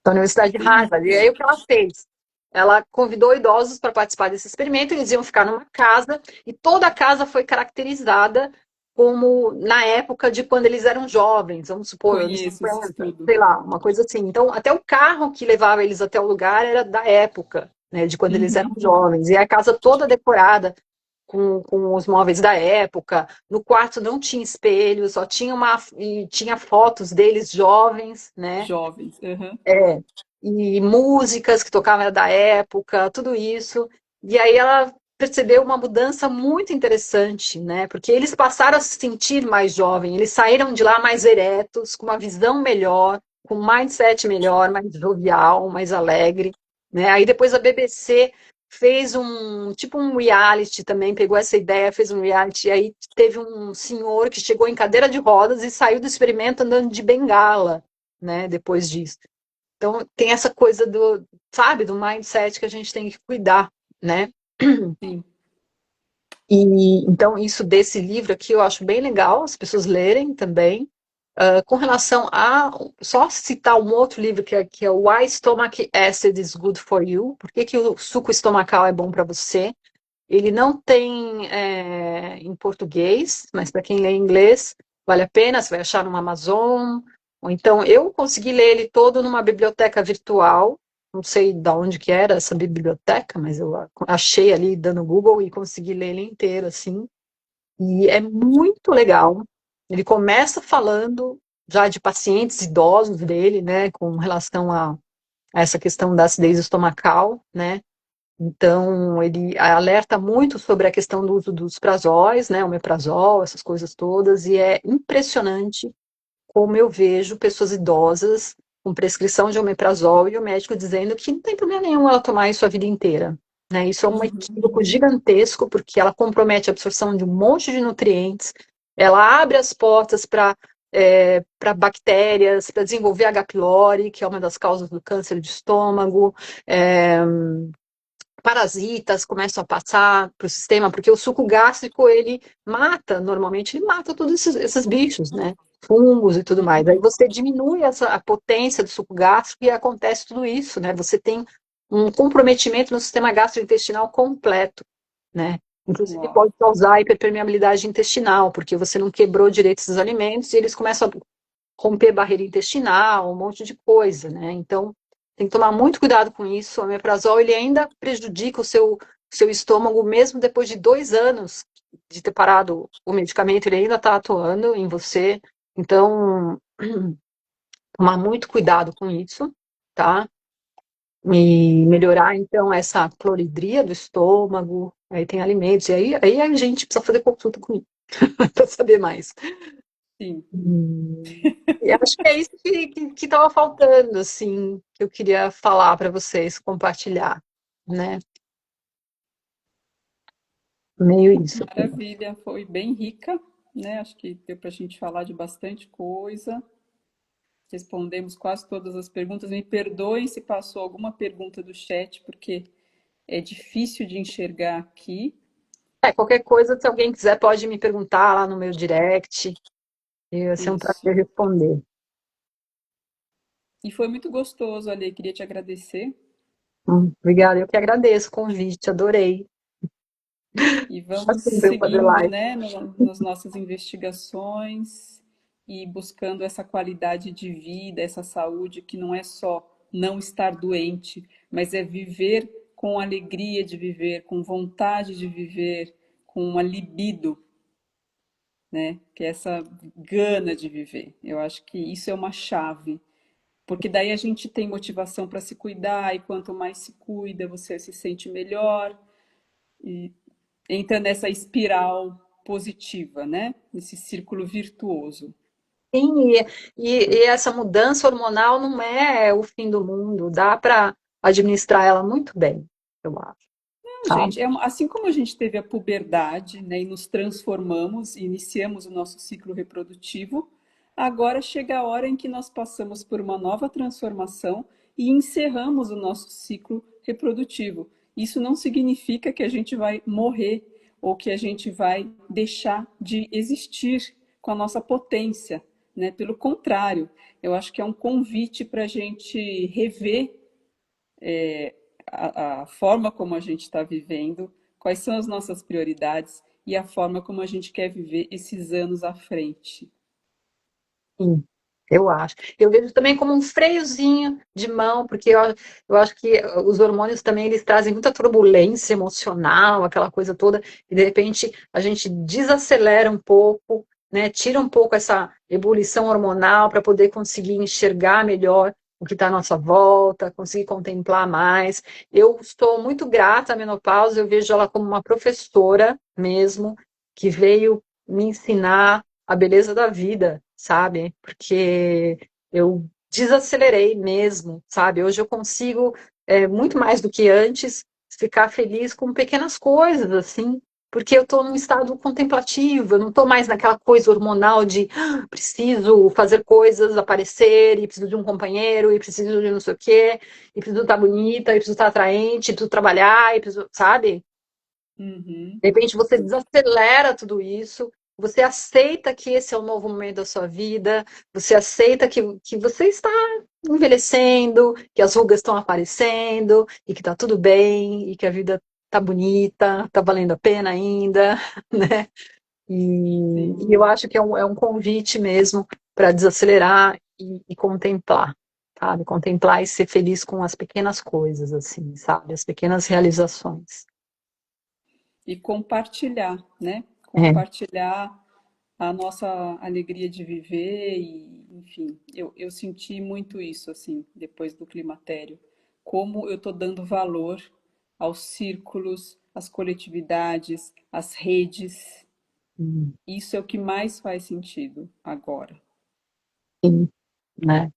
da Universidade de Sim, Harvard. E aí o que ela fez? Ela convidou idosos para participar desse experimento, eles iam ficar numa casa, e toda a casa foi caracterizada como na época de quando eles eram jovens, vamos supor, anos conheço esse 50, estudo. sei lá, uma coisa assim. Então, até o carro que levava eles até o lugar era da época, né, de quando eles eram Uhum. jovens. E a casa toda decorada com os móveis da época. No quarto não tinha espelho, só tinha e tinha fotos deles jovens, né? Jovens. Uhum. E músicas que tocavam da época, tudo isso. E aí ela percebeu uma mudança muito interessante, né? Porque eles passaram a se sentir mais jovens, eles saíram de lá mais eretos, com uma visão melhor, com um mindset melhor, mais jovial, mais alegre, né? Aí depois a BBC fez tipo um reality também, pegou essa ideia, fez um reality, e aí teve um senhor que chegou em cadeira de rodas e saiu do experimento andando de bengala. né, depois disso. Então, tem essa coisa do, sabe, do mindset que a gente tem que cuidar, né? Sim. E então, isso desse livro aqui eu acho bem legal as pessoas lerem também. Com relação a, só citar um outro livro que é Why Stomach Acid is Good for You, por que o suco estomacal é bom para você? Ele não tem em português, mas para quem lê em inglês, vale a pena, você vai achar no Amazon. Ou então, eu consegui ler ele todo numa biblioteca virtual, não sei de onde que era essa biblioteca, mas eu achei ali dando Google e consegui ler ele inteiro, assim. E é muito legal. Ele começa falando já de pacientes idosos dele, né, com relação a essa questão da acidez estomacal, né? Então, ele alerta muito sobre a questão do uso dos prazóis, né, omeprazol, essas coisas todas, e é impressionante como eu vejo pessoas idosas com prescrição de omeprazol e o médico dizendo que não tem problema nenhum ela tomar isso a vida inteira. Né? Isso é um Uhum. equívoco gigantesco, porque ela compromete a absorção de um monte de nutrientes, ela abre as portas para bactérias, para desenvolver H. pylori, que é uma das causas do câncer de estômago, é, parasitas começam a passar para o sistema, porque o suco gástrico, ele mata, normalmente, ele mata todos esses bichos, né? Fungos e tudo mais. Aí Uhum. você diminui a potência do suco gástrico e acontece tudo isso, né? Você tem um comprometimento no sistema gastrointestinal completo, né? Inclusive Uau. pode causar hiperpermeabilidade intestinal, porque você não quebrou direito esses alimentos e eles começam a romper barreira intestinal, um monte de coisa, né? Então, tem que tomar muito cuidado com isso. O omeprazol, ele ainda prejudica o seu estômago, mesmo depois de 2 anos de ter parado o medicamento, ele ainda está atuando em você. Então, tomar muito cuidado com isso, tá? E melhorar, então, essa cloridria do estômago. Aí tem alimentos. E aí a gente precisa fazer consulta comigo para saber mais. Sim. E acho que é isso que estava faltando, assim, que eu queria falar para vocês, compartilhar, né? Meio isso. Maravilha, foi bem rica, né? Acho que deu para a gente falar de bastante coisa. Respondemos quase todas as perguntas. Me perdoem se passou alguma pergunta do chat, porque é difícil de enxergar aqui. Qualquer coisa, se alguém quiser, pode me perguntar lá no meu direct. E vai ser um prazer Isso. responder. E foi muito gostoso, Ale. Queria te agradecer. Obrigada, eu que agradeço o convite, adorei. E vamos Assim, eu fazer seguindo, live. né, nas nossas investigações e buscando essa qualidade de vida, essa saúde que não é só não estar doente, mas é viver com alegria de viver, com vontade de viver, com uma libido, né? Que é essa gana de viver. Eu acho que isso é uma chave, porque daí a gente tem motivação para se cuidar e quanto mais se cuida, você se sente melhor e entra nessa espiral positiva, né? Nesse círculo virtuoso. Sim, e essa mudança hormonal não é o fim do mundo, dá para administrar ela muito bem, eu acho, Não, sabe? gente, assim como a gente teve a puberdade, né, e nos transformamos e iniciamos o nosso ciclo reprodutivo, agora chega a hora em que nós passamos por uma nova transformação e encerramos o nosso ciclo reprodutivo. Isso não significa que a gente vai morrer ou que a gente vai deixar de existir com a nossa potência, né? Pelo contrário, eu acho que é um convite para a gente rever a forma como a gente está vivendo, quais são as nossas prioridades e a forma como a gente quer viver esses anos à frente. Sim, eu acho. Eu vejo também como um freiozinho de mão, porque eu acho que os hormônios também eles trazem muita turbulência emocional, aquela coisa toda, e de repente a gente desacelera um pouco, né? Tira um pouco essa ebulição hormonal para poder conseguir enxergar melhor o que está à nossa volta, conseguir contemplar mais. Eu estou muito grata à menopausa, eu vejo ela como uma professora mesmo, que veio me ensinar a beleza da vida, sabe? Porque eu desacelerei mesmo, sabe? Hoje eu consigo, muito mais do que antes, ficar feliz com pequenas coisas, assim, porque eu estou num estado contemplativo, eu não estou mais naquela coisa hormonal de preciso fazer coisas aparecer, e preciso de um companheiro, e preciso de não sei o quê, e preciso estar bonita, e preciso estar atraente, e preciso trabalhar, e preciso, sabe? Uhum. De repente você desacelera tudo isso, você aceita que esse é o novo momento da sua vida, você aceita que você está envelhecendo, que as rugas estão aparecendo, e que está tudo bem, e que a vida tá bonita, tá valendo a pena ainda, né? E eu Sim. acho que é um convite mesmo para desacelerar e contemplar, sabe? Contemplar e ser feliz com as pequenas coisas, assim, sabe? As pequenas realizações. E compartilhar, né? É. Compartilhar a nossa alegria de viver e, enfim, eu senti muito isso, assim, depois do climatério. Como eu estou dando valor aos círculos, às coletividades, às redes. Hum, Isso é o que mais faz sentido agora. sim, né?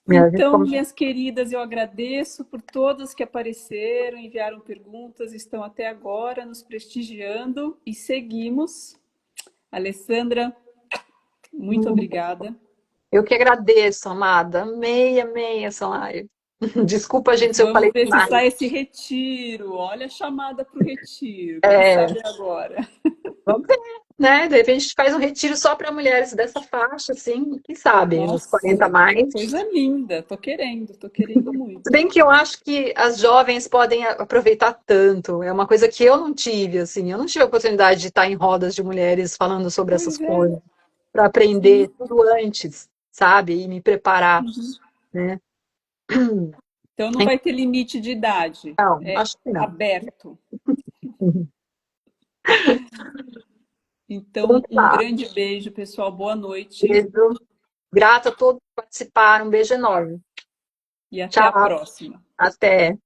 A gente Então, come- minhas queridas, eu agradeço por todas que apareceram, enviaram perguntas, estão até agora nos prestigiando e seguimos. Alessandra, muito obrigada. Eu que agradeço, amada. Amei, amei essa live. Desculpa, gente, se eu Vamos falei ver se demais. sai esse retiro. Olha a chamada para o retiro. Quem É, sabe agora? vamos ver, né? De repente a gente faz um retiro só para mulheres dessa faixa, assim, quem sabe, uns 40 a Nossa, que mais. coisa linda. Tô querendo Se muito. bem que eu acho que as jovens podem aproveitar tanto. É uma coisa que eu não tive, assim. Eu não tive a oportunidade de estar em rodas de mulheres falando sobre essas Pois é, coisas, para aprender sim. tudo antes, sabe? E me preparar, Uhum. né? Então não vai ter limite de idade. Então, É acho que não. aberto. Então, Então, um tá. grande beijo, pessoal. Boa noite Beijo. Grata a todos que participaram. Um beijo enorme. e até a Tchau. próxima. Até.